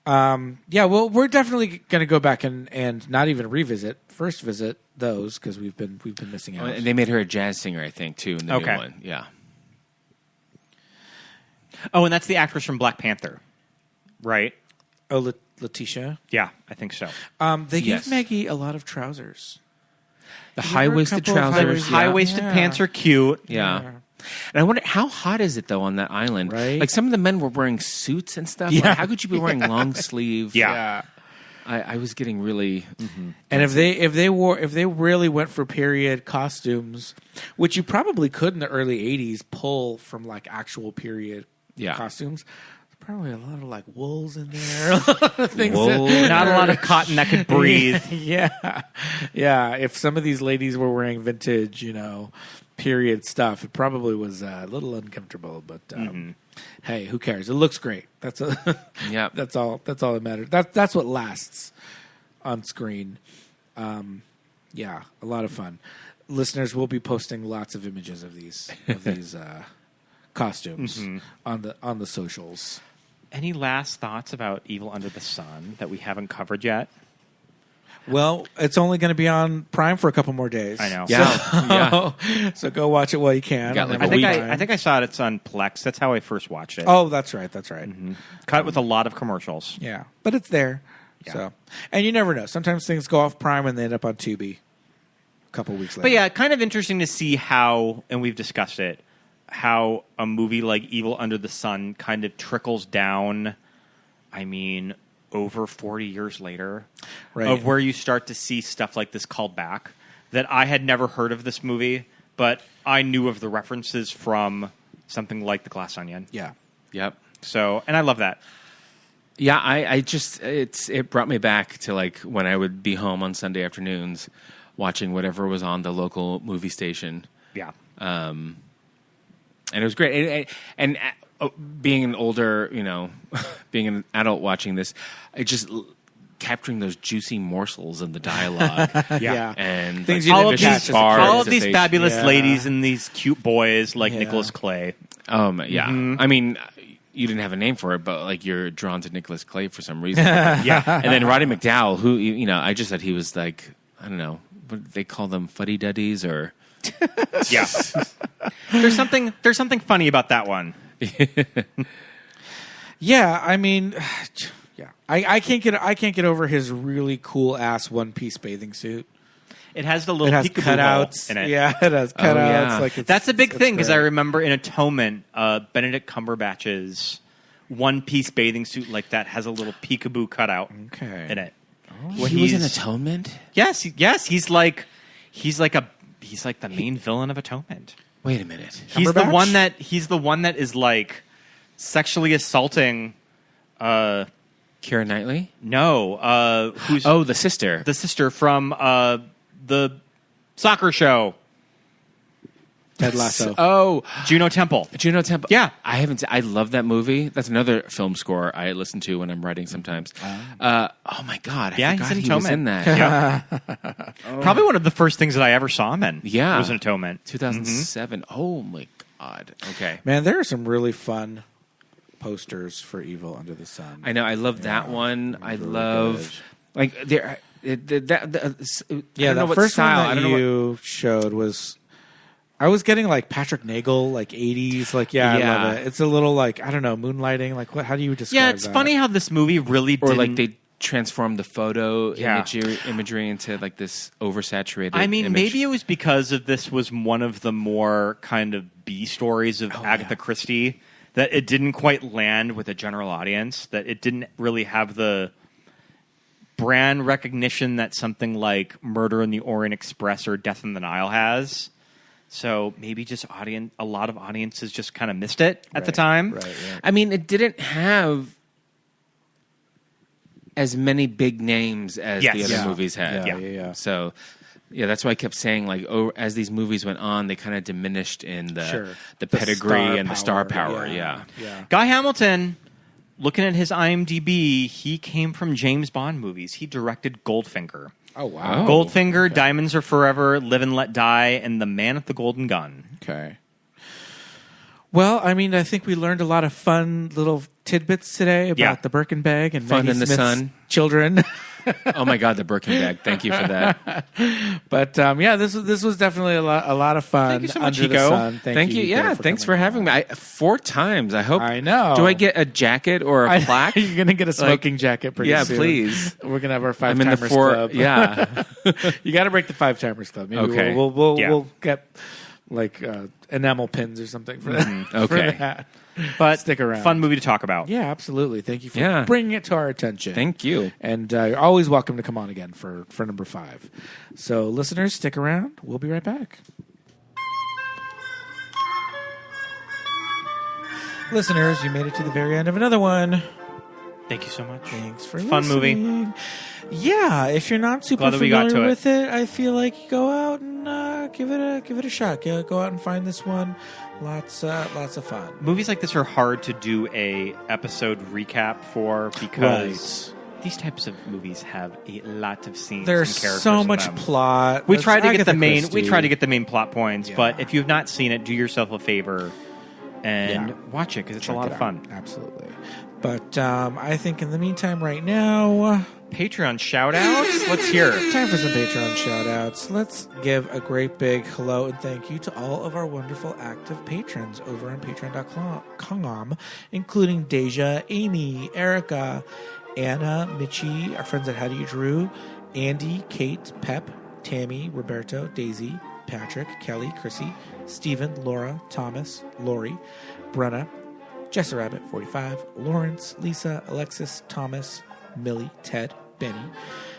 [SPEAKER 6] Well, we're definitely going to go back and not even first visit those because we've been missing out.
[SPEAKER 8] And they made her a jazz singer, I think, too, in the new one. Yeah.
[SPEAKER 7] Oh, and that's the actress from Black Panther, right?
[SPEAKER 6] Oh, Letitia.
[SPEAKER 7] Yeah, I think so.
[SPEAKER 6] They
[SPEAKER 8] Yes.
[SPEAKER 6] gave Maggie a lot of trousers.
[SPEAKER 8] The
[SPEAKER 6] Give her a
[SPEAKER 8] high-waisted
[SPEAKER 6] couple of
[SPEAKER 8] trousers.
[SPEAKER 7] High-waisted
[SPEAKER 6] Yeah.
[SPEAKER 7] pants are cute.
[SPEAKER 8] Yeah. And I wonder, how hot is it, though, on that island?
[SPEAKER 6] Right.
[SPEAKER 8] Like, some of the men were wearing suits and stuff.
[SPEAKER 6] Yeah.
[SPEAKER 8] Like, how could you be wearing long sleeve?
[SPEAKER 7] Yeah.
[SPEAKER 8] I was getting really...
[SPEAKER 6] And if they really went for period costumes, which you probably could in the early '80s pull from like actual period costumes, probably a lot of like wools in there, things
[SPEAKER 7] Not a lot of cotton that could breathe.
[SPEAKER 6] yeah. If some of these ladies were wearing vintage, period stuff, it probably was a little uncomfortable. But hey, who cares? It looks great. That's that's all that matters. That's what lasts on screen. A lot of fun. Listeners will be posting lots of images of these costumes on the socials.
[SPEAKER 7] Any last thoughts about Evil Under the Sun that we haven't covered yet?
[SPEAKER 6] Well, it's only going to be on Prime for a couple more days.
[SPEAKER 7] I know.
[SPEAKER 8] Yeah.
[SPEAKER 6] So go watch it while you can.
[SPEAKER 8] Got like
[SPEAKER 7] I
[SPEAKER 8] a
[SPEAKER 7] think I saw it. It's on Plex. That's how I first watched it.
[SPEAKER 6] Oh, that's right.
[SPEAKER 7] Cut with a lot of commercials.
[SPEAKER 6] Yeah, but it's there.
[SPEAKER 7] Yeah.
[SPEAKER 6] So, and you never know. Sometimes things go off Prime and they end up on Tubi a couple weeks later.
[SPEAKER 7] But yeah, kind of interesting to see how, and we've discussed it, how a movie like Evil Under the Sun kind of trickles down, over 40 years later,
[SPEAKER 6] Right.
[SPEAKER 7] of where you start to see stuff like this called back, that I had never heard of this movie, but I knew of the references from something like The Glass Onion.
[SPEAKER 6] Yeah.
[SPEAKER 8] Yep.
[SPEAKER 7] So, and I love that.
[SPEAKER 8] Yeah, it brought me back to like when I would be home on Sunday afternoons watching whatever was on the local movie station.
[SPEAKER 7] Yeah.
[SPEAKER 8] And it was great. And being an older, being an adult watching this, capturing those juicy morsels in the dialogue.
[SPEAKER 6] Yeah.
[SPEAKER 8] And
[SPEAKER 6] Things
[SPEAKER 8] like,
[SPEAKER 6] you
[SPEAKER 7] all
[SPEAKER 6] didn't
[SPEAKER 7] of
[SPEAKER 6] catch
[SPEAKER 7] these,
[SPEAKER 6] as a kid.
[SPEAKER 7] all of
[SPEAKER 8] that
[SPEAKER 7] these
[SPEAKER 8] they-
[SPEAKER 7] fabulous
[SPEAKER 6] Yeah.
[SPEAKER 7] ladies and these cute boys like
[SPEAKER 6] Yeah.
[SPEAKER 7] Nicholas Clay.
[SPEAKER 8] Yeah. I mean, you didn't have a name for it, but like you're drawn to Nicholas Clay for some reason.
[SPEAKER 7] Yeah.
[SPEAKER 8] And then Roddy McDowell, who, I just said he was like, I don't know, what do they call them, fuddy-duddies or...
[SPEAKER 7] Yeah. There's something funny about that one.
[SPEAKER 6] Yeah, yeah. I can't get over his really cool ass one piece bathing suit.
[SPEAKER 7] It has the little
[SPEAKER 6] It has
[SPEAKER 7] peekaboo
[SPEAKER 6] cutouts
[SPEAKER 7] hole in it.
[SPEAKER 6] Yeah, it has cutouts.
[SPEAKER 8] yeah.
[SPEAKER 6] Like
[SPEAKER 7] That's a big
[SPEAKER 6] it's
[SPEAKER 7] thing because I
[SPEAKER 6] great.
[SPEAKER 7] remember in Atonement, Benedict Cumberbatch's one-piece bathing suit like that has a little peekaboo cutout
[SPEAKER 6] Okay.
[SPEAKER 7] in it.
[SPEAKER 8] He was in Atonement?
[SPEAKER 7] Yes, he's like the main villain of Atonement.
[SPEAKER 8] Wait a minute.
[SPEAKER 7] He's the
[SPEAKER 6] Cumberbatch?
[SPEAKER 7] one that is like sexually assaulting.
[SPEAKER 8] Keira Knightley?
[SPEAKER 7] No, who's
[SPEAKER 8] The sister.
[SPEAKER 7] the sister from the soccer show?
[SPEAKER 6] Ted Lasso.
[SPEAKER 8] Oh,
[SPEAKER 7] Juno Temple.
[SPEAKER 8] Juno Temple.
[SPEAKER 7] Yeah.
[SPEAKER 8] I haven't. I love that movie. That's another film score I listen to when I'm writing sometimes. Oh my god! I forgot
[SPEAKER 7] he's in
[SPEAKER 8] he was in
[SPEAKER 7] Atonement.
[SPEAKER 8] that.
[SPEAKER 7] Probably one of the first things that I ever saw him in.
[SPEAKER 8] Yeah.
[SPEAKER 7] Was in Atonement.
[SPEAKER 8] 2007. Oh my god. Okay.
[SPEAKER 6] Man, there are some really fun posters for Evil Under the Sun.
[SPEAKER 8] I know. I love that one. I
[SPEAKER 6] really
[SPEAKER 8] love like there.
[SPEAKER 6] Yeah,
[SPEAKER 8] that
[SPEAKER 6] the first one that you showed was. I was getting like Patrick Nagel, like 80s, like I love it. It's a little like I don't know, moonlighting. Like what? How do you describe?
[SPEAKER 7] Yeah, it's
[SPEAKER 6] that?
[SPEAKER 7] funny how this movie really
[SPEAKER 8] or
[SPEAKER 7] didn't...
[SPEAKER 8] like they transformed the photo
[SPEAKER 7] Yeah.
[SPEAKER 8] imagery into like this oversaturated.
[SPEAKER 7] I mean,
[SPEAKER 8] image.
[SPEAKER 7] maybe it was because of this was one of the more kind of B stories of Agatha Christie that it didn't quite land with a general audience. That it didn't really have the brand recognition that something like Murder in the Orient Express or Death in the Nile has. So maybe just a lot of audiences just kind of missed it at the time.
[SPEAKER 6] Right.
[SPEAKER 8] I mean, it didn't have as many big names as the other movies had.
[SPEAKER 6] Yeah.
[SPEAKER 8] So, that's why I kept saying, like, as these movies went on, they kind of diminished in the pedigree and the star power. Yeah.
[SPEAKER 7] Guy Hamilton, looking at his IMDb, he came from James Bond movies. He directed Goldfinger.
[SPEAKER 6] Oh, wow.
[SPEAKER 7] Goldfinger, Diamonds Are Forever, Live and Let Die, and The Man with the Golden Gun.
[SPEAKER 6] Okay. Well, I mean, I think we learned a lot of fun little tidbits today about the Birkin bag and
[SPEAKER 8] Fun
[SPEAKER 6] Maggie
[SPEAKER 8] in the
[SPEAKER 6] Smith's
[SPEAKER 8] sun.
[SPEAKER 6] children.
[SPEAKER 8] Oh my God, the Birkin bag! Thank you for that.
[SPEAKER 6] But this was definitely a lot of fun.
[SPEAKER 7] Thank you so much,
[SPEAKER 6] Under the
[SPEAKER 7] Hiko.
[SPEAKER 6] sun.
[SPEAKER 8] Thank you.
[SPEAKER 6] Hiko,
[SPEAKER 8] Yeah, thanks for
[SPEAKER 6] coming
[SPEAKER 8] having me. 4 times. I hope.
[SPEAKER 6] I know.
[SPEAKER 8] Do I get a jacket or a plaque?
[SPEAKER 6] You're gonna get a smoking jacket pretty soon.
[SPEAKER 8] Yeah, please.
[SPEAKER 6] We're gonna have our 5
[SPEAKER 8] I'm in the
[SPEAKER 6] timers
[SPEAKER 8] 4.
[SPEAKER 6] club.
[SPEAKER 8] Yeah.
[SPEAKER 6] You got to break the 5 timers club. Maybe
[SPEAKER 8] Okay.
[SPEAKER 6] We'll get like enamel pins or something for that.
[SPEAKER 8] Okay.
[SPEAKER 6] For that.
[SPEAKER 7] But
[SPEAKER 6] stick around.
[SPEAKER 7] Fun movie to talk about.
[SPEAKER 6] Yeah, absolutely. Thank you for bringing it to our attention.
[SPEAKER 8] Thank you.
[SPEAKER 6] And you're always welcome to come on again for number 5. So, listeners, stick around. We'll be right back. Listeners, you made it to the very end of another one.
[SPEAKER 7] Thank you so much.
[SPEAKER 6] Thanks for
[SPEAKER 7] Fun
[SPEAKER 6] listening.
[SPEAKER 7] movie.
[SPEAKER 6] Yeah, if you're not super
[SPEAKER 7] Glad that we got
[SPEAKER 6] familiar
[SPEAKER 7] to
[SPEAKER 6] with it, I feel like you go out and give it a shot. Go out and find this one. Lots of fun.
[SPEAKER 7] Movies like this are hard to do a episode recap for because these types of movies have a lot of scenes.
[SPEAKER 6] There's
[SPEAKER 7] and characters
[SPEAKER 6] so
[SPEAKER 7] in
[SPEAKER 6] much
[SPEAKER 7] them.
[SPEAKER 6] plot.
[SPEAKER 7] We
[SPEAKER 6] That's
[SPEAKER 7] try to get
[SPEAKER 6] Agatha
[SPEAKER 7] the main.
[SPEAKER 6] Christie.
[SPEAKER 7] We try to get the main plot points, but if you've not seen it, do yourself a favor and watch it because it's a lot of fun.
[SPEAKER 6] Absolutely. But I think in the meantime, right now,
[SPEAKER 7] Patreon shout outs. Let's hear it.
[SPEAKER 6] Time for some Patreon shout outs. Let's give a great big hello and thank you to all of our wonderful active patrons over on patreon.com, including Deja, Amy, Erica, Anna, Mitchie, our friends at How Do You Drew, Andy, Kate, Pep, Tammy, Roberto, Daisy, Patrick, Kelly, Chrissy, Stephen, Laura, Thomas, Lori, Brenna, Jessa Rabbit 45, Lawrence, Lisa, Alexis, Thomas, Millie, Ted, Benny,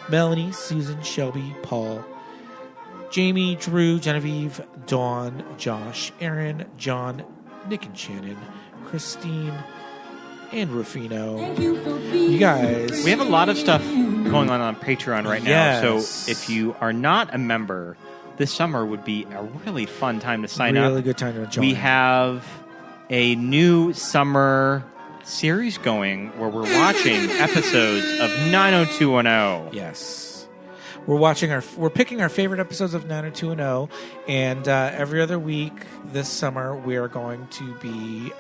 [SPEAKER 6] Melanie, Susan, Shelby, Paul, Jamie, Drew, Genevieve, Dawn, Josh, Aaron, John, Nick and Shannon, Christine, and Rufino. You guys.
[SPEAKER 7] We have a lot of stuff going on Patreon right now.
[SPEAKER 6] Yes.
[SPEAKER 7] So if you are not a member, this summer would be a really fun time to sign up.
[SPEAKER 6] Really good time to join.
[SPEAKER 7] We have a new summer series going where we're watching episodes of 90210.
[SPEAKER 6] Yes. We're picking our favorite episodes of 90210, and every other week this summer we are going to be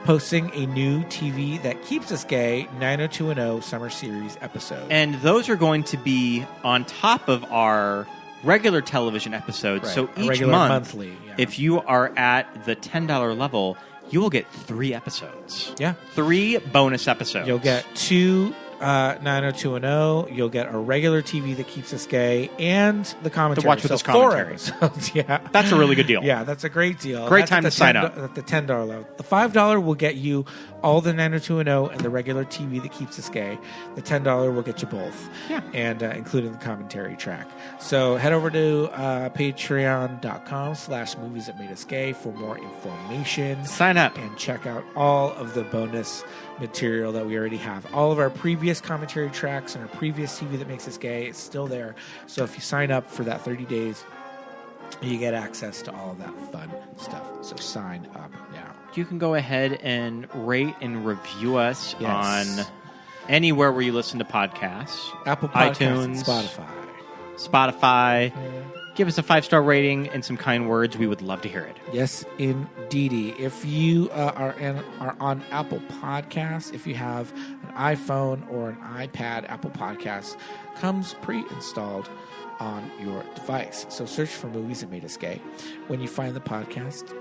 [SPEAKER 6] posting a new TV That Keeps Us Gay 90210 summer series episode.
[SPEAKER 7] And those are going to be on top of our regular television episodes.
[SPEAKER 6] Right.
[SPEAKER 7] So
[SPEAKER 6] A
[SPEAKER 7] each
[SPEAKER 6] regular
[SPEAKER 7] month,
[SPEAKER 6] monthly,
[SPEAKER 7] if you are at the $10 level, you will get 3 episodes.
[SPEAKER 6] Yeah.
[SPEAKER 7] 3 bonus episodes.
[SPEAKER 6] You'll get 2 90210. You'll get a regular TV That Keeps Us Gay and the commentary.
[SPEAKER 7] To watch with
[SPEAKER 6] so
[SPEAKER 7] us
[SPEAKER 6] 4
[SPEAKER 7] commentary.
[SPEAKER 6] episodes. Yeah.
[SPEAKER 7] That's a really good deal.
[SPEAKER 6] Yeah, that's a great deal.
[SPEAKER 7] Great
[SPEAKER 6] That's
[SPEAKER 7] time
[SPEAKER 6] at
[SPEAKER 7] to
[SPEAKER 6] the
[SPEAKER 7] sign
[SPEAKER 6] $10
[SPEAKER 7] up.
[SPEAKER 6] At the $10 level. The $5 will get you all the 90210 and the regular TV That Keeps Us Gay. The $10 will get you both.
[SPEAKER 7] Yeah.
[SPEAKER 6] And including the commentary track. So head over to patreon.com/movies that made us gay for more information.
[SPEAKER 7] Sign up.
[SPEAKER 6] And check out all of the bonus material that we already have. All of our previous commentary tracks and our previous TV That Makes Us Gay is still there. So if you sign up for that 30 days, You get access to all of that fun stuff. So sign up now.
[SPEAKER 7] You can go ahead and rate and review us
[SPEAKER 6] Yes.
[SPEAKER 7] on anywhere where you listen to podcasts.
[SPEAKER 6] Apple Podcasts,
[SPEAKER 7] iTunes,
[SPEAKER 6] Spotify.
[SPEAKER 7] Give us a 5-star rating and some kind words. We would love to hear it.
[SPEAKER 6] Yes, indeedy. If you are on Apple Podcasts, if you have an iPhone or an iPad, Apple Podcasts comes pre-installed on your device. So search for Movies That Made Us Gay. When you find the podcast,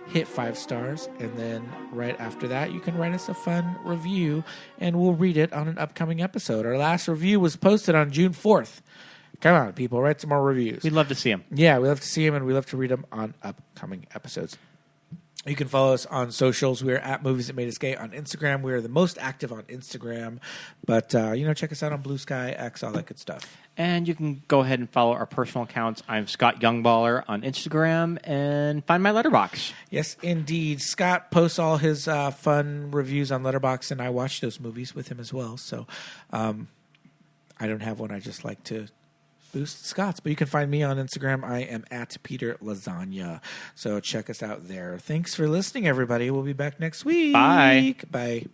[SPEAKER 6] hit 5 stars, and then right after that, you can write us a fun review, and we'll read it on an upcoming episode. Our last review was posted on June 4th. Come on, people, write some more reviews.
[SPEAKER 7] We'd love to see them.
[SPEAKER 6] Yeah, we love to see them, and we love to read them on upcoming episodes. You can follow us on socials. We're at Movies That Made Us Gay on Instagram. We're the most active on Instagram. But, check us out on Blue Sky, X, all that good stuff.
[SPEAKER 7] And you can go ahead and follow our personal accounts. I'm Scott Youngballer on Instagram, and find my letterbox.
[SPEAKER 6] Yes, indeed. Scott posts all his fun reviews on Letterboxd, and I watch those movies with him as well. So I don't have one. I just like to boost Scott's. But you can find me on Instagram. I am at Peter Lasagna. So check us out there. Thanks for listening, everybody. We'll be back next week.
[SPEAKER 7] Bye.
[SPEAKER 6] Bye.